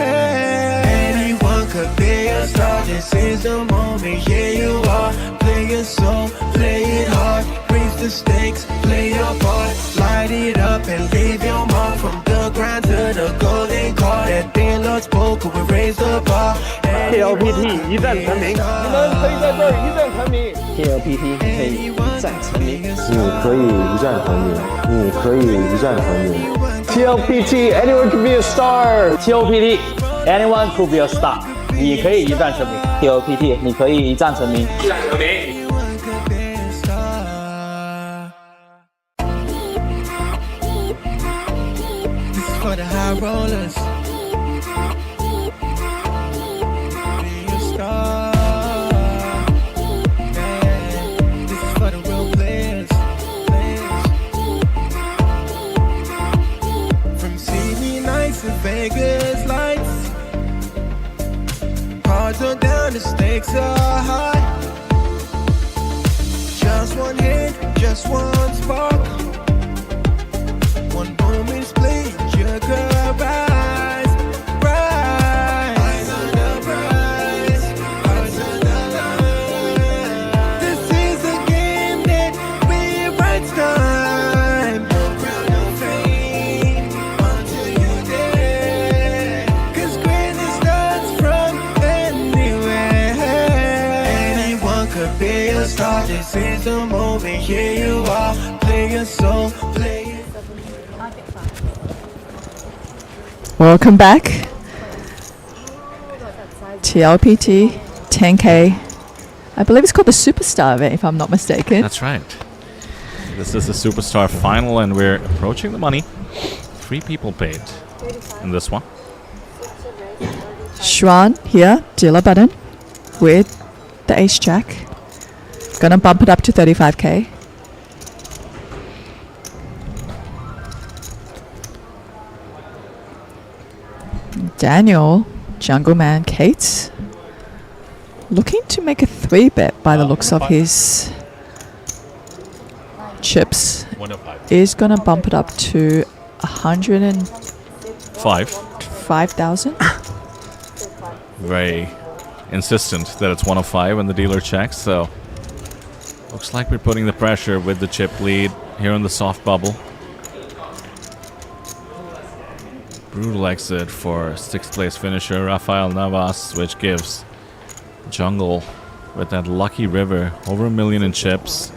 F: Anyone could be a star. This is the moment. Here you are. Play your soul, play it hard. Raise the stakes, play your part. Light it up and leave your mark. From the ground to the golden card. At the Lord's poker, we raise the bar.
G: TLPT 一战成名，你们可以在这儿一战成名。TLPT 可以一战成名，
H: 你可以一战成名，你可以一战成名。TLPT anyone can be a star。
G: TLPT anyone could be a star， 你可以一战成名。TLPT 你可以一战成名。
F: Anyone could be a star. This is for the high rollers. Be a star. Yeah. This is for the real players. From CD nights to Vegas lights. Cards are down, the stakes are high. Just one hit, just one spark. One moment split, your girl rise, rise. Eyes on the prize, hearts on the line. This is a game that rewrites time. No crown, no fame, until you dead. 'Cause greatness starts from anywhere. Anyone could be a star. This is the moment. Here you are. Play your soul, play it.
A: Welcome back. TLPT 10K. I believe it's called the Superstar event, if I'm not mistaken.
I: That's right. This is the Superstar final, and we're approaching the money. 3 people paid in this one.
A: Schwan here, dealer button with the ace jack. Gonna bump it up to 35K. Daniel, Jungle Man, Kate, looking to make a 3-bet by the looks of his chips.
I: 105.
A: Is gonna bump it up to
I: 5.
A: 5,000.
I: Very insistent that it's 105 when the dealer checks, so looks like we're putting the pressure with the chip lead here on the soft bubble. Brutal exit for 6th place finisher Rafael Navas, which gives Jungle with that lucky river over $1 million in chips.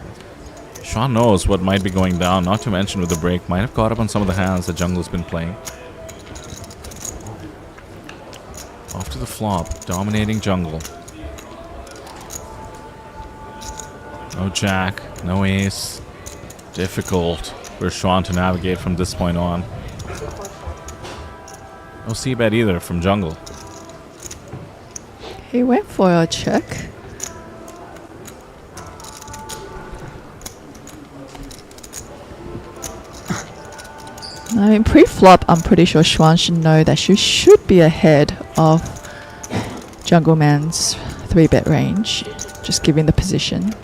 I: Sean knows what might be going down, not to mention with the break, might have caught up on some of the hands that Jungle's been playing. Off to the flop, dominating jungle. No jack, no ace. Difficult for Schwan to navigate from this point on. No c-bet either from jungle.
A: He went for a check. I mean, pre-flop, I'm pretty sure Schwan should know that she should be ahead of Jungle Man's 3-bet range, just given the position.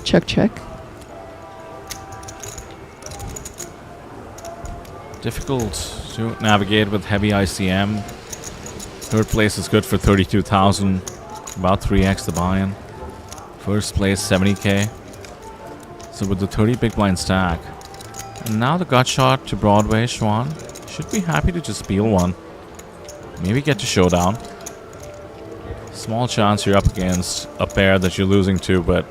A: Check, check.
I: Difficult to navigate with heavy ICM. Third place is good for 32,000, about 3x the buy-in. First place 70k. So with the 30 big blind stack, and now the gut shot to Broadway, Schwan should be happy to just peel one. Maybe get to showdown. Small chance you're up against a pair that you're losing to, but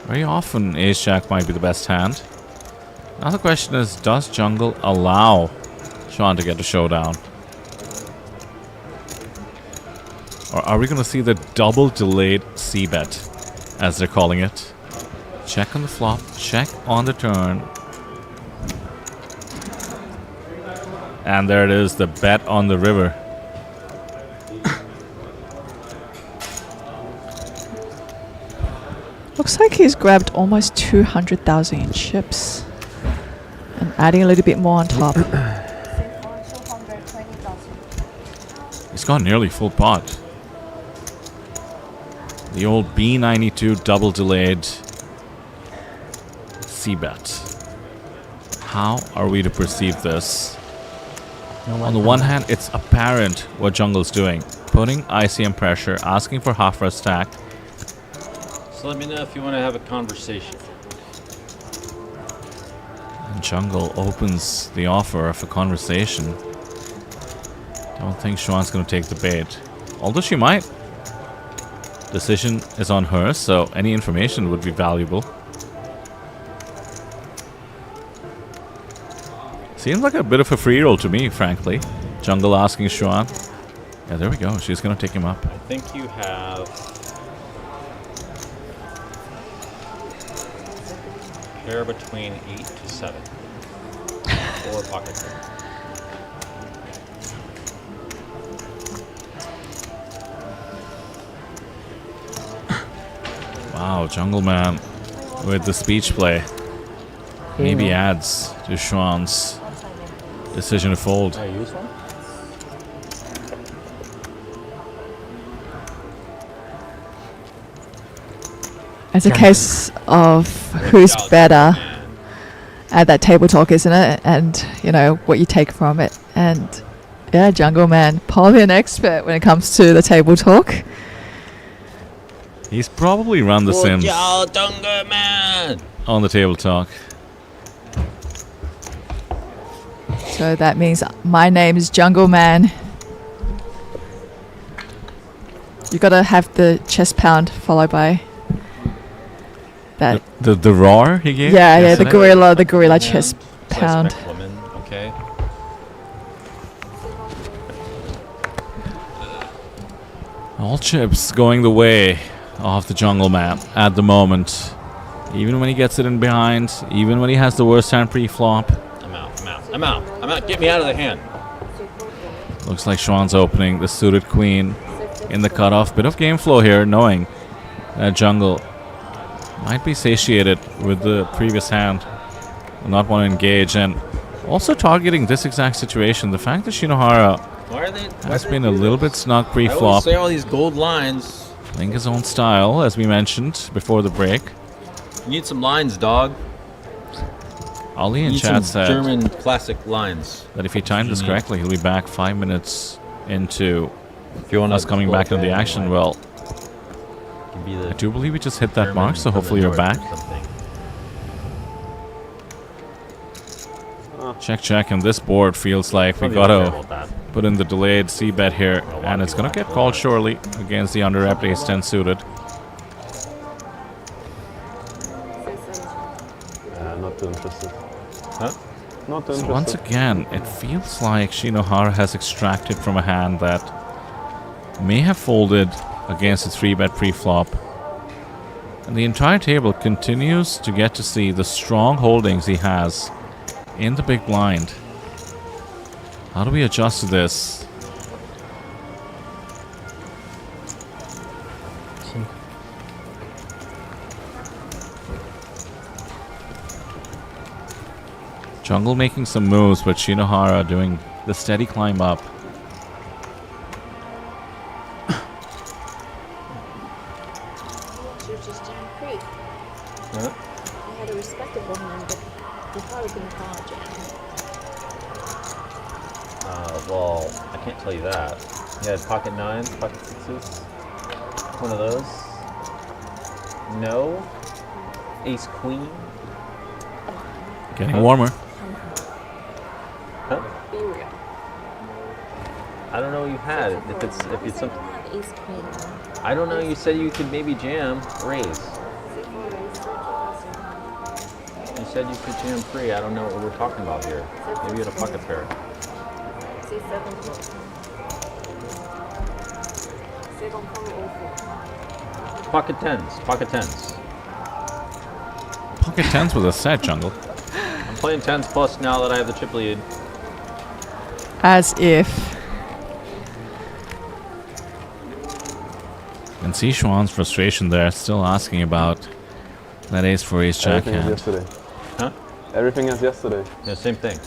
I: very often ace jack might be the best hand. Now the question is, does jungle allow Schwan to get to showdown? Or are we going to see the double delayed c-bet, as they're calling it? Check on the flop, check on the turn. And there it is, the bet on the river.
A: Looks like he's grabbed almost 200,000 in chips. And adding a little bit more on top.
I: He's got nearly full pot. The old B92 double delayed c-bet. How are we to perceive this? On the one hand, it's apparent what jungle's doing. Putting ICM pressure, asking for half a stack.
C: So let me know if you want to have a conversation.
I: And jungle opens the offer of a conversation. Don't think Schwan's going to take the bait. Although she might. Decision is on her, so any information would be valuable. Seems like a bit of a free roll to me, frankly. Jungle asking Schwan. Yeah, there we go. She's going to take him up.
C: I think you have pair between 8 to 7. Or pocket pair.
I: Wow, Jungle Man with the speech play. Maybe adds to Schwan's decision to fold.
K: I use one?
A: It's a case of who's better at that table talk, isn't it? And, you know, what you take from it. And, yeah, Jungle Man, probably an expert when it comes to the table talk.
I: He's probably run the Sims
C: Jungle Man!
I: on the table talk.
A: So that means my name is Jungle Man. You gotta have the chest pound followed by that.
I: The roar he gave?
A: Yeah, the gorilla chest pound.
C: Woman, okay.
I: All chips going the way of the Jungle Man at the moment. Even when he gets it in behind, even when he has the worst hand pre-flop.
C: I'm out. Get me out of the hand.
I: Looks like Schwan's opening the suited queen in the cutoff. Bit of game flow here, knowing that Jungle might be satiated with the previous hand. Will not want to engage. And also targeting this exact situation. The fact that Shinohara has been a little bit snug
C: I
I: pre-flop.
C: always say all these gold lines.
I: Playing his own style, as we mentioned before the break.
C: You need some lines, dog.
I: Ali in
C: Need
I: chat
C: some
I: said
C: German classic lines.
I: that if he timed this correctly, he'll be back 5 minutes into
K: If you want
I: us coming back into the action. Well, I do believe we just hit that mark, so hopefully you're back. Check, and this board feels like we gotta put in the delayed c-bet here, and it's gonna get called surely against the under-rep ace-10 suited.
B: Not too interested.
K: Huh?
B: Not
I: So once again, it feels like Shinohara has extracted from a hand that may have folded against a 3-bet pre-flop. And the entire table continues to get to see the strong holdings he has in the big blind. How do we adjust to this? Jungle making some moves, but Shinohara doing the steady climb up.
D: You had a respectable hand, but you probably couldn't call it jam.
K: Well, I can't tell you that. You had pocket 9s, pocket 6s. One of those. No. Ace queen.
I: Getting warmer.
K: Huh?
D: Be real.
K: I don't know what you had. If it's something.
D: Ace queen.
K: I don't know. You said you could maybe jam raise. You said you could jam free. I don't know what we're talking about here. Maybe you had a pocket pair. Pocket 10s. Pocket 10s.
I: Pocket 10s with a set, Jungle.
K: I'm playing 10s plus now that I have the chip lead.
A: As if.
I: And see Schwann's frustration there, still asking about that ace for ace jack
B: Everything
I: hand.
B: as yesterday.
K: Huh?
B: Everything as yesterday.
K: Yeah, same thing.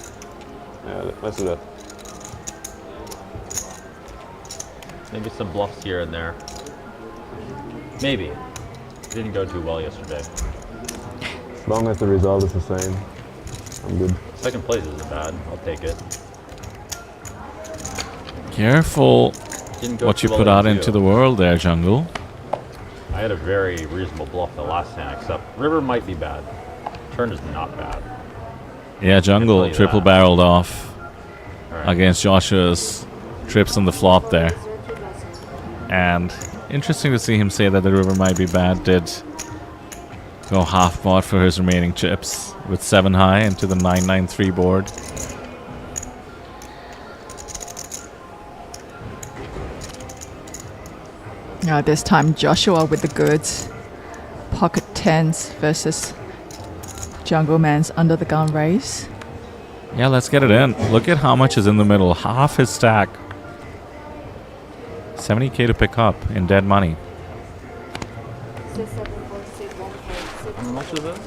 B: Yeah, let's do that.
K: Maybe some bluffs here and there. Maybe. It didn't go too well yesterday.
B: As long as the result is the same, I'm good.
K: Second place isn't bad. I'll take it.
I: Careful
K: Didn't go
I: what
K: too
I: you
K: well
I: put out
K: in
I: into
K: two.
I: the world there, Jungle.
K: I had a very reasonable bluff the last hand, except river might be bad. Turn is not bad.
I: Yeah, Jungle
K: you
I: triple
K: that.
I: barreled off
K: Alright.
I: against Joshua's trips on the flop there. And interesting to see him say that the river might be bad. Did go half pot for his remaining chips with 7 high into the 993 board.
A: This time Joshua with the goods. Pocket 10s versus Jungle Man's under the gun raise.
I: Yeah, let's get it in. Look at how much is in the middle. Half his stack. 70k to pick up in dead money.
K: How much is it?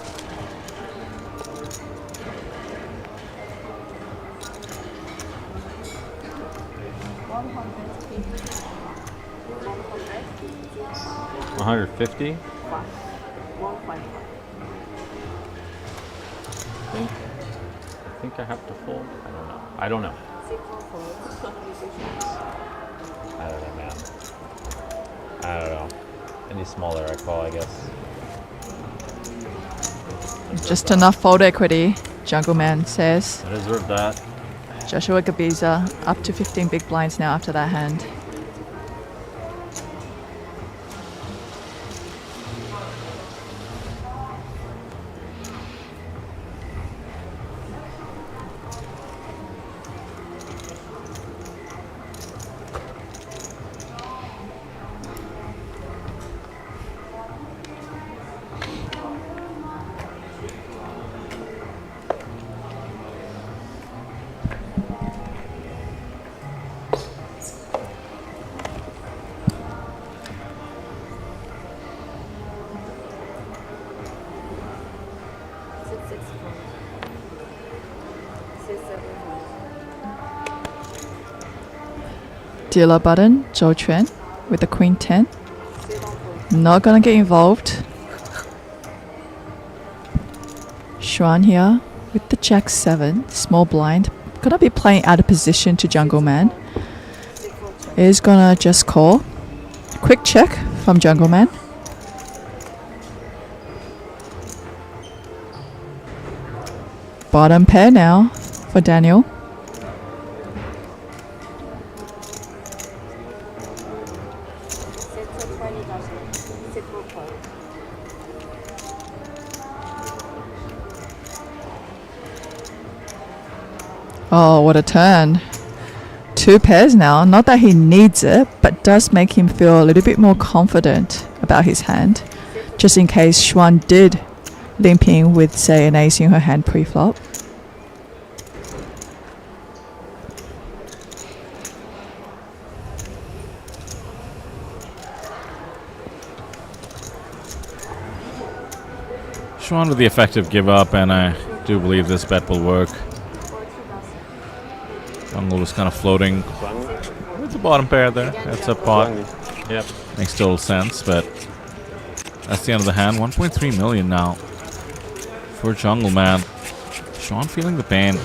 K: $150? I think I have to fold. I don't know. I don't know, man. I don't know. Any smaller I call, I guess.
A: Just enough fold equity, Jungle Man says.
K: I deserve that.
A: Joshua Gabiza up to 15 big blinds now after that hand. Dealer button, Zhou Quan with the Queen 10. Not gonna get involved. Xuan here with the Jack 7, small blind. Gonna be playing out of position to Jungle Man. Is gonna just call. Quick check from Jungle Man. Bottom pair now for Daniel. Oh, what a turn. 2 pairs now. Not that he needs it, but does make him feel a little bit more confident about his hand. Just in case Xuan did limp in with, say, an ace in her hand pre-flop.
I: Xuan with the effective give up, and I do believe this bet will work. Jungle was kind of floating with the bottom pair there. That's a pot.
C: Yep.
I: Makes total sense, but that's the end of the hand. 1.3 million now for Jungle Man. Xuan feeling the pain.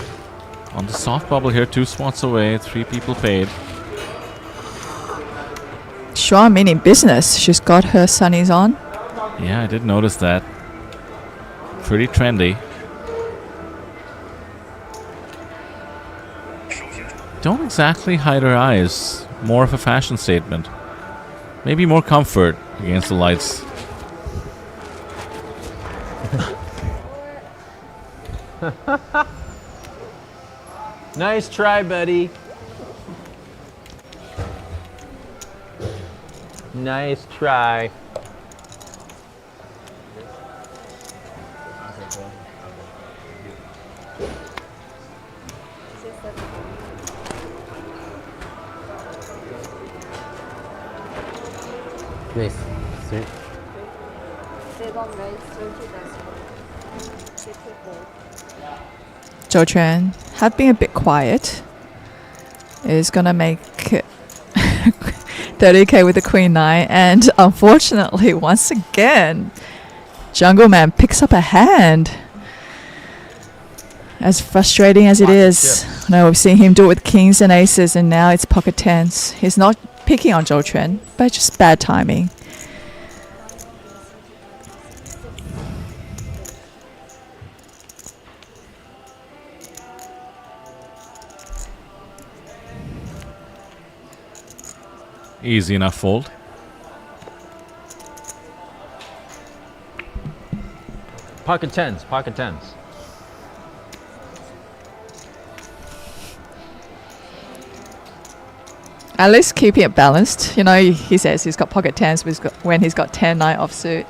I: On the soft bubble here, 2 spots away, 3 people paid.
A: Xuan meaning business. She's got her sunnies on.
I: Yeah, I did notice that. Pretty trendy. Don't exactly hide her eyes. More of a fashion statement. Maybe more comfort against the lights.
C: Nice try, buddy. Nice try.
E: Please. See?
A: Zhou Quan have been a bit quiet. Is gonna make 30k with the Queen 9, and unfortunately, once again, Jungle Man picks up a hand. As frustrating as it is, I know we've seen him do it with kings and aces, and now it's pocket tens. He's not picking on Zhou Quan, but just bad timing.
I: Easy enough fold.
C: Pocket tens, pocket tens.
A: At least keeping it balanced. You know, he says he's got pocket tens when he's got 10-9 offsuit.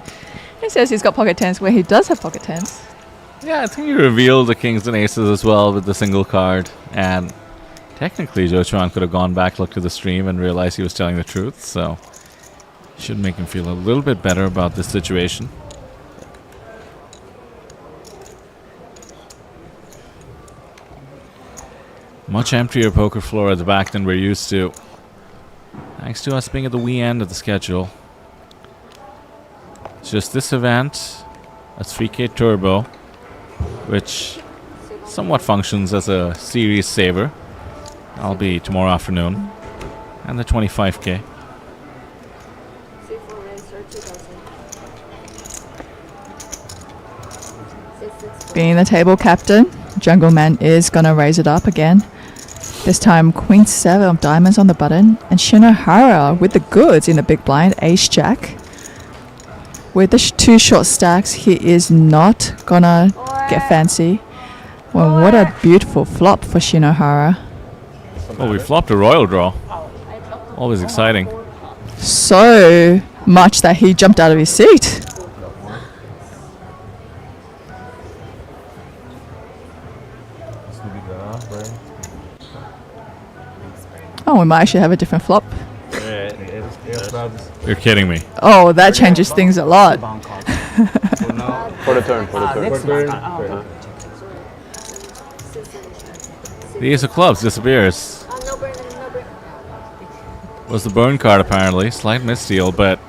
A: He says he's got pocket tens where he does have pocket tens.
I: Yeah, I think he revealed the kings and aces as well with the single card. And technically, Zhou Quan could have gone back, looked at the stream, and realized he was telling the truth. So, should make him feel a little bit better about this situation. Much emptier poker floor at the back than we're used to. Thanks to us being at the wee end of the schedule. It's just this event, a 3K Turbo, which somewhat functions as a series saver. I'll be tomorrow afternoon. And the 25K.
A: Being the table captain, Jungle Man is gonna raise it up again. This time, Queen 7 of diamonds on the button, and Shinhwa with the goods in the big blind, Ace Jack. With the 2 short stacks, he is not gonna get fancy. Well, what a beautiful flop for Shinhwa.
I: Well, we flopped a royal draw. Always exciting.
A: So much that he jumped out of his seat. Oh, we might actually have a different flop.
I: You're kidding me.
A: Oh, that changes things a lot.
B: For the turn, for the turn.
I: The ace of clubs disappears. Was the burn card apparently. Slight misdeal, but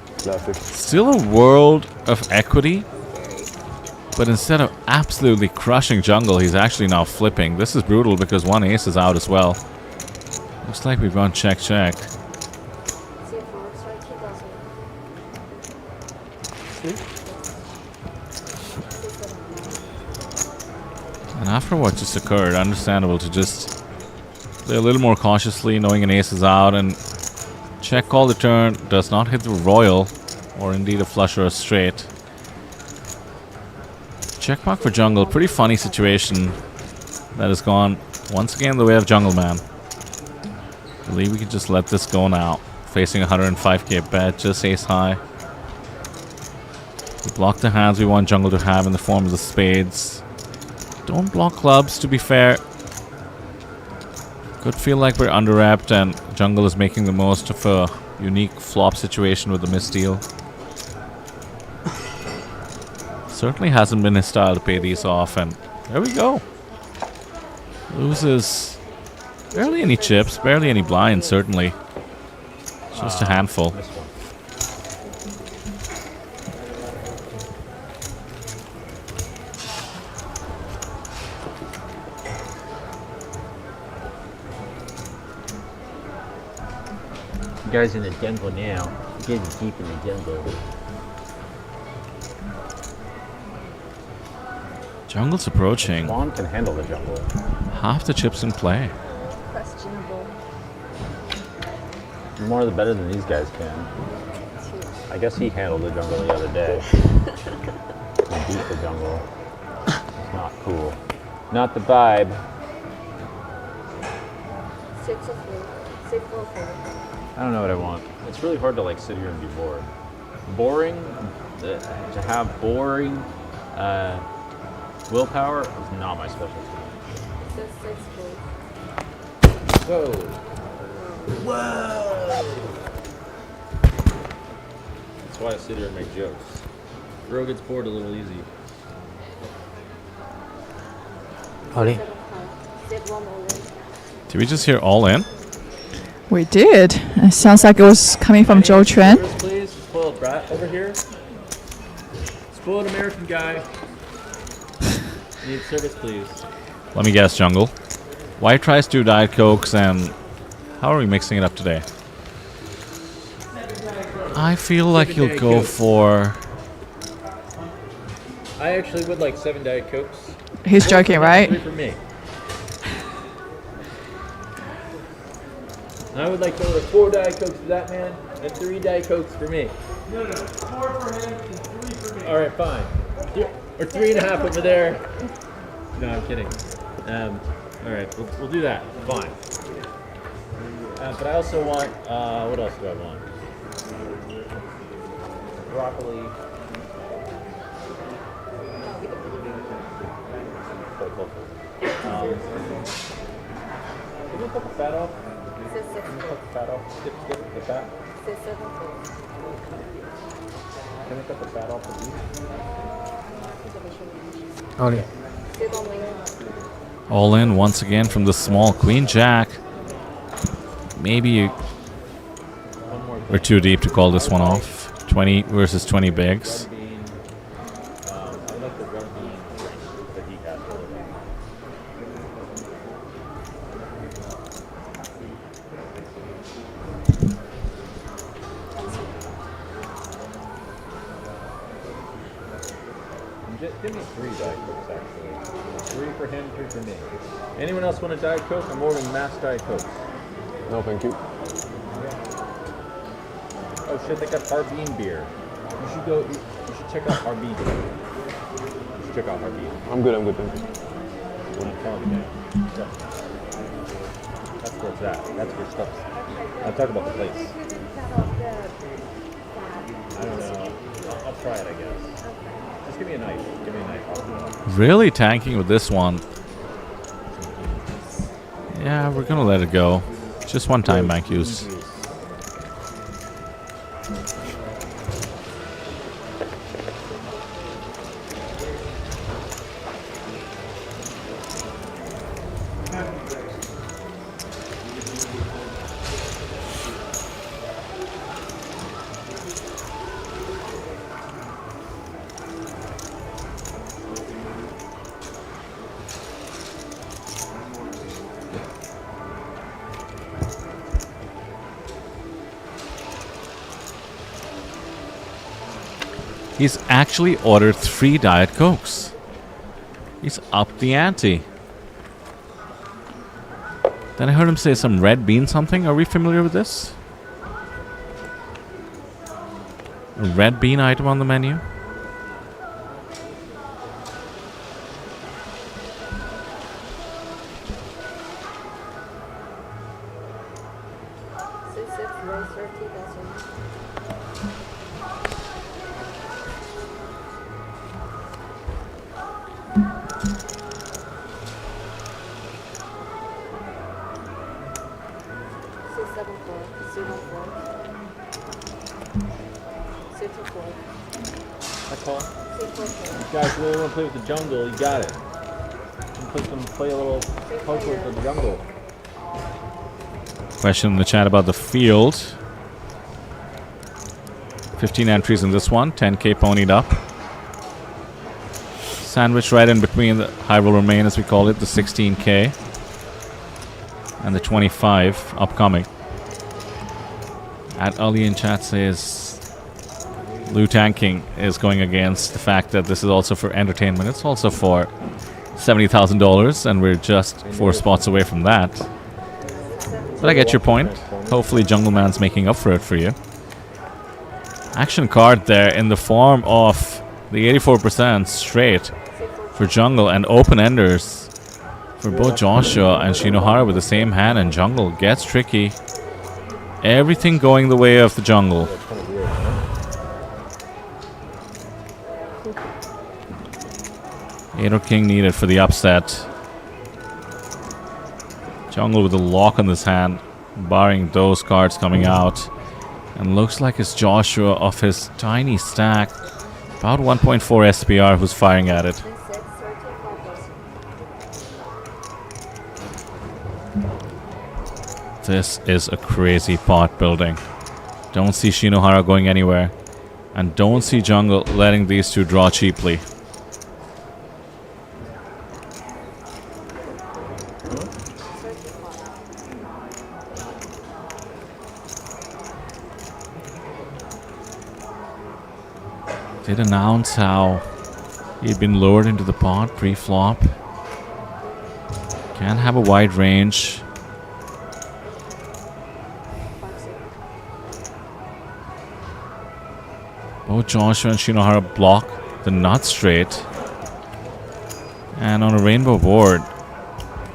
I: still a world of equity. But instead of absolutely crushing jungle, he's actually now flipping. This is brutal because 1 ace is out as well. Looks like we've gone check, check. And after what just occurred, understandable to just play a little more cautiously, knowing an ace is out, and check call the turn, does not hit the royal, or indeed a flush or a straight. Check mark for jungle, pretty funny situation that has gone Once again, the way of Jungle Man. I believe we can just let this go now. Facing 105k bet, just ace high. We block the hands we want Jungle to have in the form of the spades. Don't block clubs, to be fair. Could feel like we're under-repped and Jungle is making the most of a unique flop situation with the misdeal. Certainly hasn't been his style to pay these off, and there we go. Loses barely any chips, barely any blinds, certainly. Just a handful.
E: You guys in the jungle now. Getting deep in the jungle.
I: Jungle's approaching.
K: Juan can handle the jungle.
I: Half the chips in play.
D: Questionable.
K: More the better than these guys can. I guess he handled the jungle the other day. He beat the jungle. It's not cool. Not the vibe.
D: 6 or 4. 6 or 4.
K: I don't know what I want. It's really hard to like sit here and be bored. Boring, to have boring willpower is not my specialty.
D: It says 6 4.
K: Whoa. Whoa! That's why I sit here and make jokes. Bro gets bored a little easy.
J: Ollie.
I: Did we just hear all in?
A: We did. It sounds like it was coming from Zhou Quan.
K: Service, please. Spoiled brat over here. Spoiled American guy. Need service, please.
I: Let me guess, Jungle. White tries 2 Diet Cokes, and how are we mixing it up today? I feel like he'll go for...
K: I actually would like 7 Diet Cokes.
A: He's joking, right?
K: 3 for me. I would like to order 4 Diet Cokes for that man and 3 Diet Cokes for me. No, 4 for him and 3 for me. All right, fine. Or 3.5 over there. No, I'm kidding. All right, we'll do that. Fine. But I also want, what else do I want? Broccoli. Can we put the fat off? Can we put the fat off? Skip the fat. Can we cut the fat off the beef?
J: Ollie.
I: All in once again from the small Queen Jack. Maybe we're too deep to call this one off. 20 versus 20 bigs.
K: Give me 3 Diet Cokes, actually. 3 for him, 3 for me. Anyone else want a Diet Coke? I'm ordering mass Diet Cokes.
B: No, thank you.
K: Oh shit, they got Harbin beer. You should check out Harbin. You should check out Harbin.
B: I'm good, thank you.
K: That's where it's at. That's where stuff's. I'll talk about the place. I don't know. I'll try it, I guess. Just give me a knife. Give me a knife. I'll do it.
I: Really tanking with this one. Yeah, we're gonna let it go. Just one time bank use. He's actually ordered 3 Diet Cokes. He's upped the ante. Then I heard him say some red bean something. Are we familiar with this? A red bean item on the menu?
K: You guys really want to play with the jungle, you got it. Play a little poker with the jungle.
I: Question in the chat about the field. 15 entries in this one, 10k ponied up. Sandwich right in between the high will remain, as we call it, the 16k and the 25 upcoming. At Ali in chat says Lou Tanking is going against the fact that this is also for entertainment. It's also for $70,000, and we're just 4 spots away from that. But I get your point. Hopefully Jungle Man's making up for it for you. Action card there in the form of the 84% straight for Jungle, and open-enders for both Joshua and Shinohara with the same hand, and Jungle gets tricky. Everything going the way of the Jungle. Eight or king needed for the upset. Jungle with a lock on this hand, barring those cards coming out. And looks like it's Joshua of his tiny stack, about 1.4 SPR, who's firing at it. This is a crazy pot building. Don't see Shinohara going anywhere. And don't see Jungle letting these two draw cheaply. Did announce how he'd been lured into the pot pre-flop. Can have a wide range. Both Joshua and Shinohara block the nut straight. And on a rainbow board,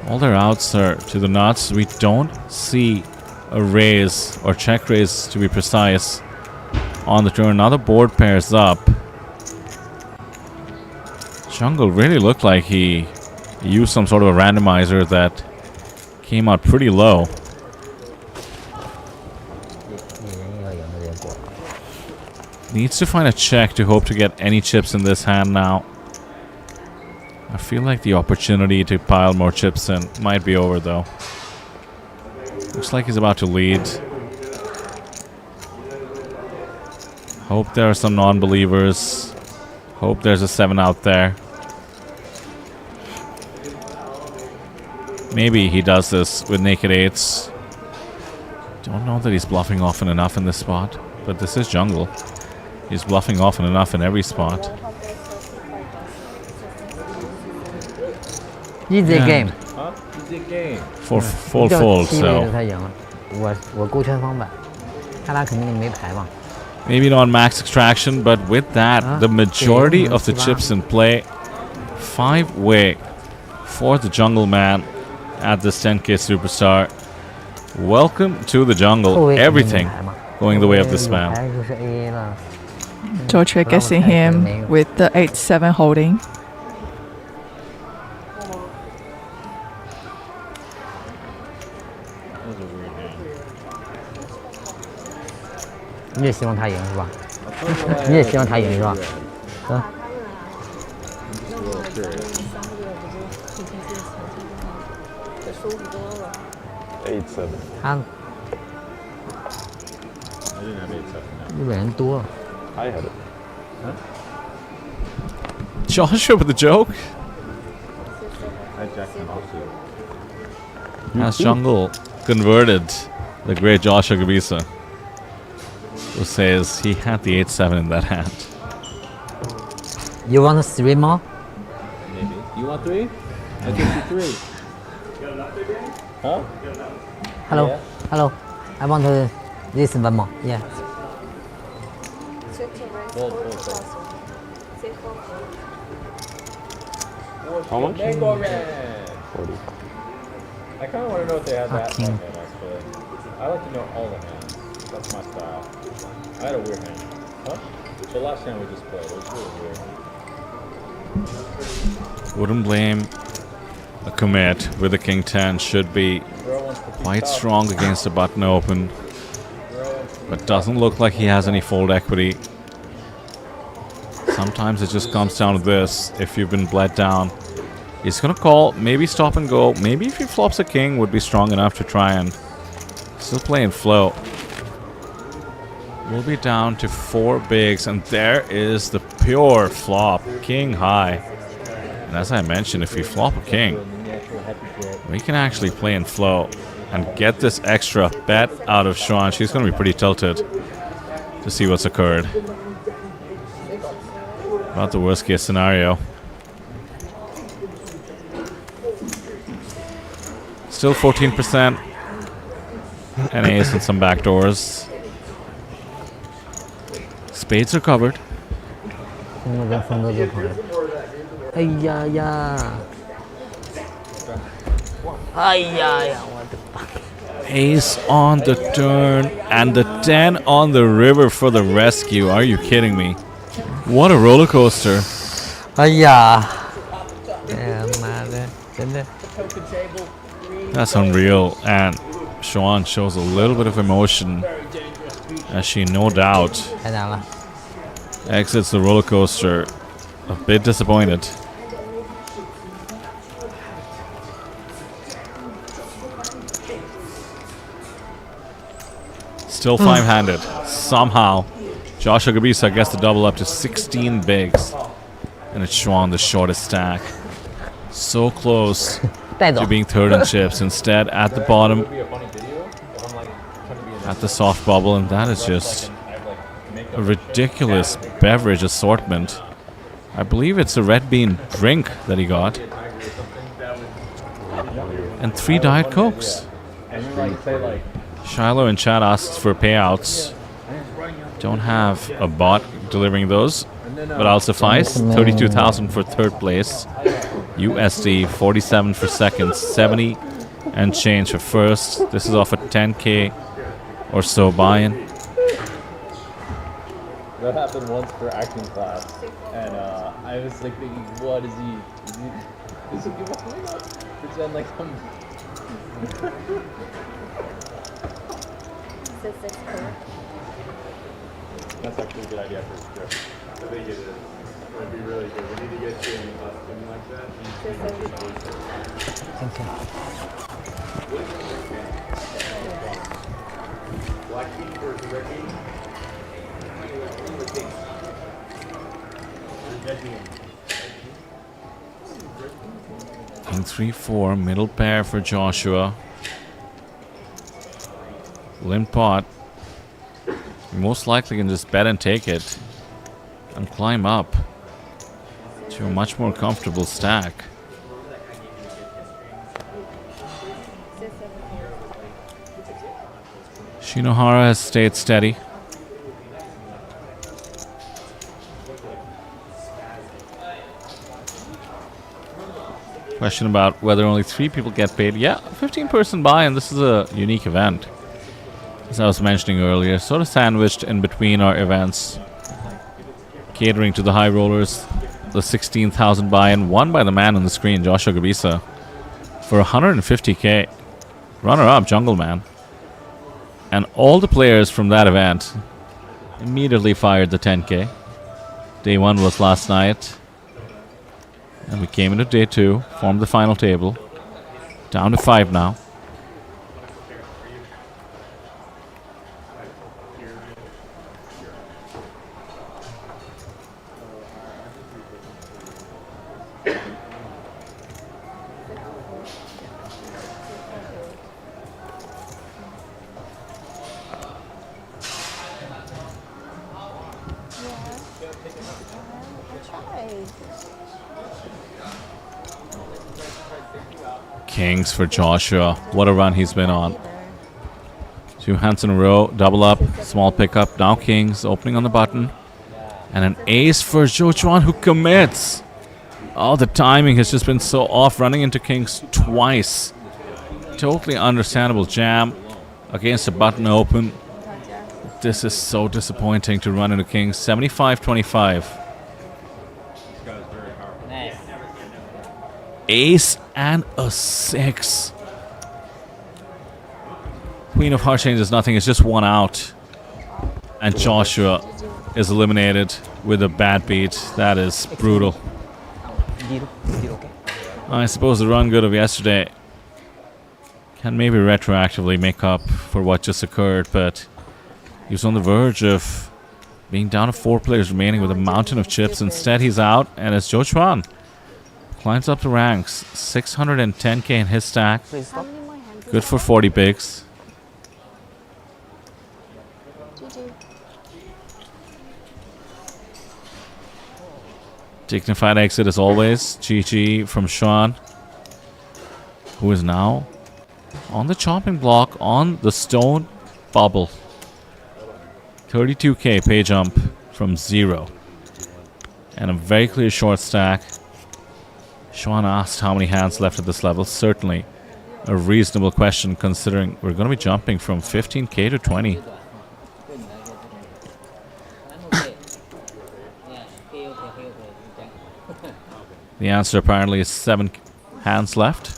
I: all their outs are to the nuts. We don't see a raise, or check raise to be precise, on the turn. Now the board pairs up. Jungle really looked like he used some sort of a randomizer that came out pretty low. Needs to find a check to hope to get any chips in this hand now. I feel like the opportunity to pile more chips in might be over though. Looks like he's about to lead. Hope there are some non-believers. Hope there's a 7 out there. Maybe he does this with naked 8s. Don't know that he's bluffing often enough in this spot, but this is Jungle. He's bluffing often enough in every spot.
J: Easy game.
K: Easy game.
I: For full fold, so. Maybe not max extraction, but with that, the majority of the chips in play. 5-way for the Jungle Man at this 10k Superstar. Welcome to the jungle. Everything going the way of this man.
A: Georgia guessing him with the 8-7 holding.
B: I had it.
I: Joshua with the joke. Has Jungle converted the great Joshua Gabisa, who says he had the 8-7 in that hand.
J: You want 3 more?
K: Maybe. You want 3? I'll give you 3. Huh?
J: Hello.
K: Yeah.
J: Hello. I want this 1 more. Yeah.
B: How much?
K: 40.
B: I
K: kind of want to know if they have that. Actually. I like to know all the hands. That's my style. I had a weird hand. Huh? The last hand we just played, it was really weird.
I: Wouldn't blame a commit with a king 10. Should be quite strong against a button open, but doesn't look like he has any fold equity. Sometimes it just comes down to this. If you've been bled down, he's gonna call, maybe stop and go. Maybe if he flops a king, would be strong enough to try and still play in flow. We'll be down to 4 bigs, and there is the pure flop, king high. And as I mentioned, if you flop a king, we can actually play in flow and get this extra bet out of Sean. She's going to be pretty tilted to see what's occurred. About the worst case scenario. Still 14%. And ace and some backdoors. Spades are covered.
J: 我跟峰哥做朋友。哎呀呀！哎呀呀！我的妈！
I: Ace on the turn and the 10 on the river for the rescue. Are you kidding me? What a roller coaster.
J: 哎呀！哎呀妈的，真的。
I: That's unreal. And Sean shows a little bit of emotion as she no doubt
J: 太难了。
I: exits the roller coaster a bit disappointed. Still 5-handed. Somehow, Joshua Gabisa gets the double up to 16 bigs. And it's Sean, the shortest stack. So close to being third in chips. Instead, at the bottom, at the soft bubble. And that is just a ridiculous beverage assortment. I believe it's a red bean drink that he got. And 3 Diet Cokes. Shiloh in chat asks for payouts. Don't have a bot delivering those, but I'll suffice. 32,000 for third place. USD 47 for second. 70 and change for first. This is off a 10k or so buy-in.
K: That happened once for acting class, and I was like thinking, what is he giving up? Pretend like I'm... That's actually a good idea for a script. I think it is. It would be really good. We need to get you in a costume like that. Black king versus red king.
I: King 3-4, middle pair for Joshua. Limp pot. Most likely can just bet and take it and climb up to a much more comfortable stack. Shinohara has stayed steady. Question about whether only 3 people get paid. Yeah, 15-person buy, and this is a unique event. As I was mentioning earlier, sort of sandwiched in between our events, catering to the high rollers. The 16,000 buy-in won by the man on the screen, Joshua Gabisa, for 150k. Runner-up, Jungle Man. And all the players from that event immediately fired the 10k. Day 1 was last night. And we came into day 2, formed the final table. Down to 5 now. Kings for Joshua. What a run he's been on. 2 hands in a row, double up, small pickup. Now kings, opening on the button. And an ace for Zhou Chuan, who commits. Oh, the timing has just been so off, running into kings twice. Totally understandable jam. against a button open. This is so disappointing to run into kings. 75-25. Ace and a 6. Queen of Hearts changes nothing. It's just one out. And Joshua is eliminated with a bad beat. That is brutal. I suppose the run good of yesterday can maybe retroactively make up for what just occurred, but he was on the verge of being down to 4 players remaining with a mountain of chips. Instead, he's out, and it's Zhou Chuan. Climbs up the ranks. 610k in his stack. Good for 40 bigs. Dignified exit as always. GG from Sean, who is now on the chopping block on the stone bubble. 32k pay jump from 0. And a very clear short stack. Sean asked how many hands left at this level. Certainly a reasonable question considering we're going to be jumping from 15k to 20. The answer apparently is 7 hands left.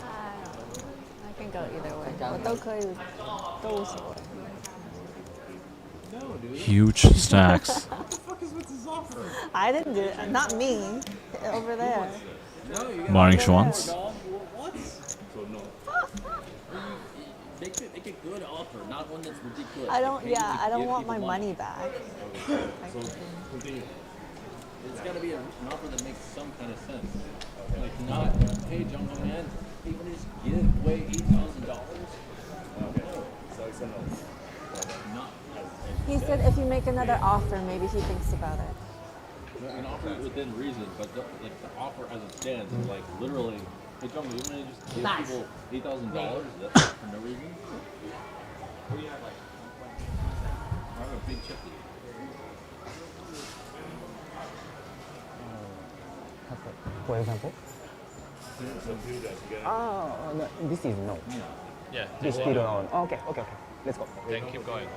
D: I can go either way.
I: Huge stacks.
D: I didn't do it. Not me. Over there.
I: Barring Schwann's.
E: Make a good offer, not one that's ridiculous.
D: I don't want my money back.
E: It's got to be an offer that makes some kind of sense. Like not, hey, Jungle Man, you want to just give away $8,000? Okay. So
D: He said if you make another offer, maybe he thinks about it.
E: an offer within reason, but the offer as it stands is like literally, hey, Jungle, you want to just give people $8,000 for no reason? What do you have like? I have a big chip.
J: For example? Oh, no, this is no.
E: Yeah.
J: This still no. Oh, okay. Let's go.
E: Then keep going.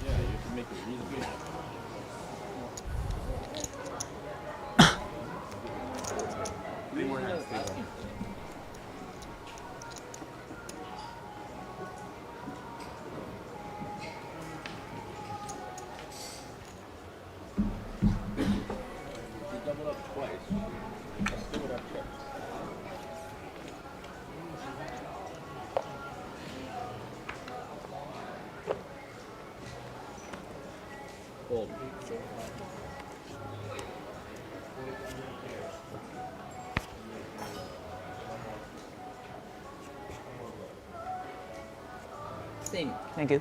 E: Yeah, you have to make it reasonable. Double up twice. See what I've checked. Fold.
J: Same. Thank you.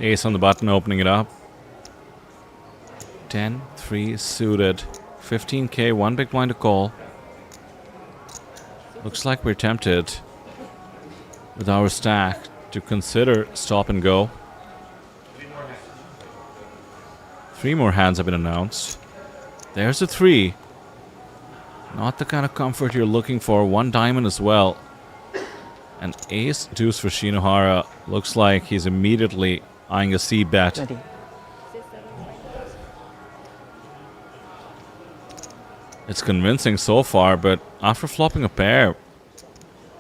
I: Ace on the button, opening it up. 10-3 suited. 15k, one big blind to call. Looks like we're tempted with our stack to consider stop and go. 3 more hands have been announced. There's a 3. Not the kind of comfort you're looking for. 1 diamond as well. An ace deuce for Shinohara. Looks like he's immediately eyeing a C bet.
J: 20.
I: It's convincing so far, but after flopping a pair,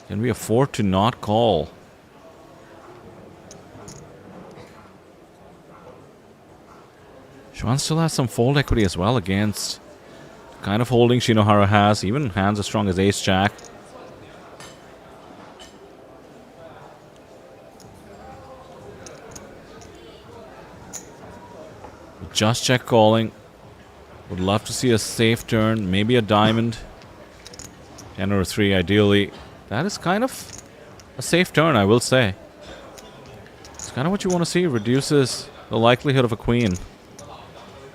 I: can we afford to not call? Xuan still has some fold equity as well against the kind of holding Shinohara has, even hands as strong as Ace-Jack. Just check calling. Would love to see a safe turn, maybe a diamond. 10 or 3 ideally. That is kind of a safe turn, I will say. It's kind of what you want to see. Reduces the likelihood of a queen.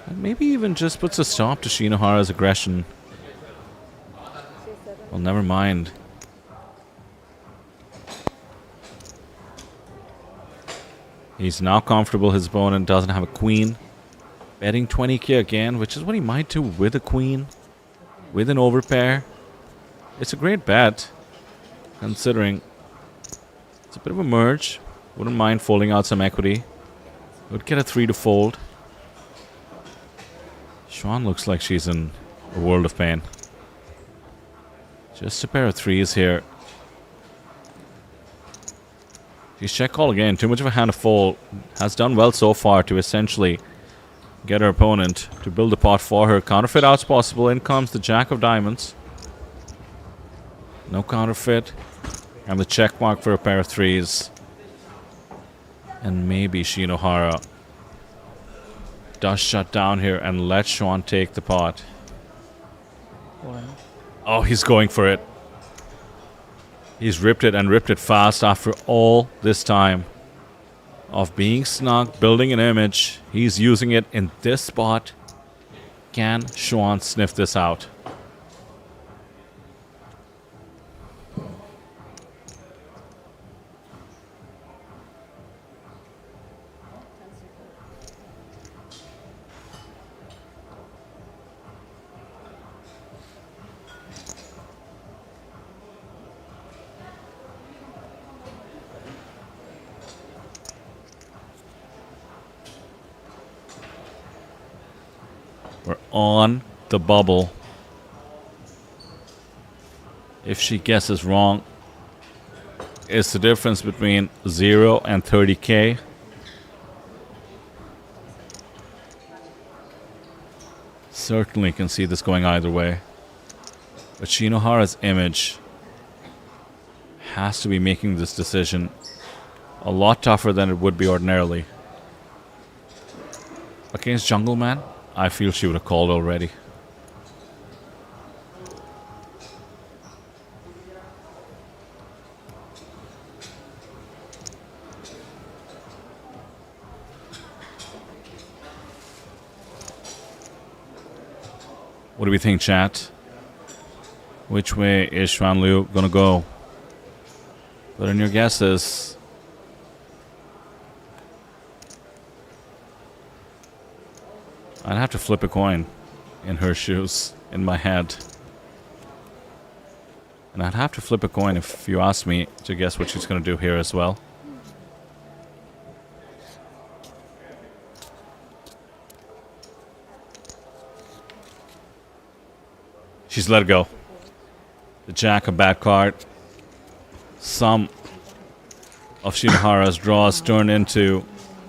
I: And maybe even just puts a stop to Shinohara's aggression. Well, never mind. He's now comfortable. His opponent doesn't have a queen. Betting 20k again, which is what he might do with a queen. With an overpair. It's a great bet, considering it's a bit of a merge. Wouldn't mind folding out some equity. Would get a 3 to fold. Sean looks like she's in a world of pain. Just a pair of 3s here. She's check call again. Too much of a hand to fold. Has done well so far to essentially get her opponent to build a pot for her. Counterfeit out's possible. In comes the Jack of Diamonds. No counterfeit. And the check mark for a pair of 3s. And maybe Shinohara does shut down here and let Sean take the pot. Oh, he's going for it. He's ripped it and ripped it fast after all this time of being snug, building an image. He's using it in this spot. Can Sean sniff this out? We're on the bubble. If she guesses wrong, it's the difference between 0 and 30k. Certainly can see this going either way. But Shinohara's image has to be making this decision a lot tougher than it would be ordinarily. Against Jungle Man, I feel she would have called already. What do we think, chat? Which way is Xuan Liu gonna go? Put in your guesses. I'd have to flip a coin in her shoes, in my head. And I'd have to flip a coin if you ask me to guess what she's going to do here as well. She's let it go. The Jack, a bad card. Some of Shinohara's draws turned into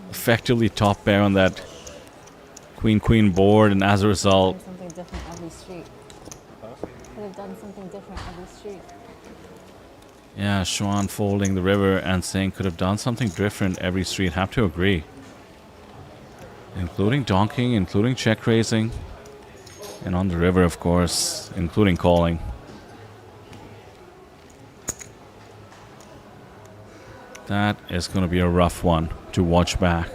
I: effectively top pair on that Queen board, and as a result,
D: Something different every street. Could have done something different every street.
I: yeah, Xuan folding the river and saying could have done something different every street. Have to agree. Including donking, including check raising, and on the river, of course, including calling. That is going to be a rough one to watch back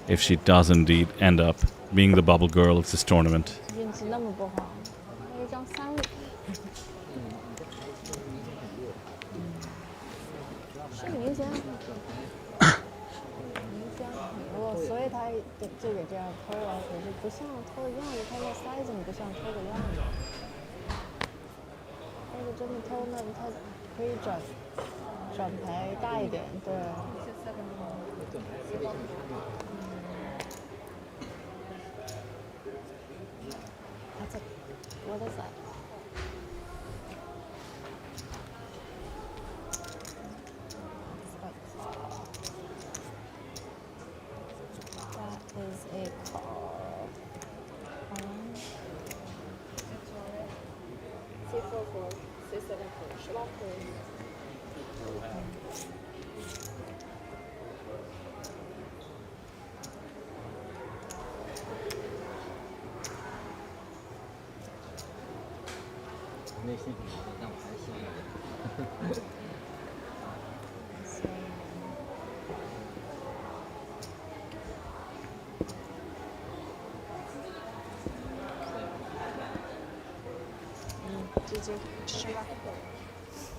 I: if she does indeed end up being the bubble girl of this tournament.
D: 运气那么不好，还有一张3五。是明显，所以他就得这样偷啊，可是不像偷的样子，他那sizing不像偷的样子。要是真的偷，那他可以转牌大一点，对。What is that? That is a call. C44, C74, Schlock.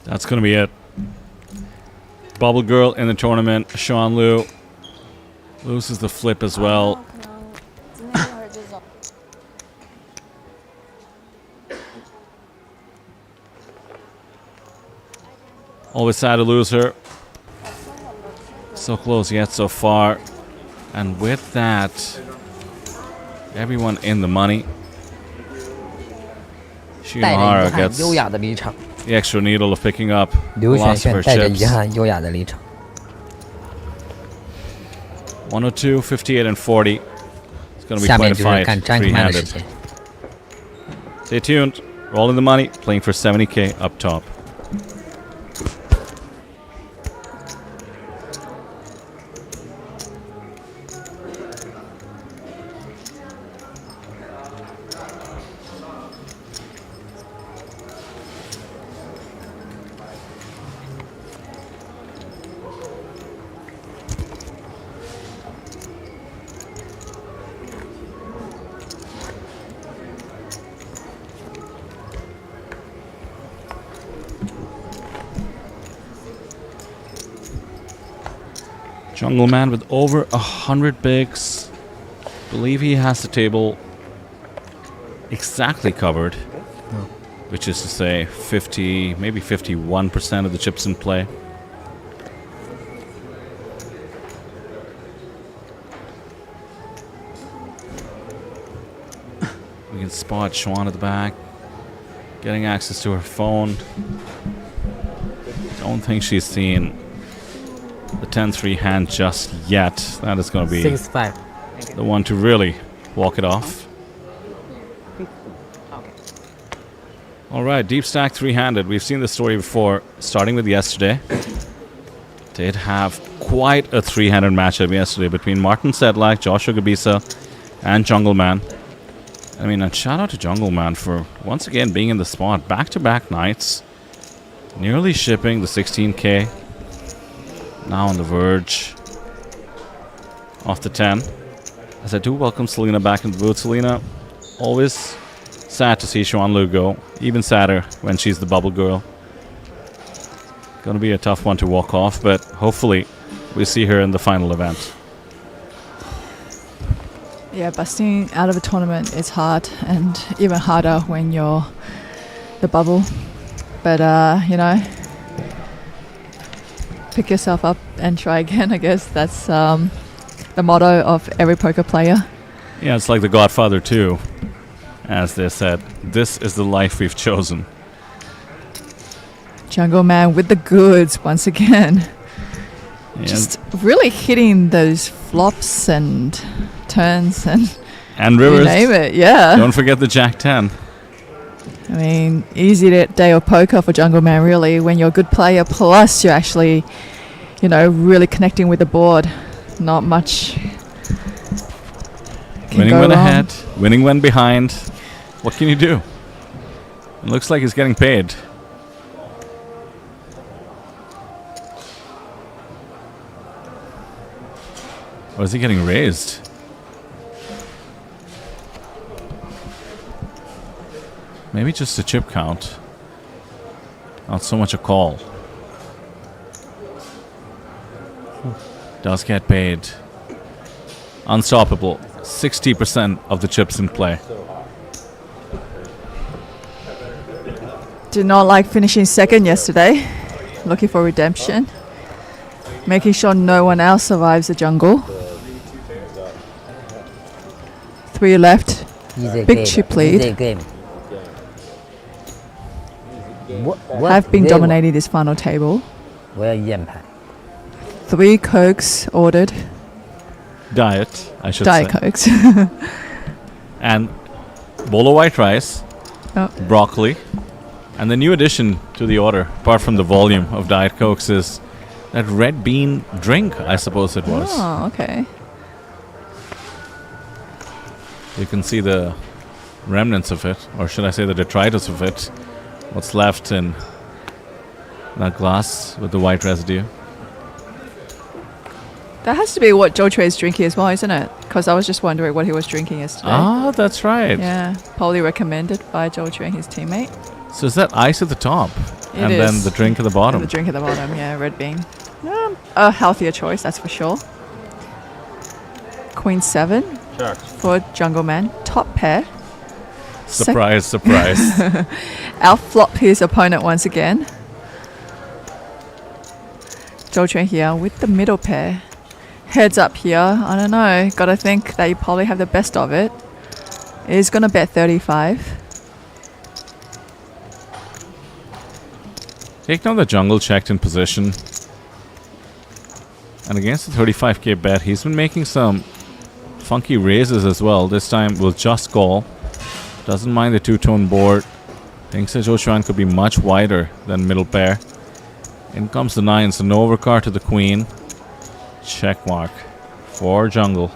I: That's going to be it. Bubble Girl in the tournament. Sean Liu loses the flip as well. Always sad to lose her. So close yet so far. And with that, everyone in the money.
L: 带着
I: Shinhwa
L: 遗憾
I: gets
L: 优雅的离场，
I: the extra needle of picking up the
L: 刘璇
I: loss of
L: 璇
I: her
L: 带着
I: chips.
L: 遗憾优雅的离场。
I: 102, 58, and 40. It's going to be
L: 下
I: quite
L: 面
I: a
L: 就是
I: fight.
L: 干 gentleman 的时
I: Three-handed.
L: 间。
I: Stay tuned. Rolling the money, playing for 70k up top. Jungle Man with over 100 bigs. Believe he has the table exactly covered, which is to say 50, maybe 51% of the chips in play. We can spot Schwan at the back, getting access to her phone. Don't think she's seen the 10-3 hand just yet. That is going to be
L: 6-5.
I: the one to really walk it off. All right, deep stack three-handed. We've seen this story before, starting with yesterday. Did have quite a three-handed matchup yesterday between Martin Sedlak, Joshua Gabisa, and Jungle Man. I mean, and shout out to Jungle Man for once again being in the spot back-to-back nights, nearly shipping the 16K. Now on the verge of the 10. As I do welcome Selena back in the booth. Selena, always sad to see Xuan Lu go. Even sadder when she's the bubble girl. Gonna be a tough one to walk off, but hopefully we see her in the final event.
A: Yeah, busting out of a tournament is hard, and even harder when you're the bubble. But, you know, pick yourself up and try again. I guess that's the motto of every poker player.
I: Yeah, it's like The Godfather 2. As they said, this is the life we've chosen.
A: Jungle Man with the goods once again.
I: Yeah.
A: Just really hitting those flops and turns and
I: rivers.
A: You name it, yeah.
I: Don't forget the Jack 10.
A: I mean, easy day of poker for Jungle Man, really, when you're a good player, plus you're actually, you know, really connecting with the board. Not much can
I: Winning
A: go
I: when
A: wrong.
I: ahead, winning when behind. What can you do? It looks like he's getting paid. Or is he getting raised? Maybe just a chip count. Not so much a call. Does get paid. Unstoppable. 60% of the chips in play.
A: Did not like finishing second yesterday. Looking for redemption. Making sure no one else survives the jungle. 3 left.
L: Easy
A: Big
L: game.
A: chip lead.
L: Easy game.
A: I've been dominating this final table.
L: 我要验牌。
A: 3 Cokes ordered.
I: Diet, I should
A: Diet
I: say.
A: Cokes.
I: And bowl of white rice,
A: Oh.
I: broccoli, and the new addition to the order, apart from the volume of Diet Cokes, is that red bean drink, I suppose it was.
A: Oh, okay.
I: You can see the remnants of it, or should I say the detritus of it, what's left in that glass with the white residue.
A: That has to be what Joe Trey's drinking as well, isn't it? Because I was just wondering what he was drinking yesterday.
I: Ah, that's right.
A: Yeah, probably recommended by Joe Trey and his teammate.
I: So is that ice at the top?
A: It
I: and
A: is.
I: then the drink at the bottom?
A: And the drink at the bottom, yeah, red bean. A healthier choice, that's for sure. Queen 7 for Jungle Man. Top pair.
I: Surprise, surprise.
A: Outflop his opponent once again. Zhou Quan here with the middle pair. Heads up here. I don't know. Gotta think that you probably have the best of it. He's gonna bet 35.
I: Take down the jungle checked in position. And against the 35k bet, he's been making some funky raises as well. This time will just call. Doesn't mind the two-tone board. Thinks that Zhou Quan could be much wider than middle pair. In comes the 9, so no overcard to the queen. Check mark for jungle.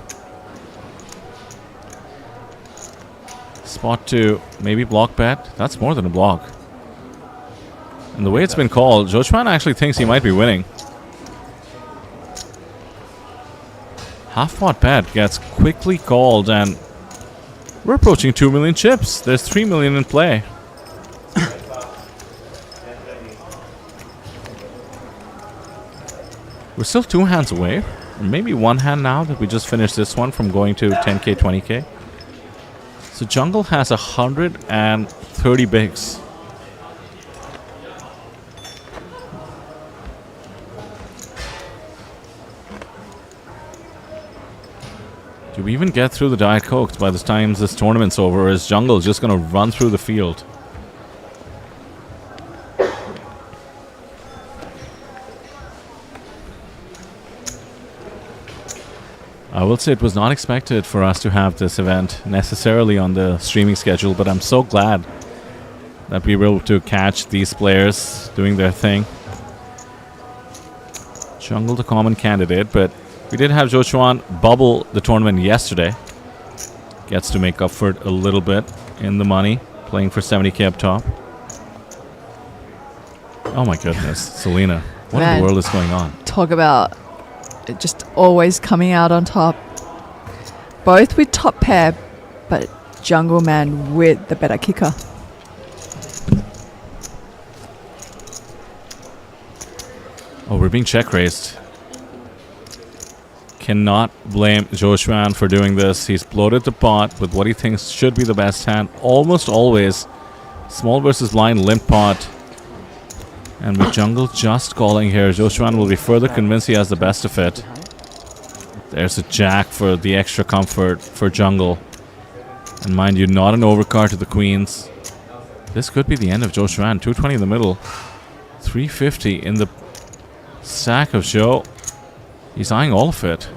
I: Spot 2, maybe block bet. That's more than a block. And the way it's been called, Zhou Quan actually thinks he might be winning. Half pot bet gets quickly called, and we're approaching 2 million chips. There's 3 million in play. We're still 2 hands away, or maybe 1 hand now that we just finished this one from going to 10k, 20k. So jungle has 130 bigs. Do we even get through the Diet Coke by the time this tournament's over, or is jungle just going to run through the field? I will say it was not expected for us to have this event necessarily on the streaming schedule, but I'm so glad that we were able to catch these players doing their thing. Jungle the common candidate, but we did have Zhou Quan bubble the tournament yesterday. Gets to make up for it a little bit in the money, playing for 70k up top. Oh my goodness, Selena, what in the world is going on?
A: Talk about just always coming out on top. Both with top pair, but Jungle Man with the better kicker.
I: Oh, we're being check raised. Cannot blame Zhou Quan for doing this. He's bloated the pot with what he thinks should be the best hand. Almost always small versus blind limp pot. And with jungle just calling here, Zhou Quan will be further convinced he has the best of it. There's a jack for the extra comfort for jungle. And mind you, not an overcard to the queens. This could be the end of Zhou Quan. 220 in the middle. 350 in the stack of Zhou. He's eyeing all of it.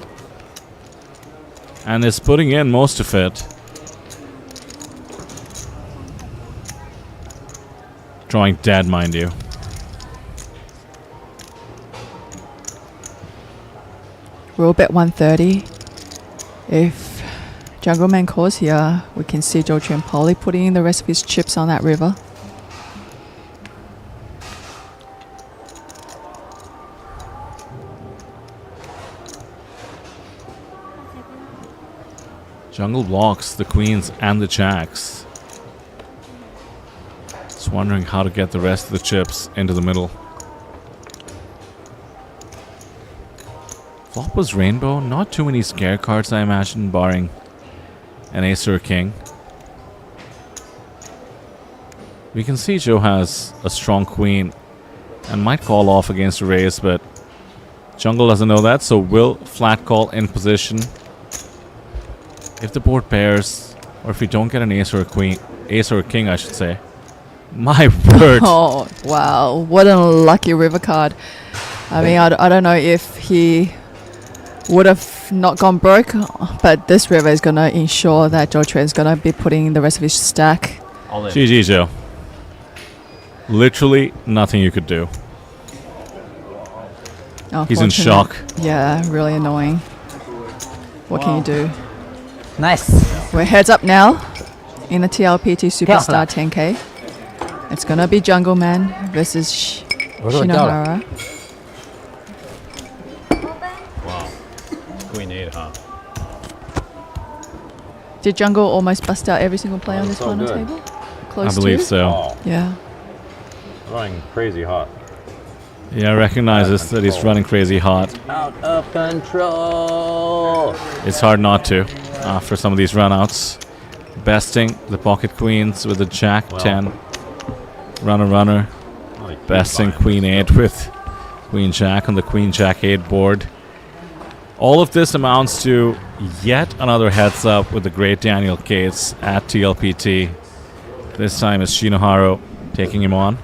I: And is putting in most of it. Drawing dead, mind you.
A: We'll bet 130. If Jungle Man calls here, we can see Zhou Quan probably putting in the rest of his chips on that river.
I: Jungle blocks the queens and the jacks. Just wondering how to get the rest of the chips into the middle. Flop was rainbow. Not too many scare cards, I imagine, barring an ace or a king. We can see Joe has a strong queen and might call off against a raise, but jungle doesn't know that, so will flat call in position. If the board pairs, or if we don't get an ace or a queen, ace or a king, I should say. My word!
A: Oh, wow. What a lucky river card. I mean, I don't know if he would have not gone broke, but this river is going to ensure that Zhou Quan is going to be putting the rest of his stack.
I: GG, Joe. Literally nothing you could do. He's in shock.
A: Yeah, really annoying. What can you do?
L: Nice.
A: We're heads up now in the TLPT Superstar 10K. It's going to be Jungle Man versus Shinhwa.
K: Wow. Queen 8, huh?
A: Did Jungle almost bust out every single play on this final table? Close
I: I believe
A: to?
I: so.
A: Yeah.
K: Running crazy hot.
I: Yeah, recognizes that he's running crazy hot.
J: Out of control.
I: It's hard not to after some of these runouts. Besting the pocket queens with the jack 10. Runner. Besting queen 8 with queen jack on the queen jack 8 board. All of this amounts to yet another heads up with the great Daniel Cates at TLPT. This time is Shinhwa taking him on.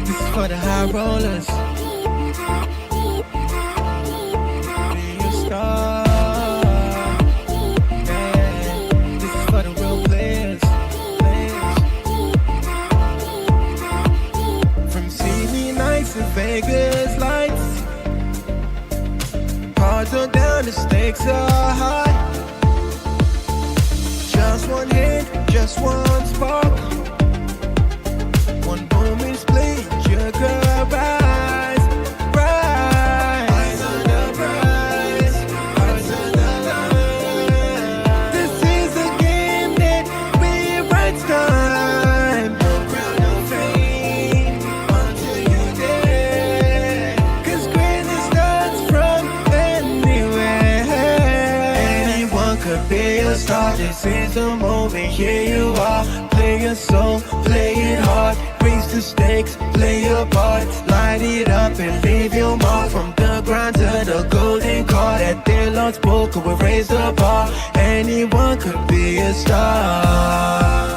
F: This is for the high rollers. Be a star. Yeah. This is for the real players. From CD nights in Vegas lights. Cards are down, the stakes are high. Just one hit, just one spark. One moment split, you could rise, rise. Eyes on the prize, eyes on the line. This is a game that rewrites time. No crown, no fame, until you dead. 'Cause greatness starts from anywhere. Anyone could be a star. This is the moment, here you are. Play your soul, play it hard. Raise the stakes, play your part. Light it up and leave your mark. From the grind to the golden card. At their Lord's poker, we raise the bar. Anyone could be a star.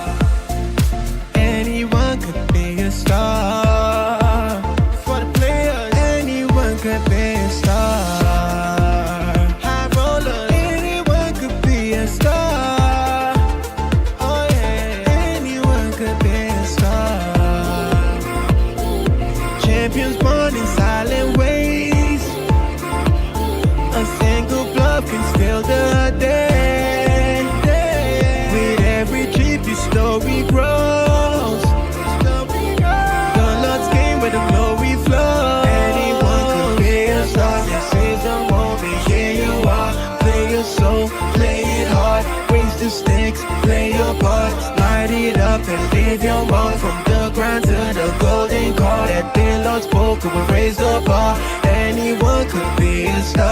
F: Anyone could be a star. For the players, anyone could be a star. High rollers, anyone could be a star. Oh yeah, anyone could be a star. Champions born in silent ways. A single bluff can steal the day. With every trip, your story grows. The Lord's game where the glory flows. Anyone could be a star. This is the moment, here you are. Play your soul, play it hard. Raise the stakes, play your part. Light it up and leave your mark. From the grind to the golden card. At their Lord's poker, we raise the bar. Anyone could be a star.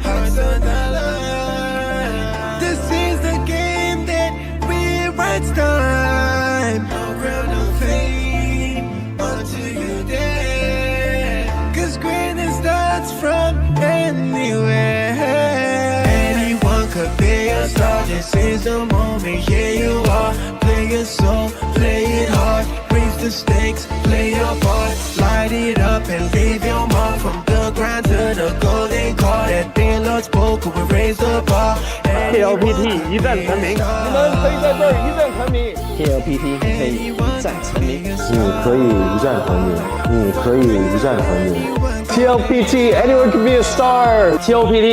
F: Hearts on the line. This is the game that rewrites time. No crown, no fame, until you dead. 'Cause greatness starts from anywhere. Anyone could be a star. This is the moment, here you are. Play your soul, play it hard. Raise the stakes, play your part. Light it up and leave your mark. From the grind to the golden card. At their Lord's poker, we raise the bar.
H: TLPT 一战成名，你们可以在这儿一战成名。TLPT 可以一战成名，
B: 你可以一战成名，你可以一战成名。
H: TLPT anyone can be a star。
G: TLPT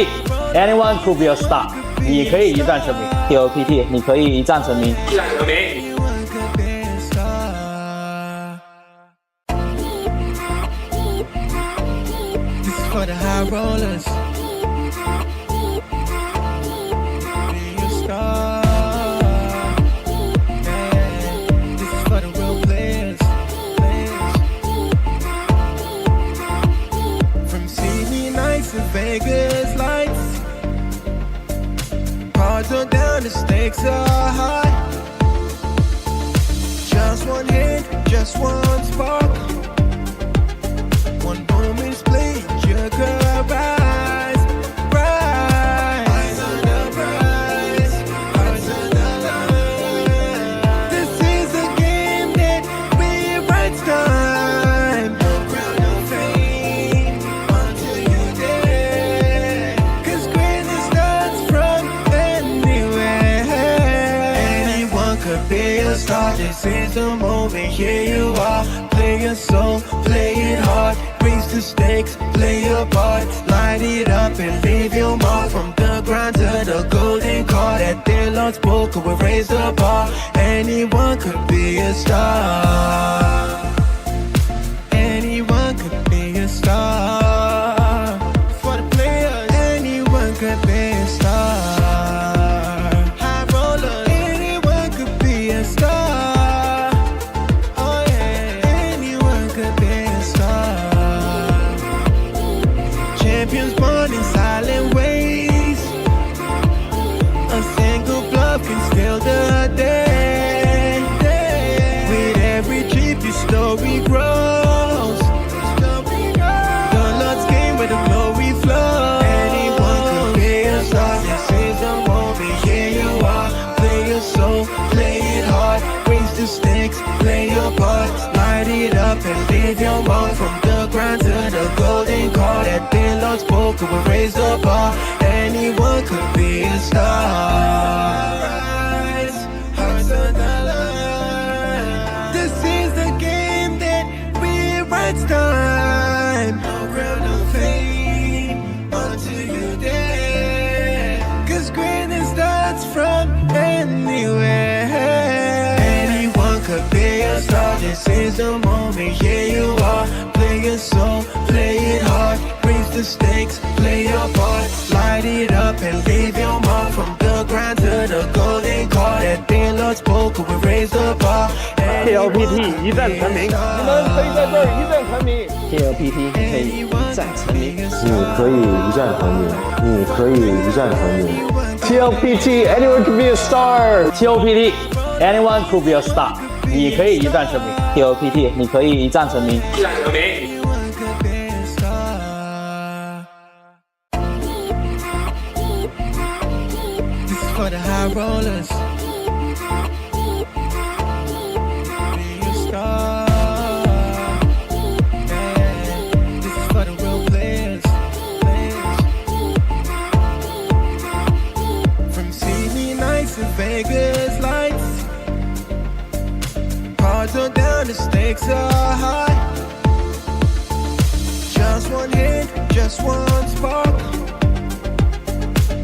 G: anyone could be a star。你可以一战成名。TLPT 你可以一战成名。一战成名。
F: Anyone could be a star. This is for the high rollers. Be a star. Yeah. This is for the real players. From CD nights in Vegas lights. Cards are down, the stakes are high. Just one hit, just one spark. One moment split, you could rise, rise. Eyes on the prize, eyes on the line. This is a game that rewrites time. No crown, no fame, until you dead. 'Cause greatness starts from anywhere. Anyone could be a star. This is the moment, here you are. Play your soul, play it hard. Raise the stakes, play your part. Light it up and leave your mark. From the grind to the golden card. At their Lord's poker, we raise the bar. Anyone could be a star. Anyone could be a star. For the players, anyone and leave your mark. From the grind to the golden car, that been lost poker will raise the bar. Anyone could be a star. Rise, hearts on the line. This is the game that rewrites time. No crown, no fame until you dare. 'Cause greatness starts from anywhere. Anyone could be a star. This is the moment. Here you are. Play your soul, play it hard. Raise the stakes, play your part. Light it up and leave your mark. From the grind to the golden car, that been lost poker will raise the bar.
H: TLPT 一战成名，你们可以在这儿一战成名。
J: TLPT 可以一战成名。
H: 你可以一战成名，你可以一战成名。TLPT anyone can be a star。
G: TLPT anyone could be a star， 你可以一战成名。TLPT 你可以一战成名。
F: Anyone could be a star. This is for the high rollers. Be a star. Yeah. This is for the real players. From CD nights and Vegas lights. Cards are down, the stakes are high. Just one hit, just one spark.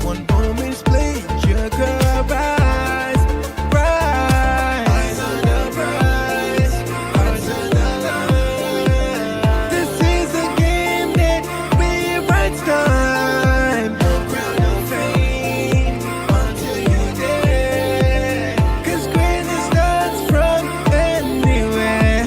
F: One moment split, you could rise, rise. Eyes on the prize, hearts on the line. This is a game that rewrites time. No crown, no fame until you dare. 'Cause greatness starts from anywhere.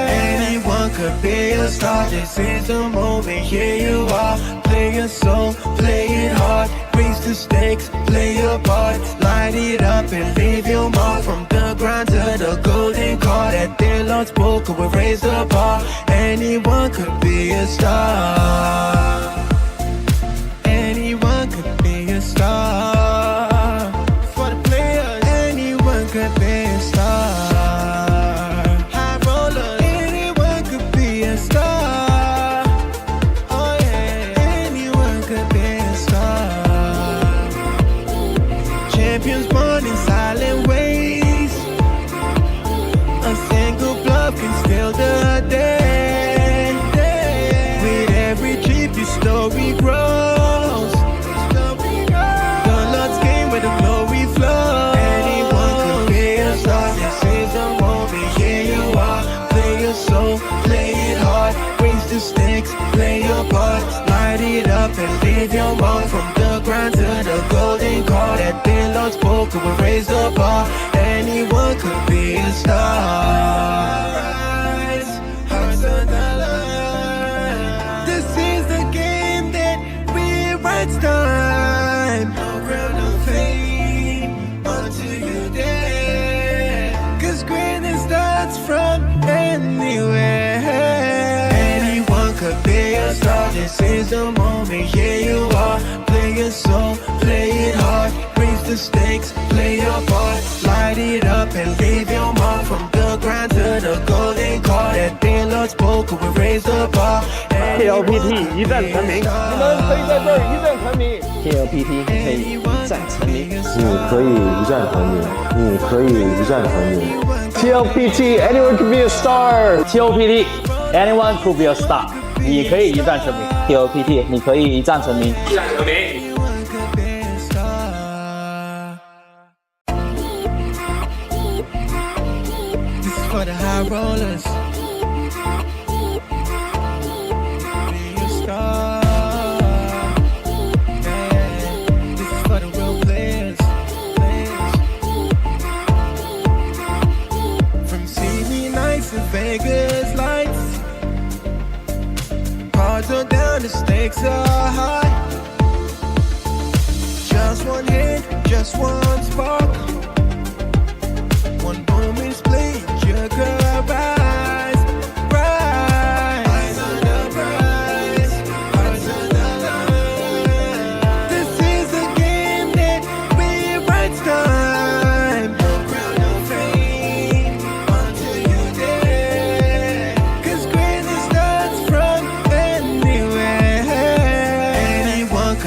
F: Anyone could be a star. This is the moment. Here you are. Play your soul, play it hard. Raise the stakes, play your part. Light it up and leave your mark. From the grind to the golden car, that been lost poker will raise the bar. Anyone could be a star. Anyone could be a star. For the players, anyone could be a star. High rollers, anyone could be a star. Oh yeah, anyone could be a star. Champions born in silent ways. A single bluff can steal the day. With every trip, your story grows. The Lord's game where the glory flows. Anyone could be a star. This is the moment. Here you are. Play your soul, play it hard. Raise the stakes, play your part. Light it up and leave your mark. From the grind to the golden car, that been lost poker will raise the bar. Anyone could be a star. Rise, hearts on the line. This is the game that rewrites time. No crown, no fame until you dare. 'Cause greatness starts from anywhere. Anyone could be a star. This is the moment. Here you are. Play your soul, play it hard. Raise the stakes, play your part. Light it up and leave your mark. From the grind to the golden car, that been lost poker will raise the bar.
H: TLPT 一战成名，你们可以在这儿一战成名。
J: TLPT 可以一战成名。
H: 你可以一战成名，你可以一战成名。TLPT anyone can be a star。
G: TLPT anyone could be a star， 你可以一战成名。TLPT 你可以一战成名。
F: Anyone could be a star. This is for the high rollers. Be a star. Yeah, this is for the real players. From CD nights and Vegas lights. Cards are down, the stakes are high. Just one hit, just one spark. One moment split, you could rise.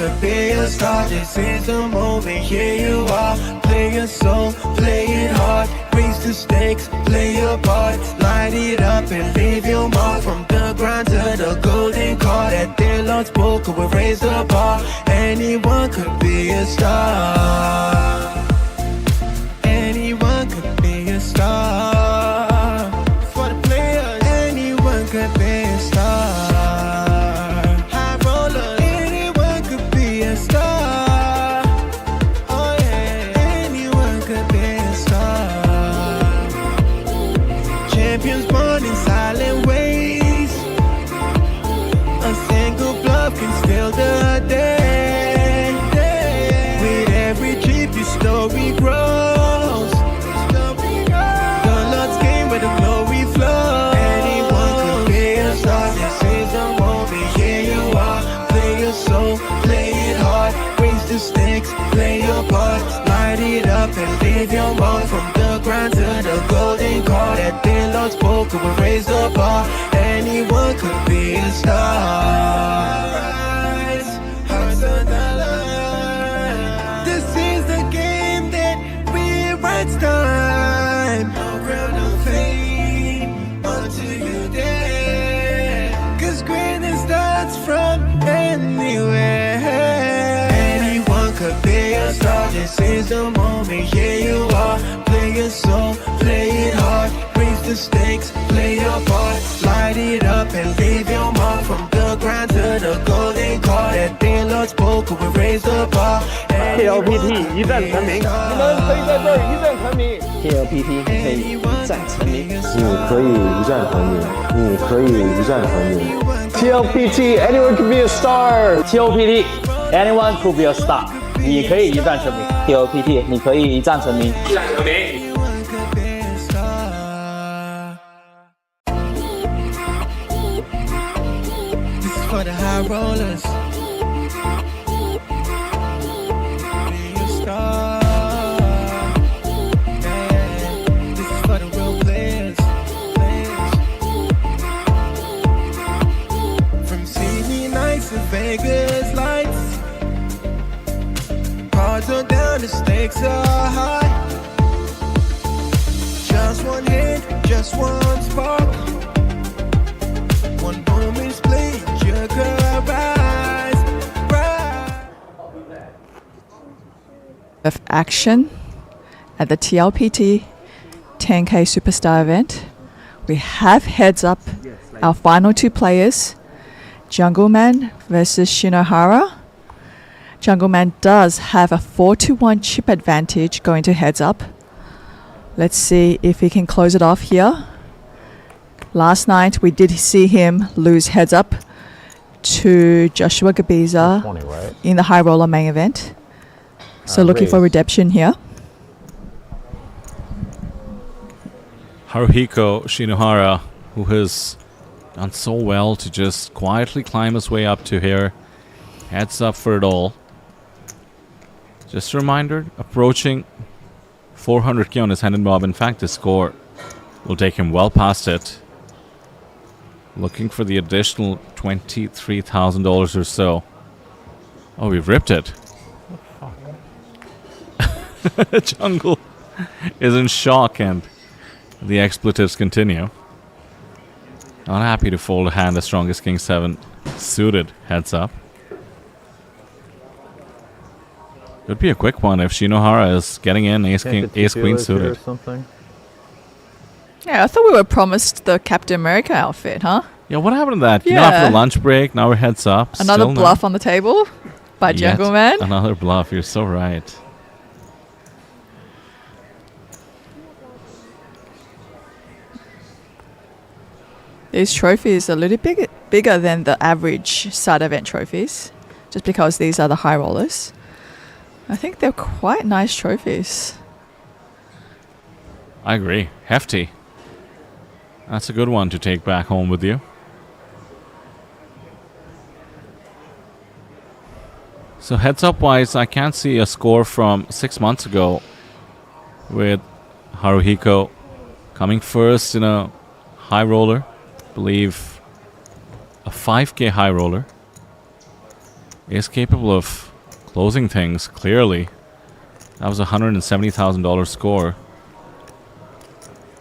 F: could be a star. This is the moment, here you are. Play your soul, play it hard. Raise the stakes, play your part. Light it up and leave your mark. From the ground to the golden card. At their Lord's poker, we raise the bar. Anyone could be a star. Anyone could be a star. For the players, anyone could be a star. High roller, anyone could be a star. Oh yeah, anyone could be a star. Champions born in silent ways. A single bluff can steal the day. With every trip, your story grows. The Lord's game where the glory flows. Anyone could be a star. This is the moment, here you are. Play your soul, play it hard. Raise the stakes, play your part. Light it up and leave your mark. From the ground to the golden card. At their Lord's poker, we raise the bar. Anyone could be a star. Hearts on the line. This is the game that rewrites time. No crown, no fame until you dare. 'Cause greatness starts from anywhere. Anyone could be a star. This is the moment, here you are. Play your soul, play it hard. Raise the stakes, play your part. Light it up and leave your mark. From the ground to the golden card. At their Lord's poker, we raise the bar.
H: TLPT 一战成名，你们可以在这儿一战成名。
G: TLPT 你可以一战成名。
H: 你可以一战成名，你可以一战成名。TLPT anyone can be a star。
G: TLPT anyone could be a star。你可以一战成名。TLPT 你可以一战成名。
F: Anyone could be a star. This is for the high rollers. Be a star. Yeah. This is for the real players. From Sydney nights to Vegas lights. Cards are down, the stakes are high. Just one hit, just one spark. One moment split, you could rise.
A: Of action at the TLPT 10K Superstar event. We have heads up our final two players, Jungleman versus Shinohara. Jungleman does have a 4-1 chip advantage going to heads up. Let's see if he can close it off here. Last night we did see him lose heads up to Joshua Gabiza
K: 20, right?
A: in the high roller main event. So looking for
K: raise.
A: redemption here.
I: Haruhiko Shinohara, who has done so well to just quietly climb his way up to here. Heads up for it all. Just a reminder, approaching 400k on his hand and mob. In fact, the score will take him well past it. Looking for the additional $23,000 or so. Oh, we've ripped it. Jungle is in shock and the expletives continue. Not happy to fold a hand as strong as King 7 suited heads up. Could be a quick one if Shinohara is getting in ace queen suited.
K: Or something.
A: Yeah, I thought we were promised the Captain America outfit, huh?
I: Yeah, what happened to that? You know, after
A: Yeah.
I: the lunch break, now we're heads up.
A: Another
I: Still
A: bluff on the table by
I: Yet
A: Jungleman.
I: another bluff, you're so right.
A: These trophies are a little bigger than the average side event trophies, just because these are the high rollers. I think they're quite nice trophies.
I: I agree. Hefty. That's a good one to take back home with you. So heads up wise, I can't see a score from 6 months ago with Haruhiko coming first in a high roller. I believe a 5k high roller. is capable of closing things clearly. That was a $170,000 score.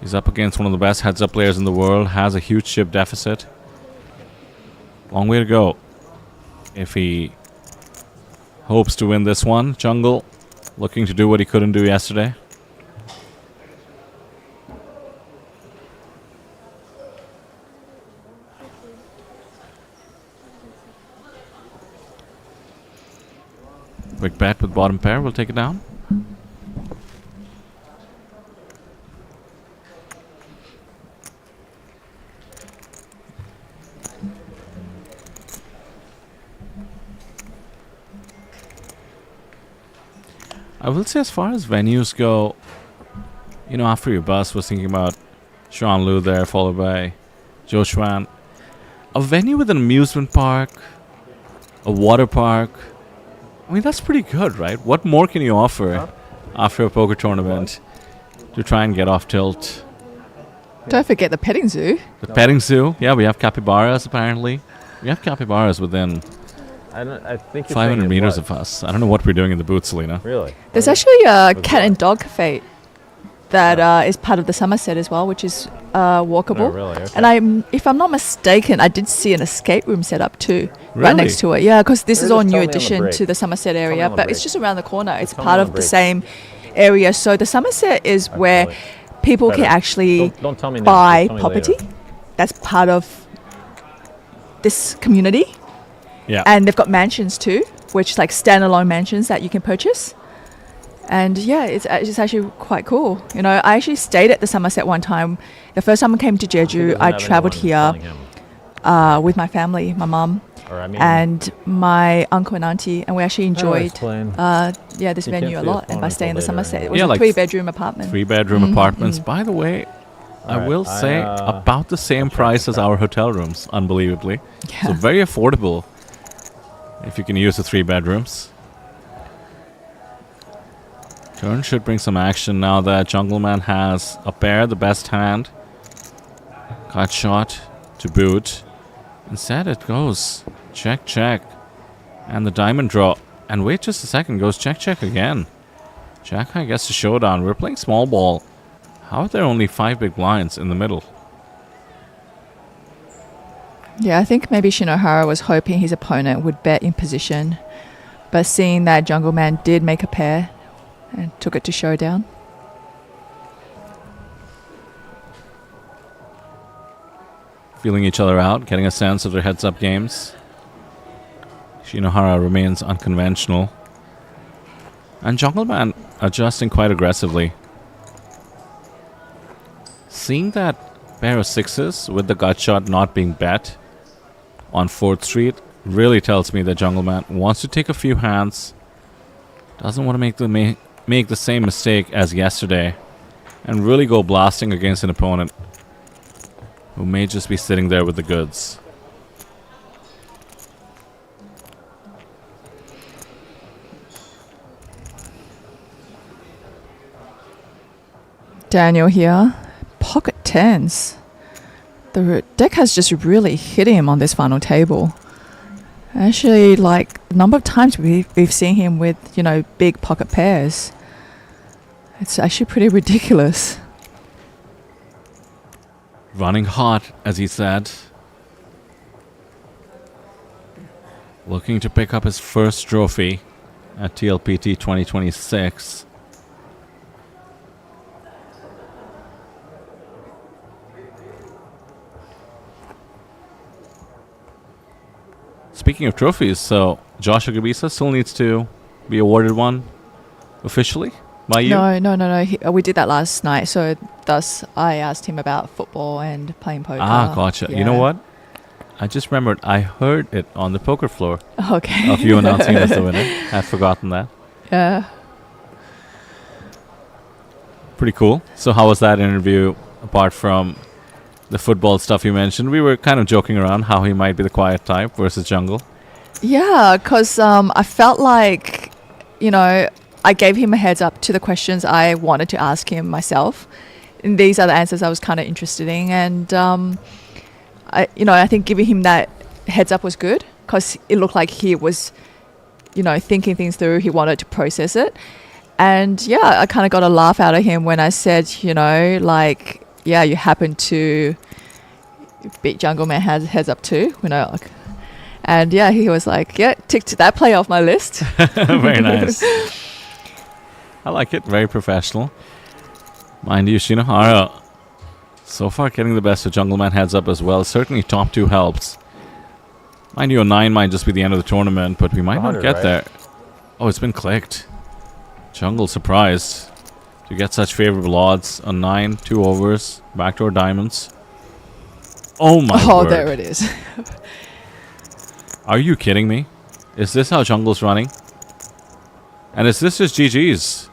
I: He's up against one of the best heads-up players in the world, has a huge chip deficit. Long way to go if he hopes to win this one. Jungle looking to do what he couldn't do yesterday. Quick bet with bottom pair. We'll take it down. I will say, as far as venues go, you know, after your bus was thinking about Sean Liu there, followed by Joe Schwan. A venue with an amusement park, a water park, I mean, that's pretty good, right? What more can you offer after a poker tournament to try and get off tilt?
A: Don't forget the petting zoo.
I: The petting zoo. Yeah, we have capybaras, apparently. We have capybaras within
K: I think
I: 500 meters of us. I don't know what we're doing in the booth, Selena.
K: Really?
A: There's actually a cat and dog cafe that is part of the Somerset as well, which is walkable.
K: Oh, really? Okay.
A: And if I'm not mistaken, I did see an escape room set up too, right
I: Really?
A: next to it. Yeah, because this
K: Or
A: is
K: just
A: all
K: tell
A: new
K: me on the
A: addition
K: break.
A: to the Somerset
K: me
A: area,
K: on the
A: but it's
K: break.
A: just around the corner. It's
K: tell me
A: part
K: on
A: of
K: the
A: the
K: break.
A: same area. So the Somerset is where people can
K: Better.
A: actually
K: Don't tell me now,
A: buy
K: just tell me
A: property.
K: later.
A: That's part of this community.
I: Yeah.
A: And they've got mansions too, which like standalone mansions that you can purchase. And yeah, it's actually quite cool. You know, I actually stayed at the Somerset one time. The first time I came to Jeju, I travelled here with my family, my mum, and my uncle and auntie, and we actually enjoyed this venue a lot. And by staying in the Somerset, it was a
I: like
A: 3-bedroom apartment.
I: 3-bedroom apartments. By the way, I will say about the same price as our hotel rooms, unbelievably. So very affordable if you can use the 3 bedrooms. Turn should bring some action now that Jungleman has a pair, the best hand. Got shot to boot. Instead it goes check, check. And the diamond draw. And wait just a second, goes check, check again. Jack high gets the showdown. We're playing small ball. How are there only 5 big blinds in the middle?
A: Yeah, I think maybe Shinohara was hoping his opponent would bet in position. But seeing that Jungleman did make a pair and took it to showdown.
I: Feeling each other out, getting a sense of their heads-up games. Shinohara remains unconventional. And Jungleman adjusting quite aggressively. Seeing that pair of 6s with the gut shot not being bet on 4th Street really tells me that Jungleman wants to take a few hands. Doesn't want to make the same mistake as yesterday and really go blasting against an opponent who may just be sitting there with the goods.
A: Daniel here. Pocket 10s. The deck has just really hit him on this final table. Actually, like, the number of times we've seen him with, you know, big pocket pairs. It's actually pretty ridiculous.
I: Running hot, as he said. Looking to pick up his first trophy at TLPT 2026. Speaking of trophies, so Josh Agabisa still needs to be awarded one officially by you?
A: No. We did that last night, so thus I asked him about football and playing poker.
I: Ah, gotcha.
A: Yeah.
I: You know what? I just remembered I heard it on the poker floor
A: Okay.
I: of you announcing him as the winner. I'd forgotten that.
A: Yeah.
I: Pretty cool. So how was that interview apart from the football stuff you mentioned? We were kind of joking around how he might be the quiet type versus Jungle.
A: Yeah, because I felt like, you know, I gave him a heads up to the questions I wanted to ask him myself. And these are the answers I was kind of interested in. And, I think giving him that heads up was good because it looked like he was thinking things through. He wanted to process it. And yeah, I kind of got a laugh out of him when I said, you happened to beat Jungle Man heads up too, and yeah, he was like, yeah, ticked that play off my list.
I: Very nice. I like it. Very professional. Mind you, Shinohara so far getting the best of Jungle Man heads up as well. Certainly top 2 helps. Mind you, a 9 might just be the end of the tournament, but we might not get there. Oh, it's been clicked. Jungle surprised to get such favorable odds. A 9, 2 overs, backdoor diamonds. Oh my word.
A: There it is.
I: Are you kidding me? Is this how Jungle's running? And is this just GG's?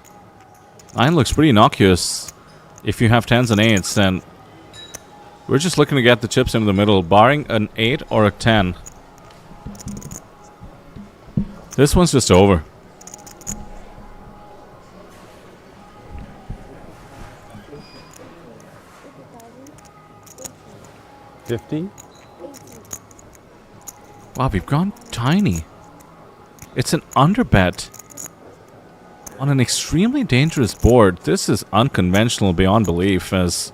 I: 9 looks pretty innocuous. If you have 10s and 8s, then we're just looking to get the chips into the middle, barring an 8 or a 10. This one's just over.
B: $50?
I: Wow, we've gone tiny. It's an underbet on an extremely dangerous board. This is unconventional beyond belief as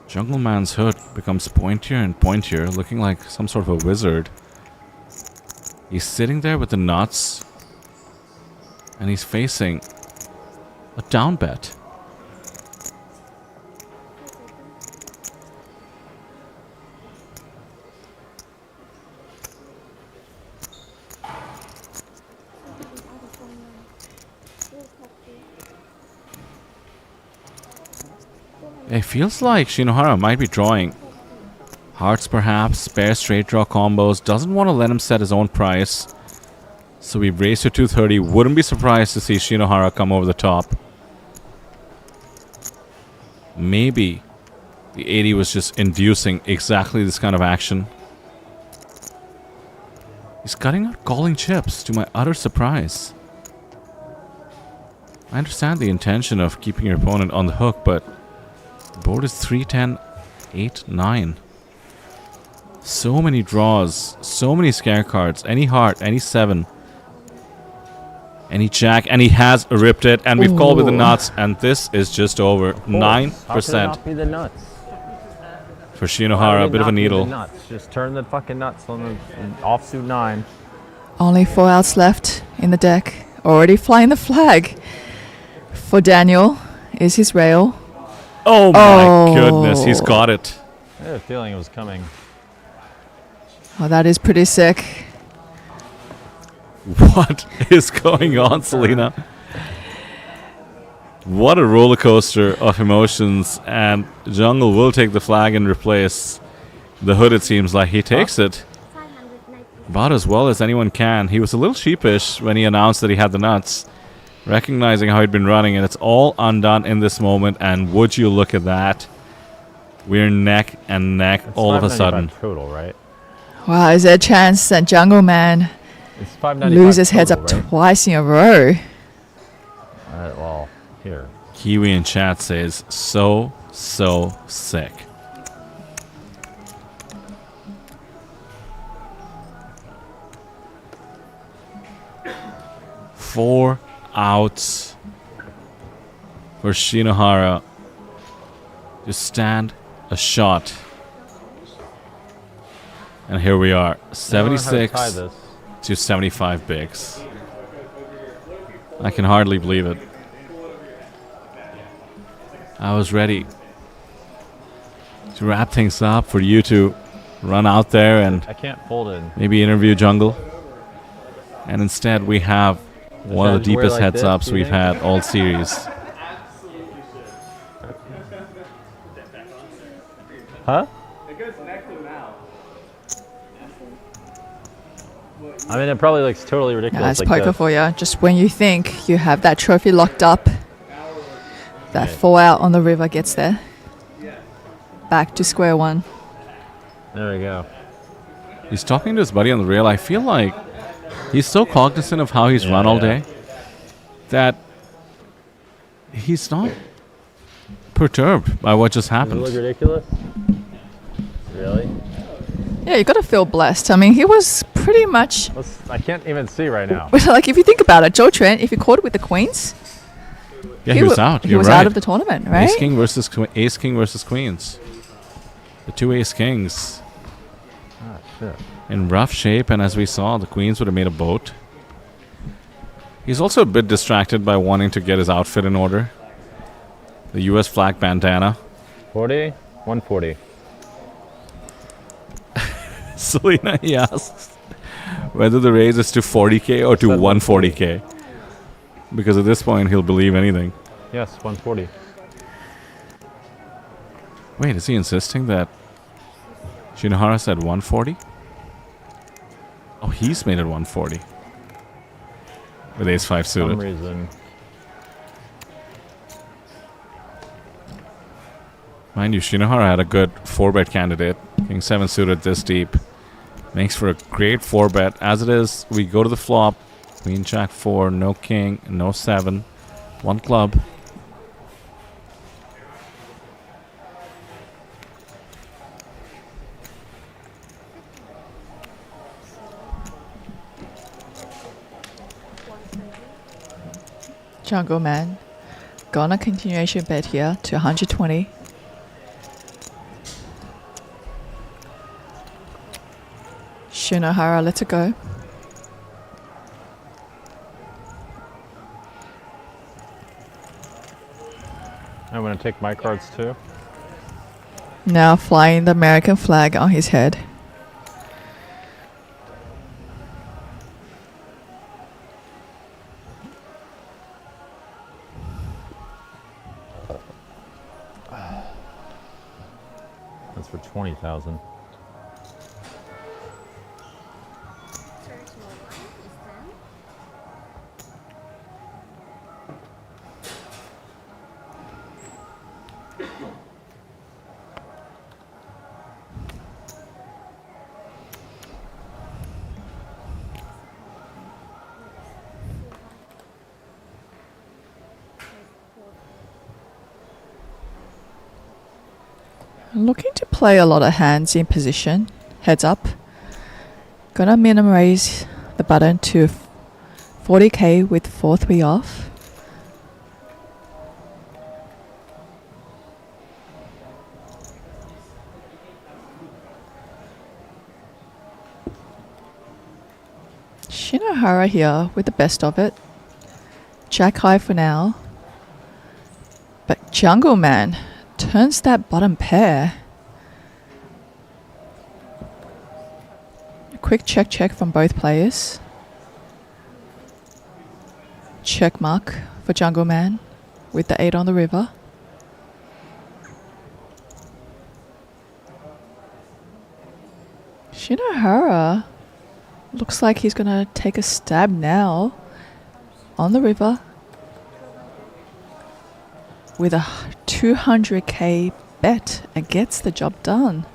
I: Jungle Man's hood becomes pointier and pointier, looking like some sort of a wizard. He's sitting there with the nuts and he's facing a down bet. It feels like Shinohara might be drawing hearts perhaps, spare straight draw combos, doesn't want to let him set his own price. So we've raised to 230. Wouldn't be surprised to see Shinohara come over the top. Maybe the 80 was just inducing exactly this kind of action. He's cutting out calling chips to my utter surprise. I understand the intention of keeping your opponent on the hook, but the board is 3, 10, 8, 9. So many draws, so many scare cards, any heart, any 7, any jack, and he has ripped it, and we've called with the nuts, and this is just over. 9%.
K: How could it not be the nuts?
I: For Shinohara, a bit of a needle.
K: Nuts? Just turn the fucking nuts on the offsuit 9.
A: Only 4 outs left in the deck. Already flying the flag. For Daniel is his rail.
I: Oh my goodness, he's got it.
K: I had a feeling it was coming.
A: Oh, that is pretty sick.
I: What is going on, Selena? What a roller coaster of emotions, and Jungle will take the flag and replace the hood. It seems like he takes it about as well as anyone can. He was a little sheepish when he announced that he had the nuts, recognizing how he'd been running, and it's all undone in this moment. And would you look at that? We're neck and neck all of a sudden.
K: Total, right?
A: Wow, is there a chance that Jungle Man loses heads up twice in a row?
K: Well, here.
I: Kiwi in chat says, so sick. Four outs for Shinohara to stand a shot. And here we are, 76 to 75 bigs. I can hardly believe it. I was ready to wrap things up for you to run out there and
K: I can't fold it.
I: Maybe interview Jungle. And instead we have one of the deepest heads ups we've had all series.
K: Huh? I mean, it probably looks totally ridiculous.
A: Yeah, it's like poker for you. Just when you think you have that trophy locked up, that 4 out on the river gets there. Back to square one.
K: There we go.
I: He's talking to his buddy on the rail. I feel like he's so cognizant of how he's run all day that he's not perturbed by what just happened.
K: Does it look ridiculous? Really?
A: Yeah, you got to feel blessed. I mean, he was pretty much.
K: I can't even see right now.
A: Like, if you think about it, Zhou Quan, if he caught it with the queens,
I: Yeah, he was out.
A: He
I: You're
A: was
I: right.
A: out of the tournament, right?
I: Ace king versus queens. The two ace kings.
K: Ah, shit.
I: In rough shape, and as we saw, the queens would have made a boat. He's also a bit distracted by wanting to get his outfit in order. The US flag bandana.
K: 40? 140.
I: Selena, he asks whether the raise is to 40k or to 140k. Because at this point, he'll believe anything.
K: Yes, 140.
I: Wait, is he insisting that Shinhwa said 140? Oh, he's made it 140. With ace 5
K: For some
I: suited.
K: reason.
I: Mind you, Shinhwa had a good 4-bet candidate. King 7 suited this deep. Makes for a great 4-bet. As it is, we go to the flop. Queen Jack 4, no king, no 7. 1 club.
A: Jungle Man. Gonna continuation bet here to 120. Shinohara, let's go.
K: I'm going to take my cards too.
A: Now flying the American flag on his head.
K: That's for 20,000.
A: Looking to play a lot of hands in position. Heads up. Gonna minimum raise the button to 40k with 4-3 off. Shinohara here with the best of it. Jack high for now. But Jungle Man turns that bottom pair. A quick check from both players. Check mark for Jungle Man with the 8 on the river. Shinohara looks like he's gonna take a stab now on the river with a 200k bet and gets the job done.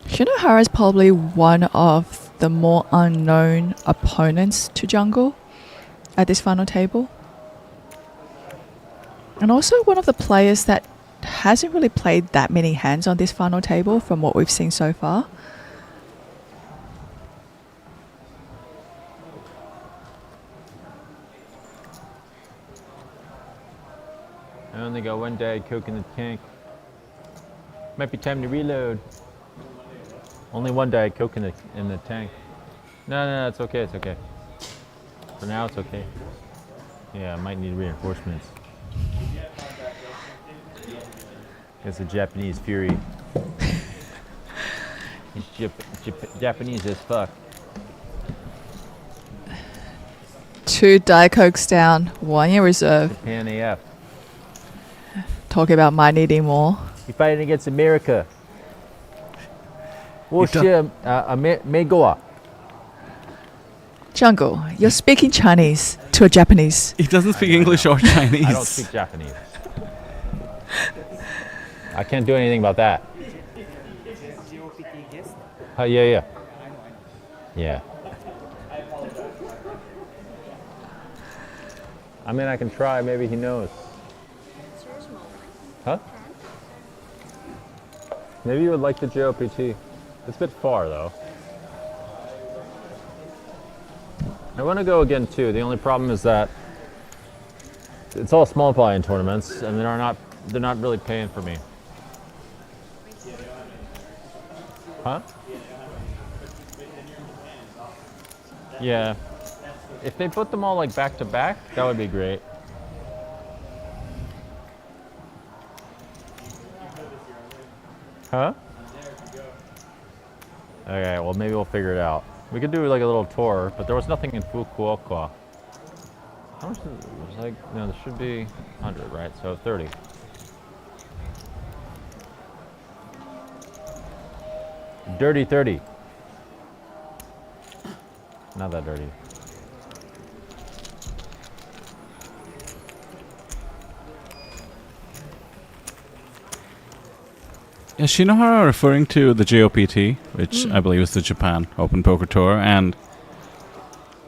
A: Shinohara is probably one of the more unknown opponents to Jungle at this final table. And also one of the players that hasn't really played that many hands on this final table from what we've seen so far.
E: I only got one Diet Coke in the tank. Might be time to reload. Only one Diet Coke in the tank. No, it's okay, it's okay. For now, it's okay. Yeah, I might need reinforcements. It's a Japanese fury. He's Japanese as fuck.
A: 2 Diet Cokes down, 1 in reserve.
E: Japan AF.
A: Talking about my needing more.
E: You're fighting against America. Megoa.
A: Jungle, you're speaking Chinese to a Japanese.
I: He doesn't speak English or Chinese.
E: I don't speak Japanese. I can't do anything about that. Yeah. Yeah. I mean, I can try. Maybe he knows.
K: Huh? Maybe you would like the JLPT. It's a bit far though. I want to go again too. The only problem is that it's all small buy-in tournaments, and they're not really paying for me. Huh? Yeah. If they put them all like back to back, that would be great. Huh? Okay, well maybe we'll figure it out. We could do like a little tour, but there was nothing in Fukuoka. How much is it? It was like, no, there should be 100, right? So 30. Dirty 30. Not that dirty.
I: Is Shinhwa referring to the JOPT, which I believe is the Japan Open Poker Tour, and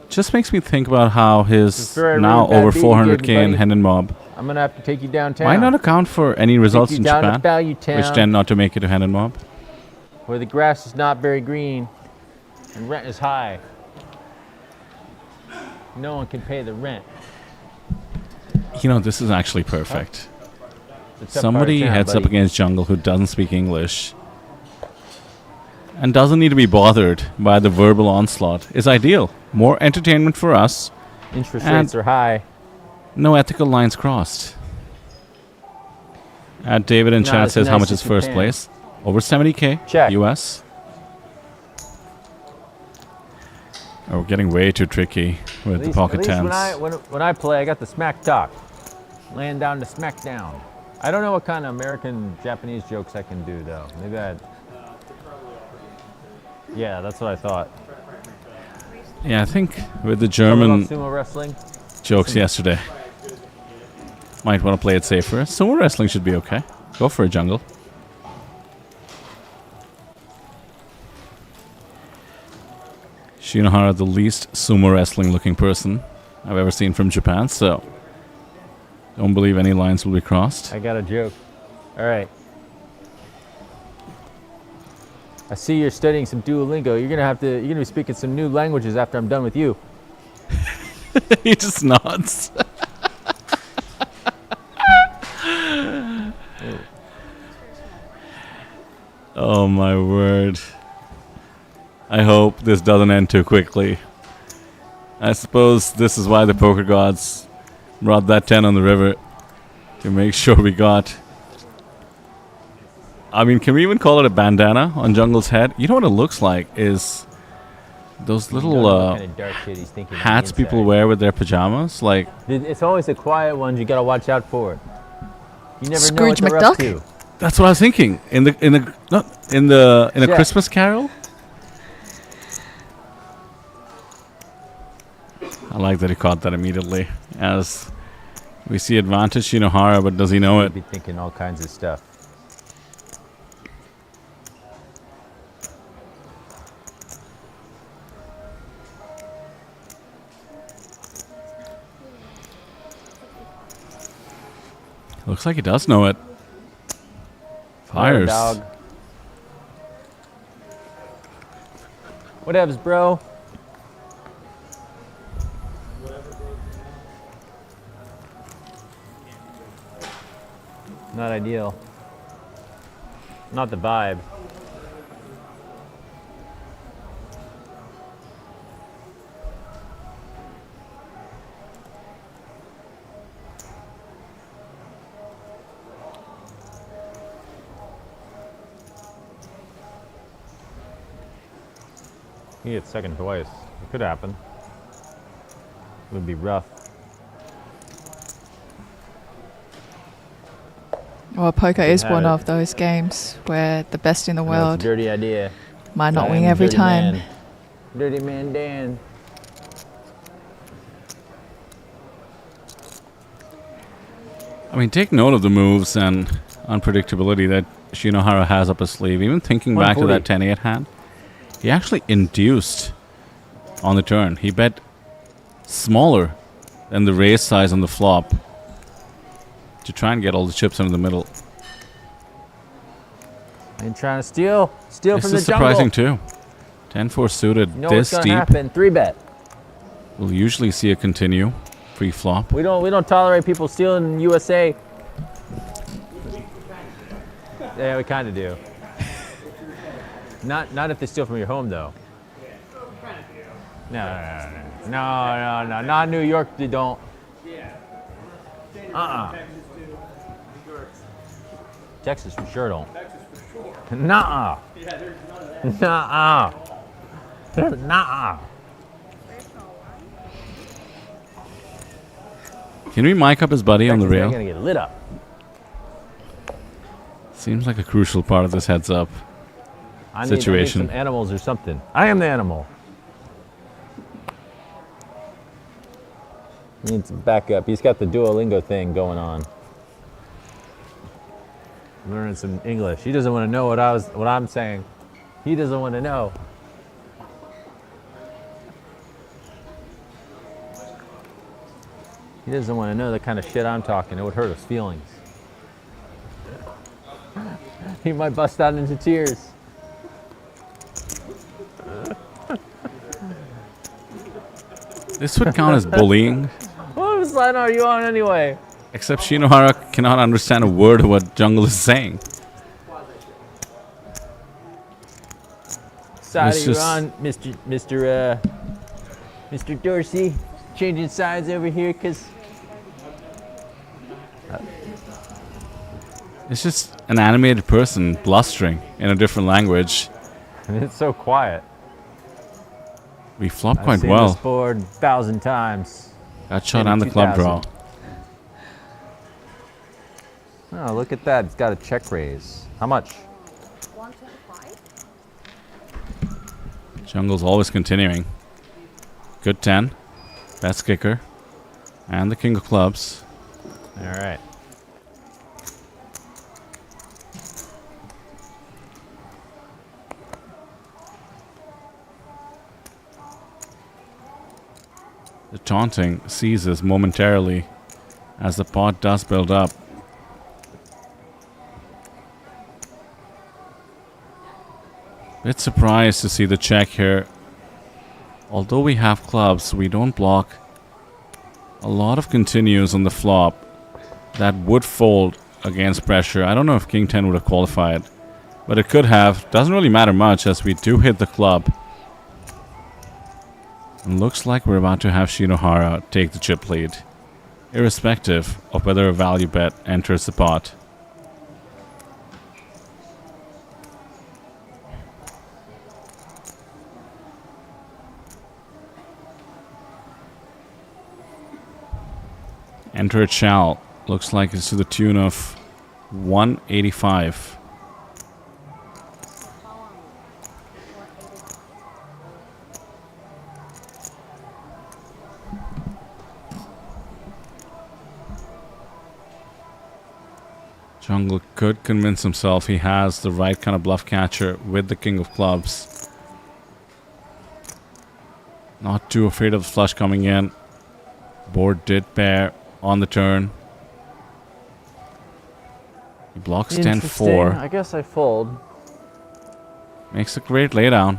I: just makes me think about how his now over 400k in Hendon Mob
K: I'm gonna have to take you downtown.
I: might not account for any results in
K: down to
I: Japan,
K: Value Town,
I: which tend not to make it to Hendon Mob.
K: where the grass is not very green and rent is high. No one can pay the rent.
I: You know, this is actually perfect.
K: Except
I: Somebody
K: Town,
I: heads up
K: buddy.
I: against Jungle who doesn't speak English and doesn't need to be bothered by the verbal onslaught is ideal. More entertainment for us.
K: Interest
I: and
K: rates are high.
I: no ethical lines crossed. David in
K: Not
I: chat
K: as
I: says how
K: nice
I: much
K: as
I: is first
K: Japan.
I: place? Over 70k
K: Check.
I: US. Oh, we're getting way too tricky with the pocket
K: at least
I: tens.
K: when I play, I got the smack talk. Laying down to smackdown. I don't know what kind of American Japanese jokes I can do though. Maybe I'd. Yeah, that's what I thought.
I: Yeah, I think with the
K: Tell me
I: German
K: about sumo wrestling.
I: jokes yesterday, might want to play it safer. Sumo wrestling should be okay. Go for a Jungle. Shinohara, the least sumo wrestling looking person I've ever seen from Japan, so don't believe any lines will be crossed.
K: I got a joke. All right. I see you're studying some Duolingo. You're gonna be speaking some new languages after I'm done with you.
I: He just nods. Oh my word. I hope this doesn't end too quickly. I suppose this is why the poker gods brought that 10 on the river, to make sure we got... I mean, can we even call it a bandana on Jungle's head? You know what it looks like is those little hats people wear with their pajamas. Like,
K: It's always the quiet ones you gotta watch out for. You never
A: Scrooge
K: know what they're up
A: McDuck?
K: to.
I: that's what I was thinking. In a
K: Yeah.
I: Christmas Carol. I like that he caught that immediately. As we see advantage Shinohara, but does he know it?
K: Be thinking all kinds of stuff.
I: Looks like he does know it. Fires.
K: Dog. Whatevs, bro. Not ideal. Not the vibe. He gets second twice. It could happen. It would be rough.
A: Well, poker is
K: have
A: one
K: it.
A: of those games where the best in the
K: I know
A: world
K: it's a dirty idea.
A: might not
K: I
A: win
K: am
A: every
K: dirty
A: time.
K: man. Dirty man Dan.
I: I mean, take note of the moves and unpredictability that Shinohara has up his sleeve. Even thinking back to that 10-8 hand, he actually induced on the turn. He bet smaller than the raise size on the flop to try and get all the chips in the middle.
E: I ain't trying to steal
I: This
E: from the
I: is
E: jungle.
I: surprising too. 10-4 suited
E: You know
I: this
E: what's gonna
I: deep.
E: happen? 3-bet.
I: We'll usually see a continue pre-flop.
E: We don't tolerate people stealing in USA. Yeah, we kind of do. Not if they steal from your home though. No. Not in New York. They don't. Texas for sure don't. Nuh-uh. Nuh-uh. Nuh-uh.
I: Can we mic up his buddy on the
E: Texas ain't
I: rail?
E: gonna get lit up.
I: Seems like a crucial part of this heads up
E: I need
I: situation.
E: some animals or something. I am the animal. He needs some backup. He's got the Duolingo thing going on. Learning some English. He doesn't want to know what I'm saying. He doesn't want to know. He doesn't want to know the kind of shit I'm talking. It would hurt his feelings. He might bust out into tears.
I: This would count as bullying,
E: What side are you on anyway?
I: except Shinohara cannot understand a word of what Jungle is saying.
E: Side
I: It's
E: are you
I: just-
E: on, Mr. Dorsey? Changing sides over here, cause
I: It's just an animated person blustering in a different language.
E: it's so quiet.
I: We flopped
E: I've
I: quite
E: seen
I: well.
E: this board 1,000 times.
I: Got shot
E: maybe
I: and the club
E: 2,000.
I: draw.
E: Oh, look at that. It's got a check raise. How much?
D: 125.
I: Jungle's always continuing. Good 10. Best kicker. And the king of clubs.
E: All right.
I: The taunting ceases momentarily as the pot does build up. Bit surprised to see the check here. Although we have clubs, we don't block a lot of continues on the flop that would fold against pressure. I don't know if King 10 would have qualified, but it could have. Doesn't really matter much as we do hit the club. And looks like we're about to have Shinohara take the chip lead, irrespective of whether a value bet enters the pot. Enter it shall. Looks like it's to the tune of 185. Jungle could convince himself he has the right kind of bluff catcher with the king of clubs. Not too afraid of the flush coming in. Board did pair on the turn. He blocks 10-4.
E: I guess I fold.
I: Makes a great laydown.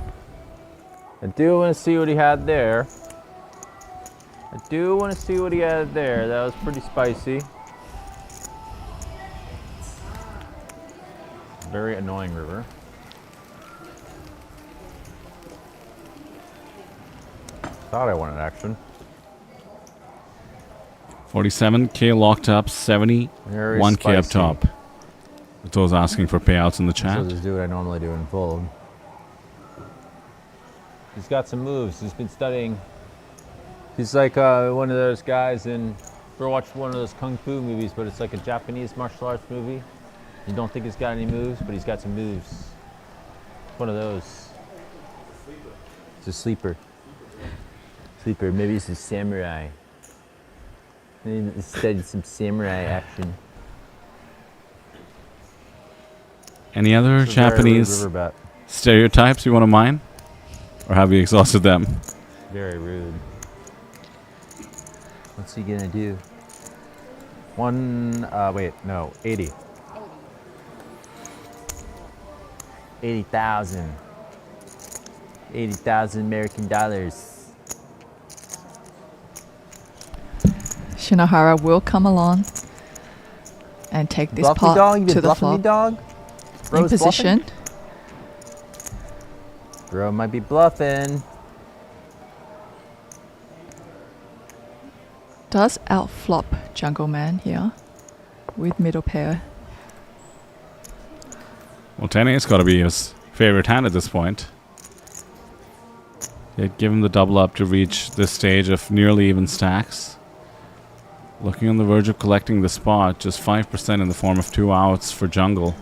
E: I do want to see what he had there. That was pretty spicy. Very annoying river. Thought I wanted action.
I: 47k locked up,
E: Very
I: 71k up
E: spicy.
I: top. With those asking for payouts in the
E: So
I: chat.
E: just do what I normally do and fold. He's got some moves. He's been studying. He's like one of those guys in. Ever watched one of those kung fu movies, but it's like a Japanese martial arts movie. You don't think he's got any moves, but he's got some moves. One of those. It's a sleeper. Sleeper. Maybe he's a samurai. Maybe he studied some samurai action.
I: Any other
E: It's a very rude
I: Japanese
E: river bet.
I: stereotypes you want to mine? Or have you exhausted them?
E: Very rude. What's he gonna do? 80. 80,000. 80,000 American dollars.
A: Shinohara will come along and take this
E: Bluff me,
A: pot
E: dog? You been
A: to the
E: bluffing me,
A: flop
E: dog?
A: in
E: Bro's
A: position.
E: bluffing? Bro might be bluffing.
A: Does outflop Jungle Man here with middle pair.
I: Well, 10-8's got to be his favorite hand at this point. They'd give him the double up to reach this stage of nearly even stacks. Looking on the verge of collecting the spot, just 5% in the form of 2 outs for Jungle.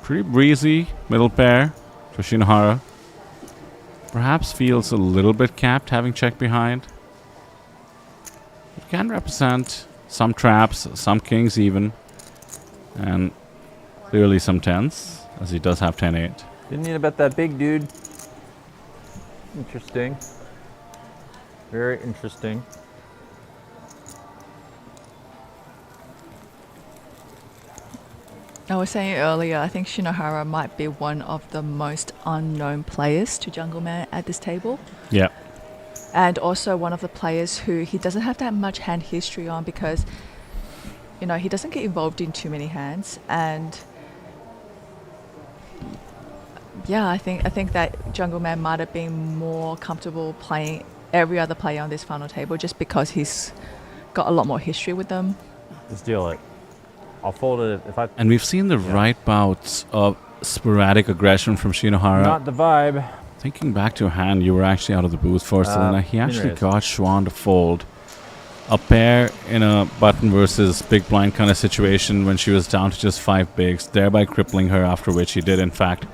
I: Pretty breezy middle pair for Shinohara. Perhaps feels a little bit capped having checked behind. It can represent some traps, some kings even, and clearly some tens, as he does have 10-8.
E: Didn't need to bet that big, dude. Interesting. Very interesting.
A: I was saying earlier, I think Shinohara might be one of the most unknown players to Jungle Man at this table.
I: Yeah.
A: And also one of the players who he doesn't have that much hand history on because, you know, he doesn't get involved in too many hands. And yeah, I think that Jungle Man might have been more comfortable playing every other player on this final table just because he's got a lot more history with them.
K: Let's deal it. I'll fold it if I...
I: And we've seen the right bouts of sporadic aggression from Shinohara.
K: Not the vibe.
I: Thinking back to a hand, you were actually out of the booth for Selena. He actually got Schwan to fold a pair in a button versus big blind kind of situation when she was down to just 5 bigs, thereby crippling her, after which he did in fact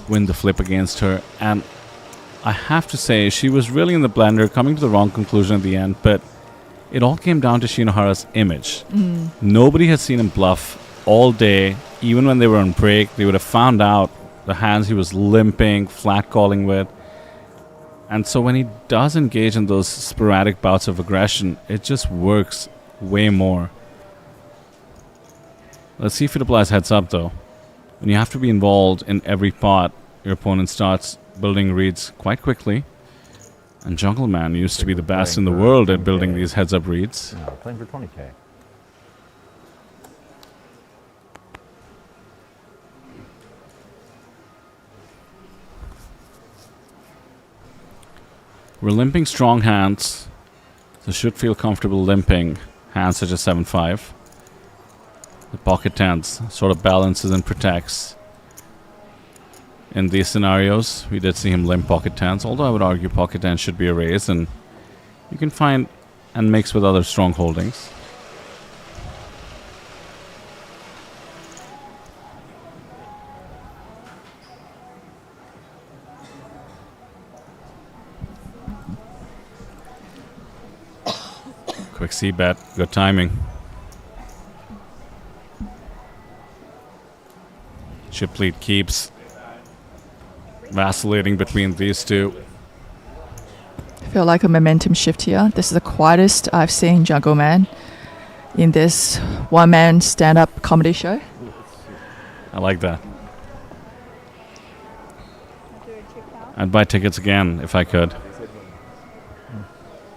I: win the flip against her. And I have to say, she was really in the blender, coming to the wrong conclusion at the end, but it all came down to Shinohara's image. Nobody had seen him bluff all day. Even when they were on break, they would have found out the hands he was limping, flat calling with. And so when he does engage in those sporadic bouts of aggression, it just works way more. Let's see if it applies heads up though. When you have to be involved in every pot, your opponent starts building reads quite quickly. And Jungle Man used to be the best in the world at building these heads-up reads.
K: No, playing for 20K.
I: We're limping strong hands, so should feel comfortable limping hands such as 7-5. The pocket tens sort of balances and protects. In these scenarios, we did see him limp pocket tens, although I would argue pocket tens should be a raise, and you can find and mix with other strong holdings. Quick C-bet, good timing. Chip lead keeps vacillating between these two.
A: I feel like a momentum shift here. This is the quietest I've seen Jungle Man in this one-man stand-up comedy show.
I: I like that. I'd buy tickets again if I could.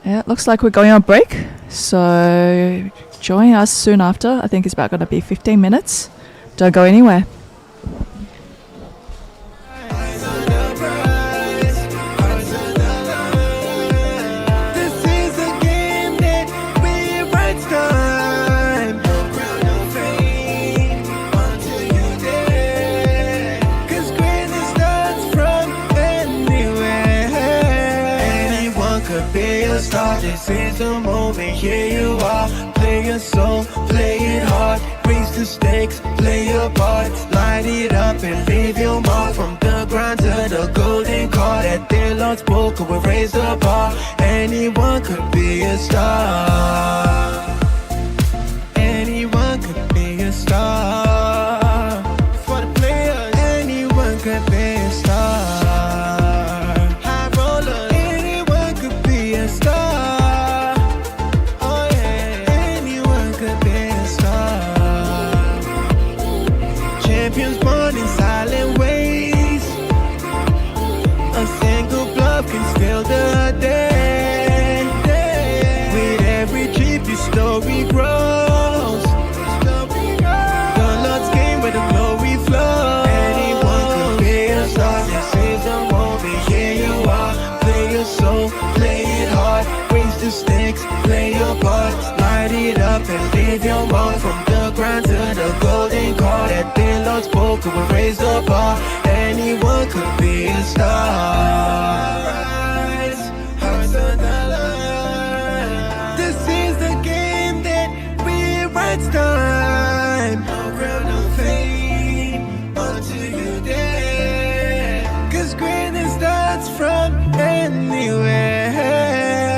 A: Yeah, it looks like we're going on break. So join us soon after. I think it's about going to be 15 minutes. Don't go anywhere.
F: This is the moment, here you are. Play your soul, play it hard. Raise the stakes, play your part. Light it up and leave your mark. From the ground to the golden card. At their Lord's poker, we raise the bar. Anyone could be a star. Anyone could be a star. For the players, anyone could be a star. High roller, anyone could be a star. Champions born in silent ways. A single bluff can steal the day. With every trip your story grows. The Lord's game where the glory flows. Anyone could be a star. This is the moment, here you are. Play your soul, play it hard. Raise the stakes, play your part. Light it up and leave your mark. From the grind to the golden card. That the Lord spoke, will raise the bar. Anyone could be a star. Rise, hearts on the line. This is the game that rewrites time. No crown, no fame, until you dare. 'Cause greatness starts from anywhere.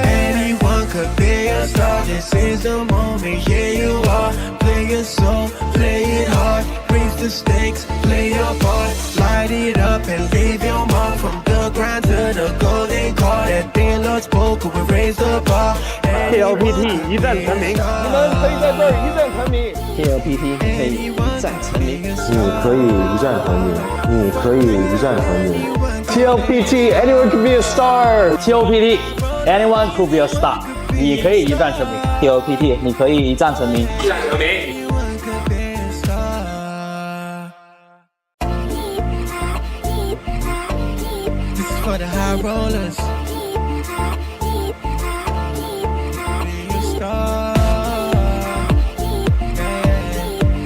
F: Anyone could be a star. This is the moment, here you are. Play your soul, play it hard. Raise the stakes, play your part. Light it up and leave your mark. From the grind to the golden card. That the Lord spoke, will raise the bar.
H: TLPT 一战成名，你们可以在这儿一战成名。
G: TLPT 可以一战成名。
H: 你可以一战成名，你可以一战成名。TLPT anyone can be a star。
G: TLPT anyone could be a star。你可以一战成名。TLPT 你可以一战成名。一战成名。
F: Anyone could be a star. This is for the high rollers. Be a star. Yeah.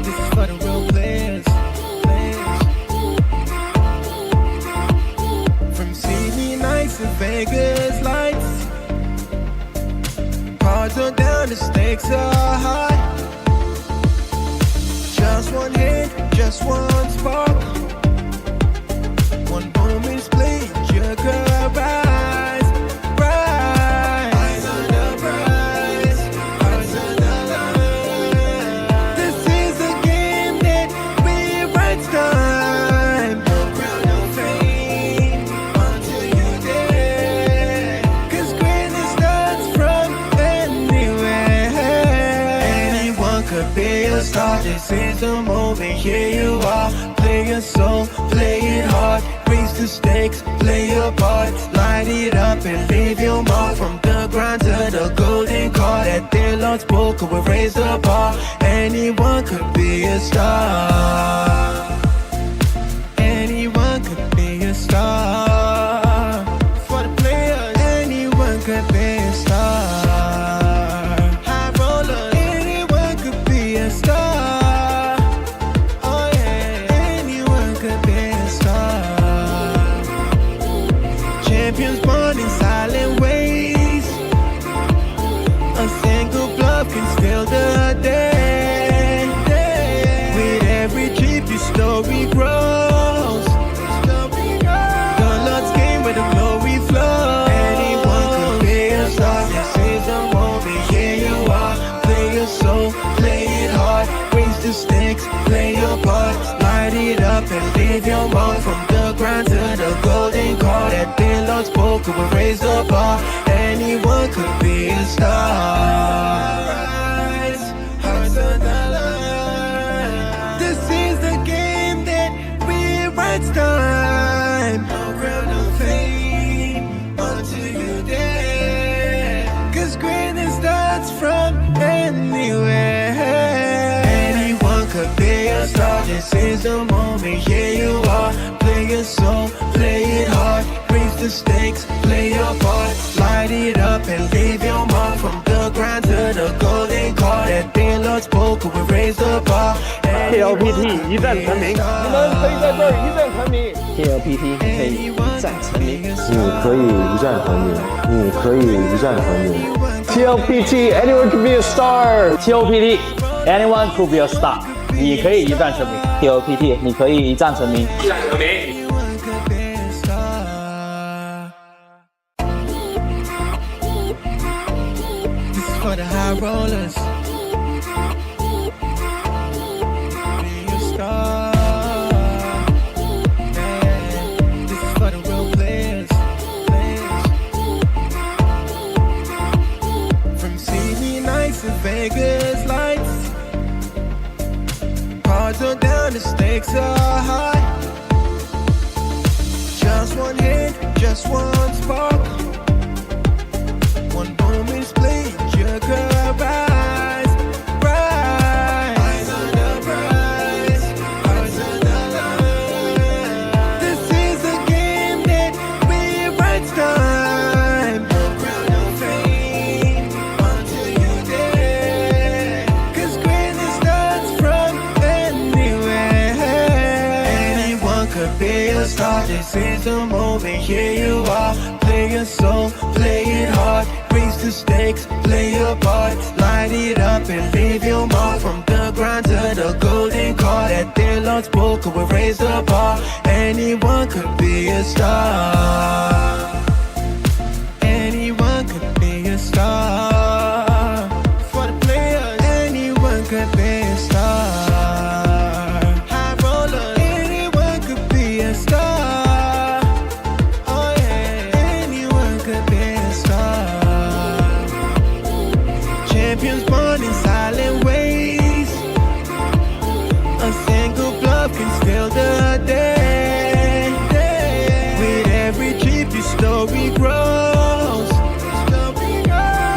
F: This is for the real players. From Sydney nights to Vegas lights. Cards are down, the stakes are high. Just one hit, just one spark. One moment's play, you could rise, rise. Eyes on the prize, hearts on the line. This is the game that rewrites time. No crown, no fame, until you dare. 'Cause greatness starts from anywhere. Anyone could be a star. This is the moment, here you are. Play your soul, play it hard. Raise the stakes, play your part. Light it up and leave your mark. From the grind to the golden card. That the Lord spoke, will raise the bar. Anyone could be a star. Anyone could be a star. For the players, anyone could be a star. High roller, anyone could be a star. Oh yeah, anyone could be a star. Champions born in silent ways. A single bluff can steal the day. With every trip your story grows. The Lord's game where the glory flows. Anyone could be a star. This is the moment, here you are. Play your soul, play it hard. Raise the stakes, play your part. Light it up and leave your mark. From the grind to the golden card. That the Lord spoke, will raise the bar. Anyone could be a star. Rise, hearts on the line. This is the game that rewrites time. No crown, no fame, until you dare. 'Cause greatness starts from anywhere. Anyone could be a star. This is the moment, here you are. Play your soul, play it hard. Raise the stakes, play your part. Light it up and leave your mark. From the grind to the golden card. That the Lord spoke, will raise the bar.
H: TLPT 一战成名，你们可以在这儿一战成名。
G: TLPT 可以一战成名。
H: 你可以一战成名，你可以一战成名。TLPT anyone can be a star。
G: TLPT anyone could be a star。你可以一战成名。TLPT 你可以一战成名。一战成名。
F: Anyone could be a star. This is for the high rollers. Be a star. Yeah. This is for the real players. From Sydney nights to Vegas lights. Cards are down. down, the stakes are high. Just one hit, just one spark. One moment split, you could rise, rise. Eyes on the prize, hearts on the line. This is a game that rewrites time. No crown, no fame, until you dead. 'Cause greatness starts from anywhere. Anyone could be a star. This is the moment, here you are. Play your soul, play it hard. Raise the stakes, play your part. Light it up and leave your mark. From the ground to the golden card. At their Lord's book, we raise the bar. Anyone could be a star. Anyone could be a star. For the players, anyone could be a star. High roller, anyone could be a star. Oh yeah, anyone could be a star. Champions born in silent ways. A single bluff can steal the day. With every trip, your story grows.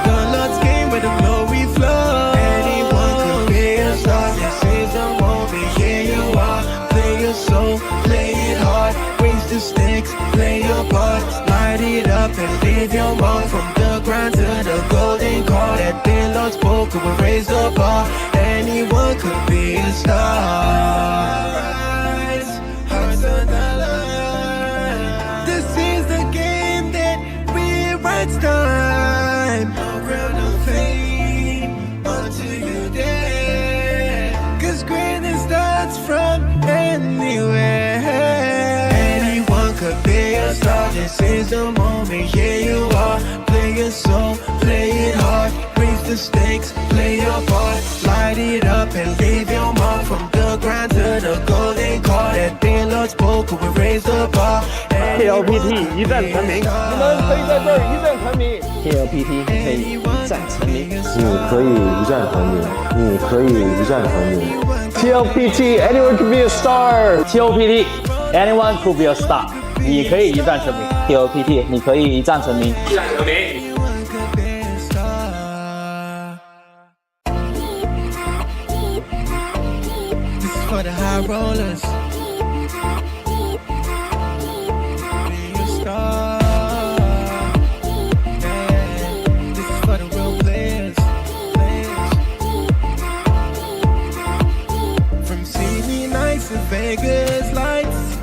F: The Lord's game where the glory flows. Anyone could be a star. This is the moment, here you are. Play your soul, play it hard. Raise the stakes, play your part. Light it up and leave your mark. From the ground to the golden card. At the Lord's book, we raise the bar. Anyone could be a star. Rise, hearts on the line. This is the game that rewrites time. No crown, no fame, until you dead. 'Cause greatness starts from anywhere. Anyone could be a star. This is the moment, here you are. Play your soul, play it hard. Raise the stakes, play your part. Light it up and leave your mark. From the ground to the golden card. At the Lord's book, we raise the bar.
H: TLPT 一战成名，你们可以在这儿一战成名。
G: TLPT 可以一战成名。
H: 你可以一战成名，你可以一战成名。TLPT anyone can be a star。
G: TLPT anyone could be a star。你可以一战成名。TLPT 你可以一战成名。
F: Anyone could be a star. This is for the high rollers. Be a star. Yeah. This is for the real players. From CD nights to Vegas lights.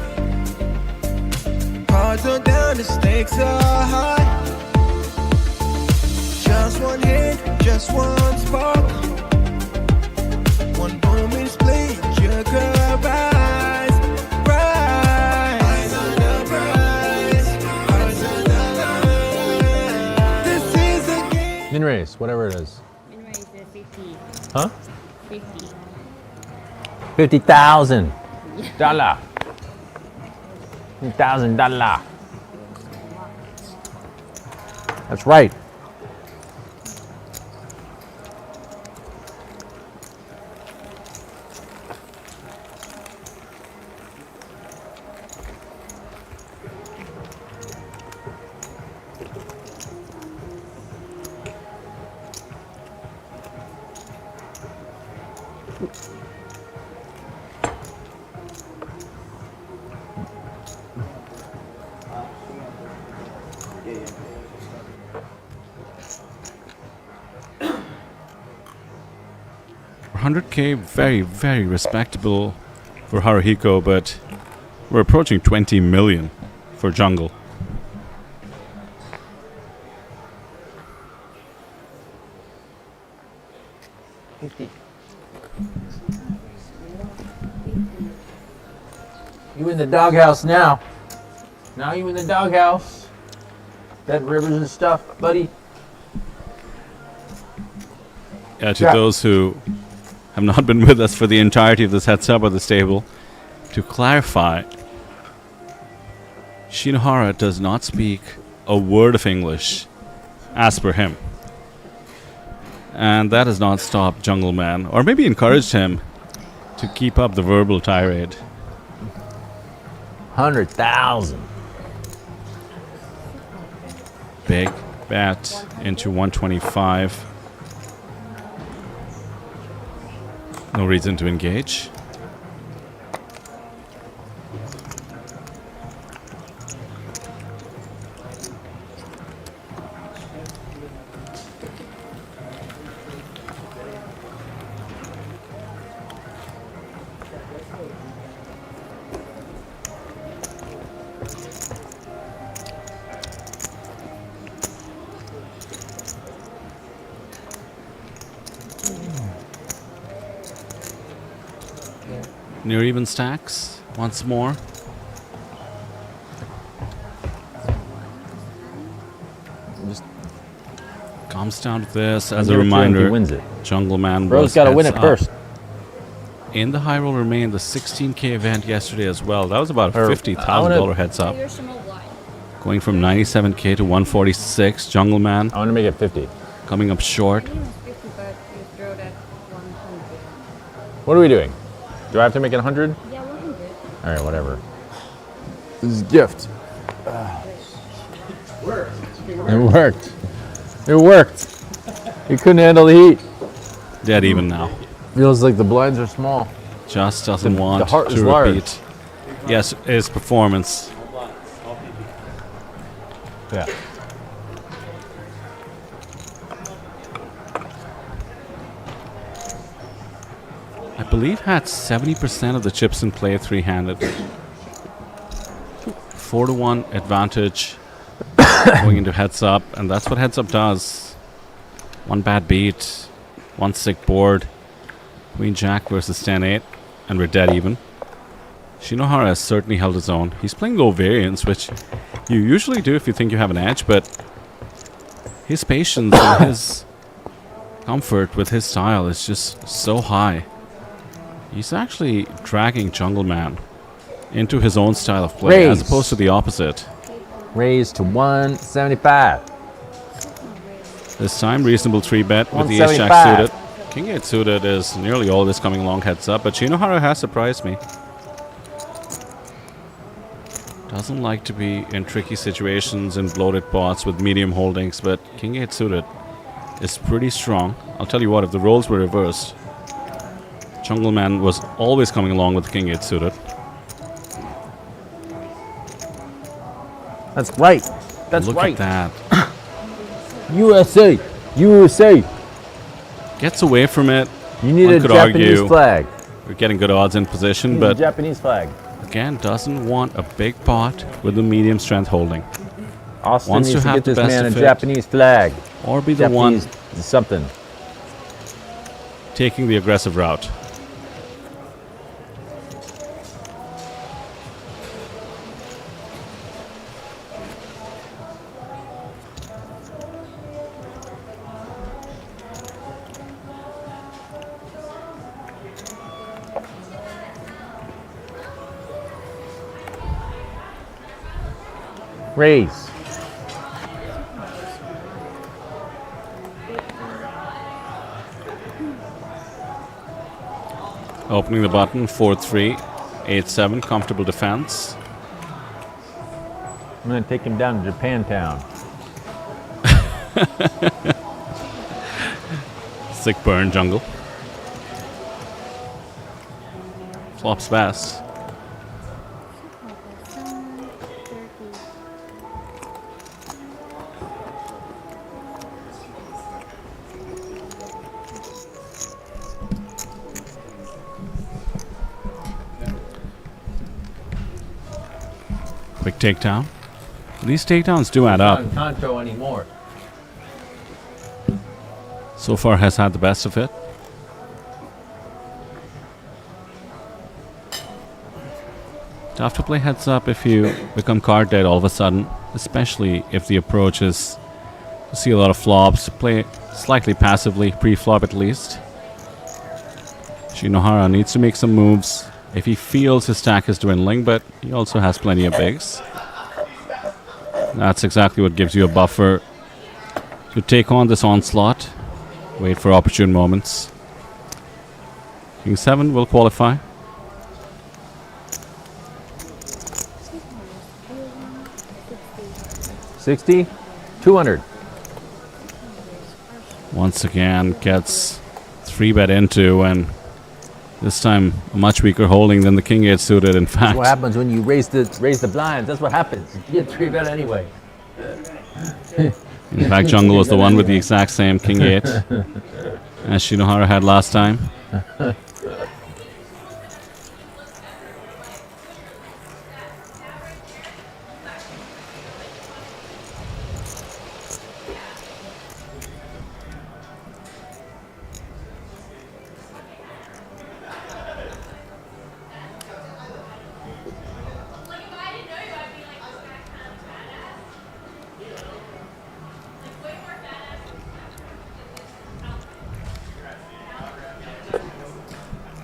F: Cards are down, the stakes are high. Just one hit, just one spark. One moment split, you could rise, rise. Eyes on the prize, hearts on the line. This is a game.
K: Min raise, whatever it is.
D: Min raise is 50.
K: Huh?
D: 50.
K: $50,000. $50,000. That's right.
I: $100K, very, very respectable for Haruhiko, but we're approaching 20 million for Jungle.
E: You in the doghouse now. Now you in the doghouse. Dead rivers and stuff, buddy.
I: Yeah, to those who have not been with us for the entirety of this heads up of this table, to clarify, Shinhwa does not speak a word of English, as per him. And that has not stopped Jungle Man, or maybe encouraged him to keep up the verbal tirade.
K: 100,000.
I: Big bet into 125. No reason to engage. Near even stacks once more.
K: Just
I: comes down to this as
K: give
I: a
K: it to him if he
I: reminder.
K: wins it.
I: Jungle Man
K: Bro's
I: was
K: got to win
I: heads
K: it
I: up.
K: first.
I: In the high roll remained the 16K event yesterday as well. That was about a
K: Or,
I: $50,000 heads up. Going from 97K to 146. Jungle Man
K: I want to make it 50.
I: coming up short.
K: What are we doing? Do I have to make it 100?
D: Yeah, 100.
K: All right, whatever. This is a gift. It worked. It worked. You couldn't handle the heat.
I: Dead even now.
K: Feels like the blinds are small.
I: Just doesn't want
K: the heart
I: to
K: is large.
I: repeat. Yes, his performance.
K: Yeah.
I: I believe had 70% of the chips in play three-handed. 4-1 advantage going into heads up, and that's what heads up does. One bad beat, one sick board. Queen Jack versus 10-8, and we're dead even. Shinhwa has certainly held his own. He's playing low variance, which you usually do if you think you have an edge, but his patience and his comfort with his style is just so high. He's actually dragging Jungle Man into his own style of play as opposed to the opposite.
K: Raise to 175.
I: This time, reasonable 3-bet with the ace-jack
K: 175.
I: suited. King-8 suited is nearly always coming along heads up, but Shinhwa has surprised me. Doesn't like to be in tricky situations in bloated pots with medium holdings, but King-8 suited is pretty strong. I'll tell you what, if the roles were reversed, Jungle Man was always coming along with King-8 suited.
K: That's right. That's
I: Look
K: right.
I: at that.
K: USA. USA.
I: Gets away from it.
K: You need
I: One
K: a
I: could
K: Japanese
I: argue
K: flag.
I: we're getting good odds in position,
K: You need
I: but
K: a Japanese flag.
I: again, doesn't want a big pot with a medium strength holding.
K: Austin
I: Wants
K: needs
I: to
K: to
I: have
K: get
I: the
K: this
I: best
K: man a
I: of it.
K: Japanese flag.
I: Or be the one
K: Japanese something.
I: taking the aggressive route.
K: Raise.
I: Opening the button, 4-3, 8-7, comfortable defense.
K: I'm going to take him down to Japantown.
I: Sick burn jungle. Flops fast. Quick takedown. These takedowns do add up.
K: Not Conto anymore.
I: So far has had the best of it. Tough to play heads up if you become card dead all of a sudden, especially if the approach is to see a lot of flops, play slightly passively, pre-flop at least. Shinhwa needs to make some moves if he feels his stack is dwindling, but he also has plenty of bigs. That's exactly what gives you a buffer to take on this onslaught. Wait for opportune moments. King 7 will qualify.
K: $60, $200.
I: Once again gets 3-bet into, and this time a much weaker holding than the King 8 suited, in fact.
K: That's what happens when you raise the blinds. That's what happens. You get 3-bet anyway.
I: In fact, Jungle was the one with the exact same King 8 as Shinohara had last time.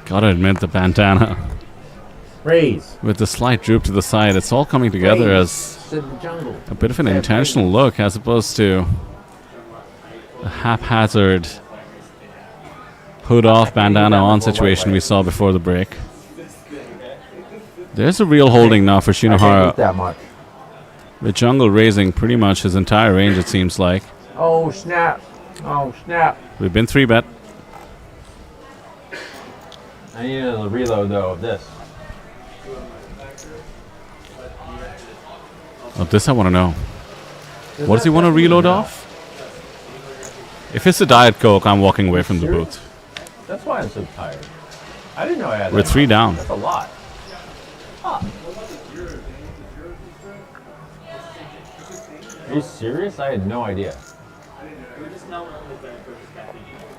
I: Gotta admit, the bandana
K: Raise.
I: with the slight droop to the side, it's all coming together as a bit of an intentional look as opposed to a haphazard hood off, bandana on situation we saw before the break. There's a real holding now for Shinohara,
K: that much.
I: with Jungle raising pretty much his entire range, it seems like.
K: Oh, snap. Oh, snap.
I: We've been 3-bet.
K: I need a reload, though, of this.
I: Oh, this I want to know. What does he want to reload off? If it's a Diet Coke, I'm walking away from the booth.
K: That's why I'm so tired. I didn't know I had
I: We're
K: that
I: 3
K: much.
I: down.
K: That's a lot. Are you serious? I had no idea.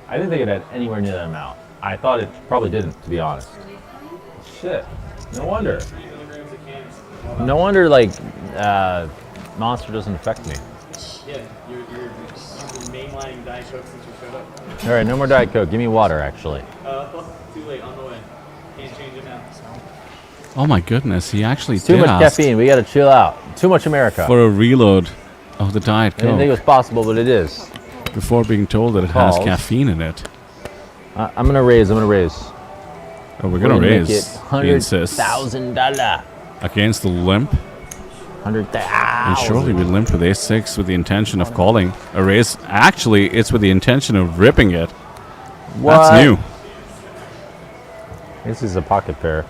K: I didn't think it had anywhere near that amount. I thought it probably didn't, to be honest. Shit. No wonder. No wonder, like, Monster doesn't affect me.
M: Yeah, you're mainlining Diet Coke since you showed up.
K: All right, no more Diet Coke. Give me water, actually.
M: Too late, on the way. Can't change it now.
I: Oh my goodness, he actually
K: Too
I: did
K: much
I: ask
K: caffeine. We gotta chill out. Too much America.
I: for a reload of the Diet
K: I didn't think it
I: Coke
K: was possible, but it is.
I: before being told that it has caffeine in it.
K: I'm gonna raise.
I: Oh, we're gonna raise. He insists.
K: $100,000.
I: Against the limp.
K: 100,000.
I: And surely we limp with ace-6 with the intention of calling a raise. Actually, it's with the intention of ripping it.
K: What?
I: That's new.
K: This is a pocket pair.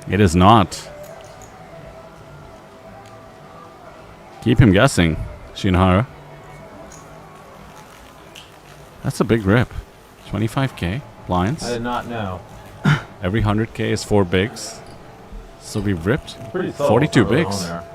I: It is not. Keep him guessing, Shinohara. That's a big rip. 25k blinds.
K: I did not know.
I: Every 100k is 4 bigs. So we've ripped
K: Pretty subtle.
I: 42
K: It's not really
I: bigs.
K: on there.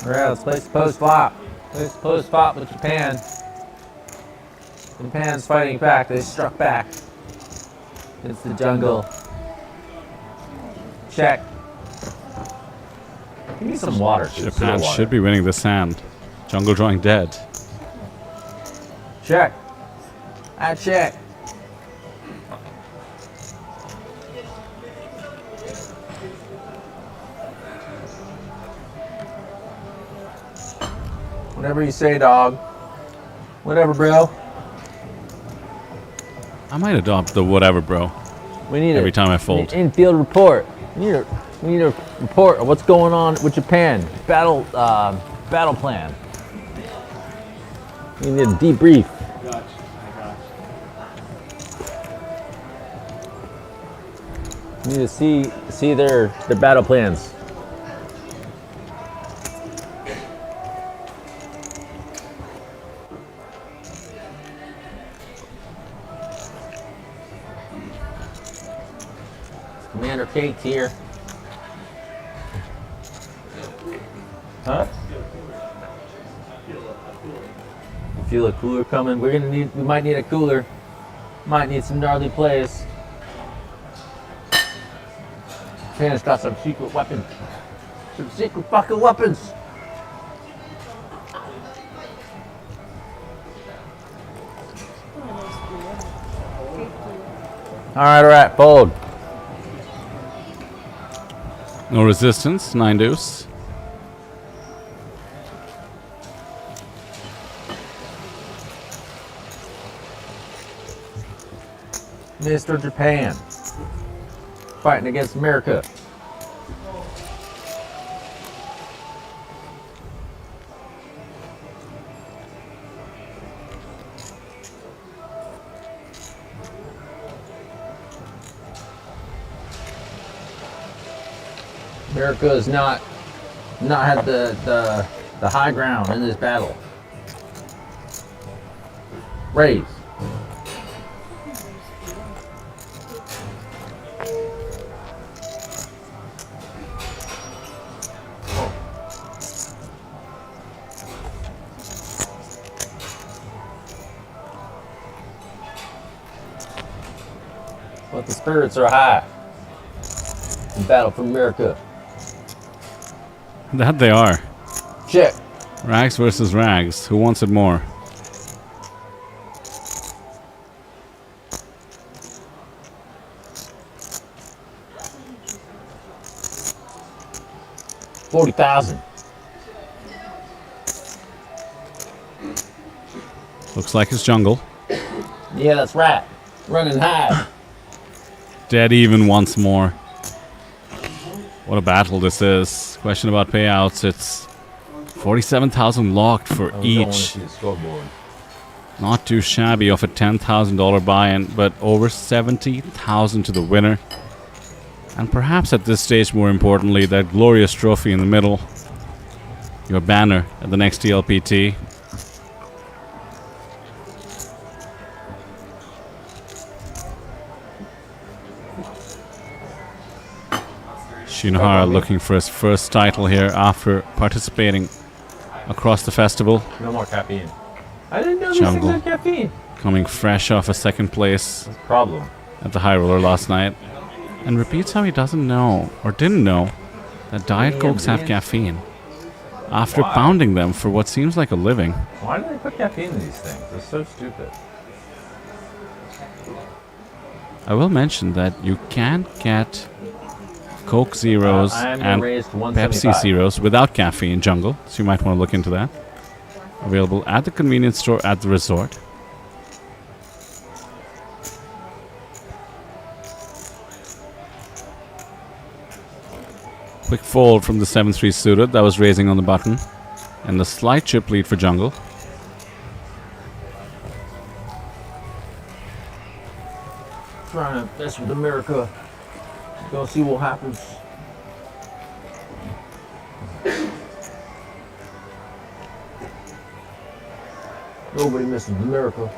K: Alright, let's place the post flop. Place the post flop with Japan. Japan's fighting back. They struck back. It's the jungle. Check. Give me some water. Too.
I: Japan
K: Some water.
I: should be winning this hand. Jungle drawing dead.
K: Check. I check. Whatever you say, dog. Whatever, bro.
I: I might adopt the whatever, bro.
K: We need
I: every time I fold.
K: Infield report. We need a report of what's going on with Japan. Battle plan. We need a debrief. We need to see their battle plans. Commander Kate's here. Huh? Feel a cooler coming. We might need a cooler.
G: Might need some gnarly plays. Japan's got some secret weapons. Some secret fucking weapons. All right, fold.
I: No resistance, 9 deuce.
G: Mr. Japan. Fighting against America. America has not had the high ground in this battle. Raise. But the spirits are high in battle for America.
I: That they are.
G: Check.
I: Rags versus Rags. Who wants it more?
G: $40,000.
I: Looks like it's jungle.
G: Yeah, that's right. Running high.
I: Dead even once more. What a battle this is. Question about payouts. It's 47,000 locked for each. Not too shabby of a $10,000 buy-in, but over 70,000 to the winner. And perhaps at this stage, more importantly, that glorious trophy in the middle. Your banner at the next TLPT. Shinhwa looking for his first title here after participating across the festival.
K: No more caffeine. I didn't know these
I: Jungle
K: things had caffeine.
I: coming fresh off a second place
K: Problem.
I: at the High Roller last night. And repeats how he doesn't know, or didn't know, that Diet Cokes have caffeine. After pounding them for what seems like a living.
K: Why do they put caffeine in these things? It's so stupid.
I: I will mention that you can get Coke Zeros and Pepsi Zeros without caffeine, Jungle, so you might want to look into that. Available at the convenience store at the resort. Quick fold from the 7-3 suited that was raising on the button. And the slight chip lead for Jungle.
G: Trying to mess with America. Gonna see what happens. Nobody messes with America.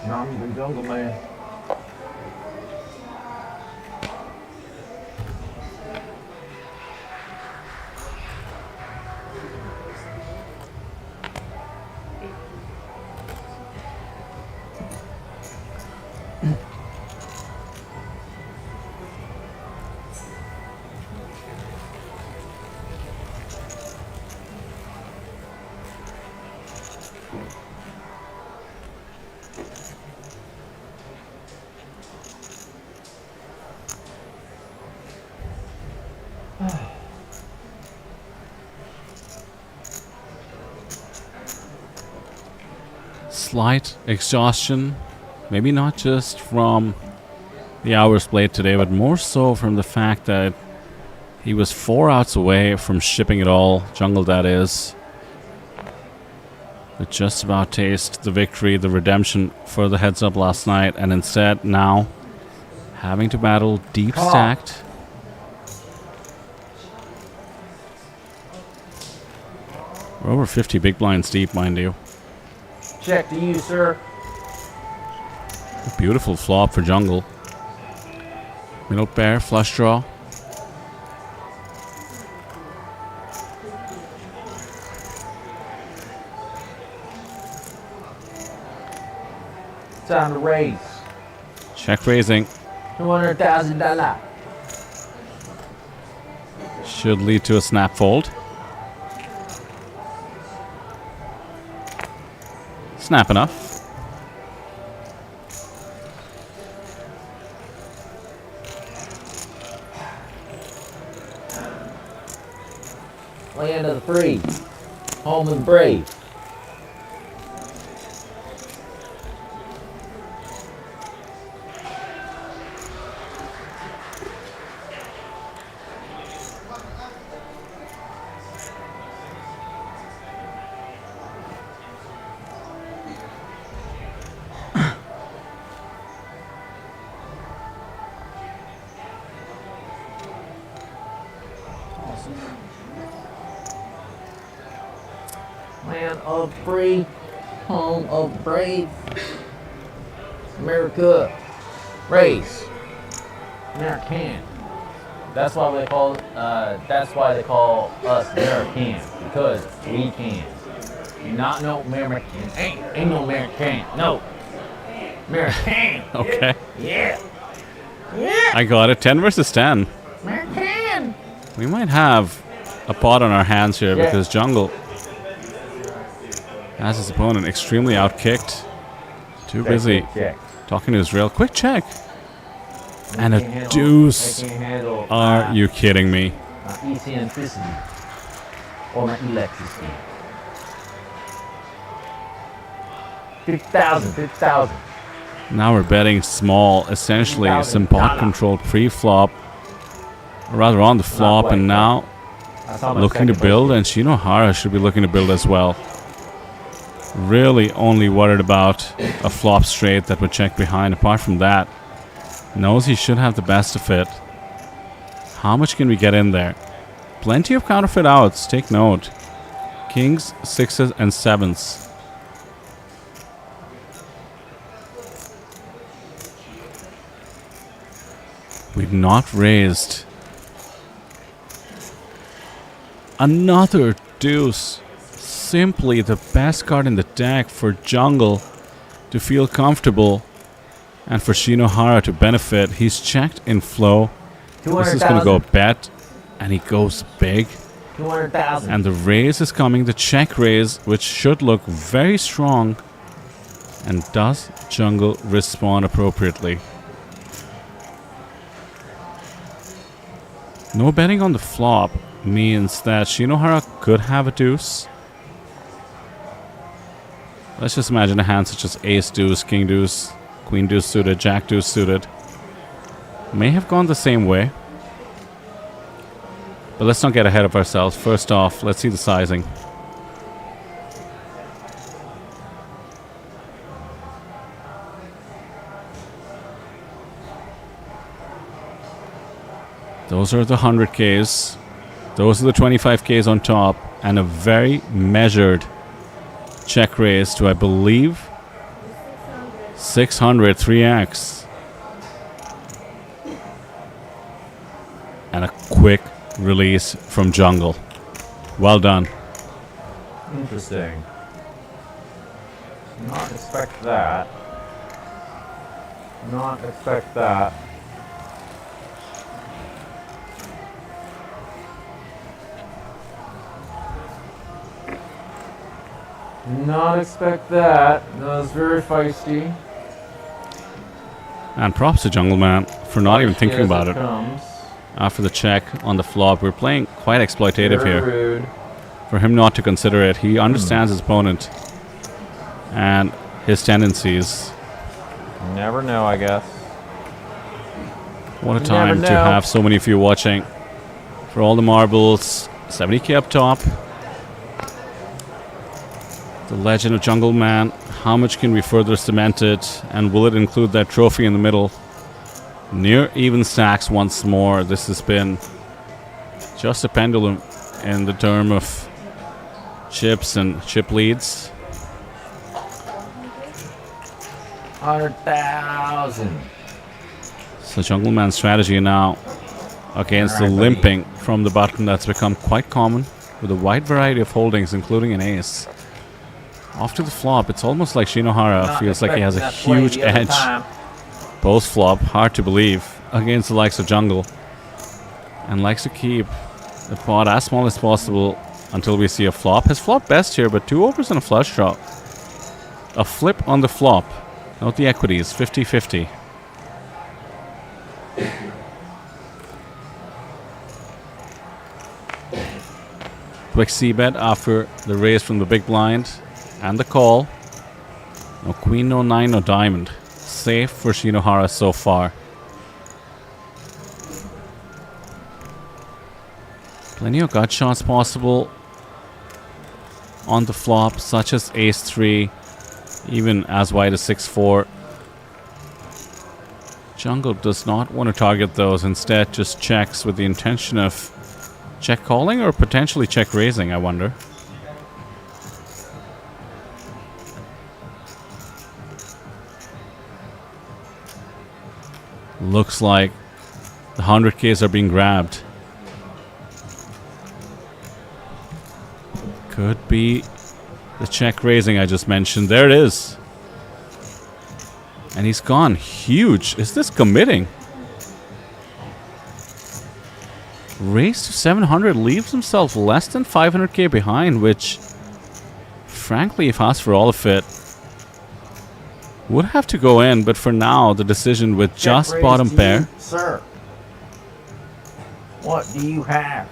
G: Nah, I'm the jungle man.
I: Slight exhaustion, maybe not just from the hours played today, but more so from the fact that he was 4 outs away from shipping it all, Jungle that is. But just about taste the victory, the redemption for the heads up last night, and instead now having to battle deep stacked. We're over 50 big blinds deep, mind you.
G: Check to you, sir.
I: Beautiful flop for Jungle. Middle pair, flush draw.
G: Time to raise.
I: Check raising.
G: $200,000.
I: Should lead to a snap fold. Snap enough.
G: Land of the free. Home and brave. Land of free, home of brave. America, raise. American. That's why they call. That's why they call us American, because we can. You not no American. Ain't no American. No. American.
I: Okay.
G: Yeah.
I: I got it. 10 versus 10.
G: American.
I: We might have a pot on our hands here because Jungle has his opponent extremely outkicked. Too busy talking to his rail. Quick check. And a deuce. Are you kidding me?
G: My eccentricity. Or my electricity. 50,000. 50,000.
I: Now we're betting small. Essentially some pot controlled pre-flop. Or rather on the flop. And now looking to build. And Shinohara should be looking to build as well. Really only worried about a flop straight that would check behind. Apart from that, knows he should have the best of it. How much can we get in there? Plenty of counterfeit outs, take note. Kings, sixes, and sevens. We've not raised. Another deuce. Simply the best card in the deck for Jungle to feel comfortable and for Shinohara to benefit. He's checked in flow. This is going to go bet and he goes big.
G: 200,000.
I: And the raise is coming, the check raise, which should look very strong. And does Jungle respond appropriately? No betting on the flop means that Shinohara could have a deuce. Let's just imagine a hand such as ace deuce, king deuce, queen deuce suited, jack deuce suited. May have gone the same way. But let's not get ahead of ourselves. First off, let's see the sizing. Those are the 100Ks. Those are the 25Ks on top. And a very measured check raise to, I believe, 600, 3x. And a quick release from Jungle. Well done.
K: Interesting. Not expect that. Not expect that. Not expect that. That was very feisty.
I: And props to Jungle Man for not even thinking about it.
K: Comes.
I: After the check on the flop, we're playing quite exploitative
K: Very
I: here.
K: rude.
I: For him not to consider it, he understands his opponent and his tendencies.
K: Never know, I guess.
I: What a time to have so many of you watching. For all the marbles, 70k up top. The legend of Jungle Man. How much can we further cement it? And will it include that trophy in the middle? Near even stacks once more. This has been just a pendulum in the term of chips and chip leads.
G: 100,000.
I: So Jungleman's strategy now against the limping from the button that's become quite common with a wide variety of holdings, including an ace. Off to the flop, it's almost like Shinohara feels like he has a huge edge. Post flop, hard to believe, against the likes of Jungle. And likes to keep the pot as small as possible until we see a flop. His flop best here, but 2 overs and a flush draw. A flip on the flop. Note the equities, 50-50. Quick c-bet after the raise from the big blind. And the call. No queen, no 9, no diamond. Safe for Shinohara so far. Plenty of gut shots possible on the flop, such as ace-3, even as wide as 6-4. Jungle does not want to target those, instead just checks with the intention of check calling or potentially check raising, I wonder. Looks like the 100Ks are being grabbed. Could be the check raising I just mentioned. There it is. And he's gone huge. Is this committing? Raise to 700 leaves himself less than 500k behind, which frankly, if asked for all of it, would have to go in, but for now the decision with just bottom pair.
G: Sir, what do you have?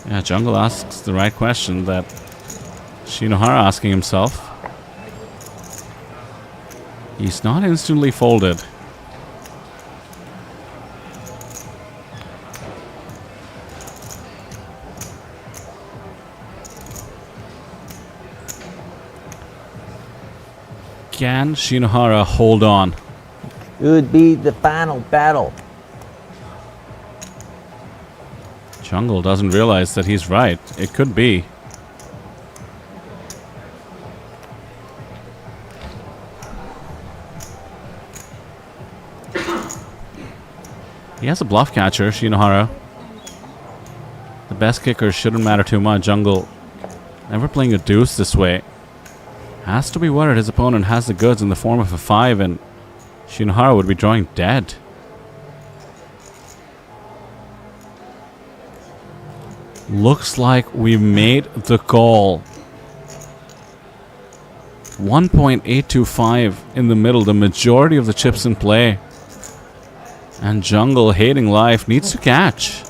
I: Yeah, Jungle asks the right question that Shinohara asking himself. He's not instantly folded. Can Shinohara hold on?
G: It would be the final battle.
I: Jungle doesn't realize that he's right. It could be. He has a bluff catcher, Shinohara. The best kicker shouldn't matter too much. Jungle never playing a deuce this way. Has to be worried his opponent has the goods in the form of a 5 and Shinohara would be drawing dead. Looks like we made the call. 1.825 in the middle, the majority of the chips in play. And Jungle, hating life, needs to catch.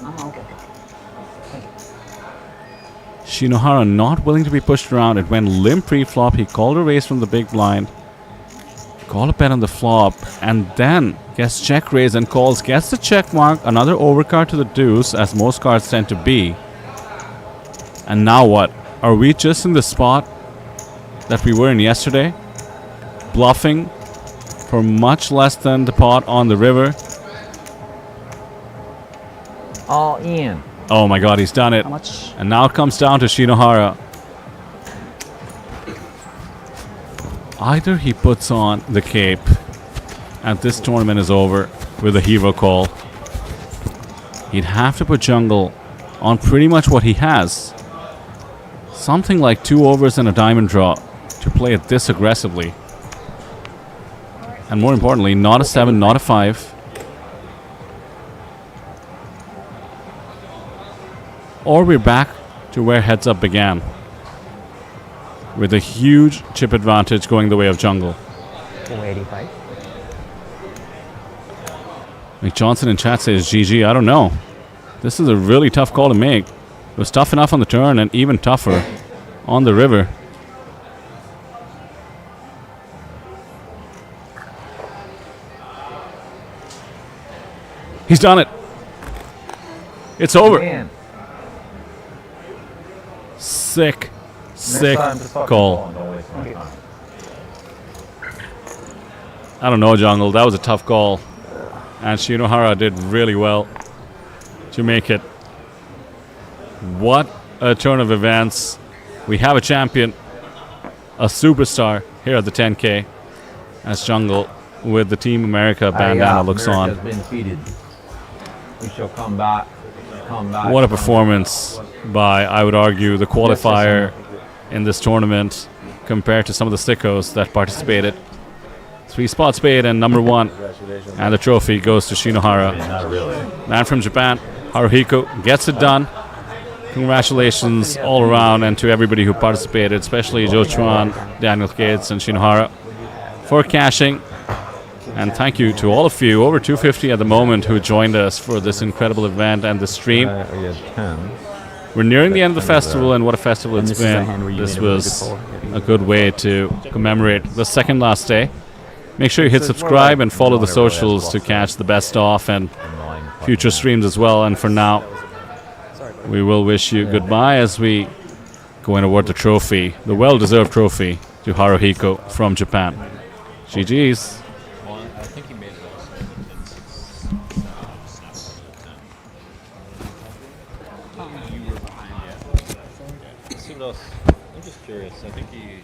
I: Shinohara not willing to be pushed around. It went limp pre-flop. He called a raise from the big blind. Call a bet on the flop. And then gets check raise and calls. Gets the check mark. Another overcard to the deuce, as most cards tend to be. And now what? Are we just in the spot that we were in yesterday? Bluffing for much less than the pot on the river.
G: All in.
I: Oh my god, he's done it.
G: How much?
I: And now it comes down to Shinohara. Either he puts on the cape and this tournament is over with a hero call. He'd have to put Jungle on pretty much what he has. Something like 2 overs and a diamond draw to play it this aggressively. And more importantly, not a 7, not a 5. Or we're back to where heads up began, with a huge chip advantage going the way of Jungle.
G: 485.
I: McJohnson in chat says GG. I don't know. This is a really tough call to make. It was tough enough on the turn and even tougher on the river. He's done it. It's over.
G: Man.
I: Sick call. I don't know, Jungle. That was a tough call. And Shinohara did really well to make it. What a turn of events. We have a champion, a superstar here at the 10K, as Jungle with the Team America bandana looks on.
G: America's been defeated. We shall come back. Come back.
I: What a performance by, I would argue, the qualifier in this tournament compared to some of the sickos that participated. 3 spots paid and number 1. And the trophy goes to Shinohara.
G: Not really.
I: Man from Japan, Haruhiko, gets it done. Congratulations all around and to everybody who participated, especially Joe Chuan, Daniel Gates, and Shinohara for cashing. And thank you to all of you, over 250 at the moment, who joined us for this incredible event and the stream. We're nearing the end of the festival, and what a festival it's been. This was a good way to commemorate the second last day. Make sure you hit subscribe and follow the socials to catch the best off and future streams as well. And for now, we will wish you goodbye as we go and award the trophy, the well-deserved trophy, to Haruhiko from Japan. GG's.
C: I think he made it also. You were behind, yeah. Let's see what else. I'm just curious. I think he.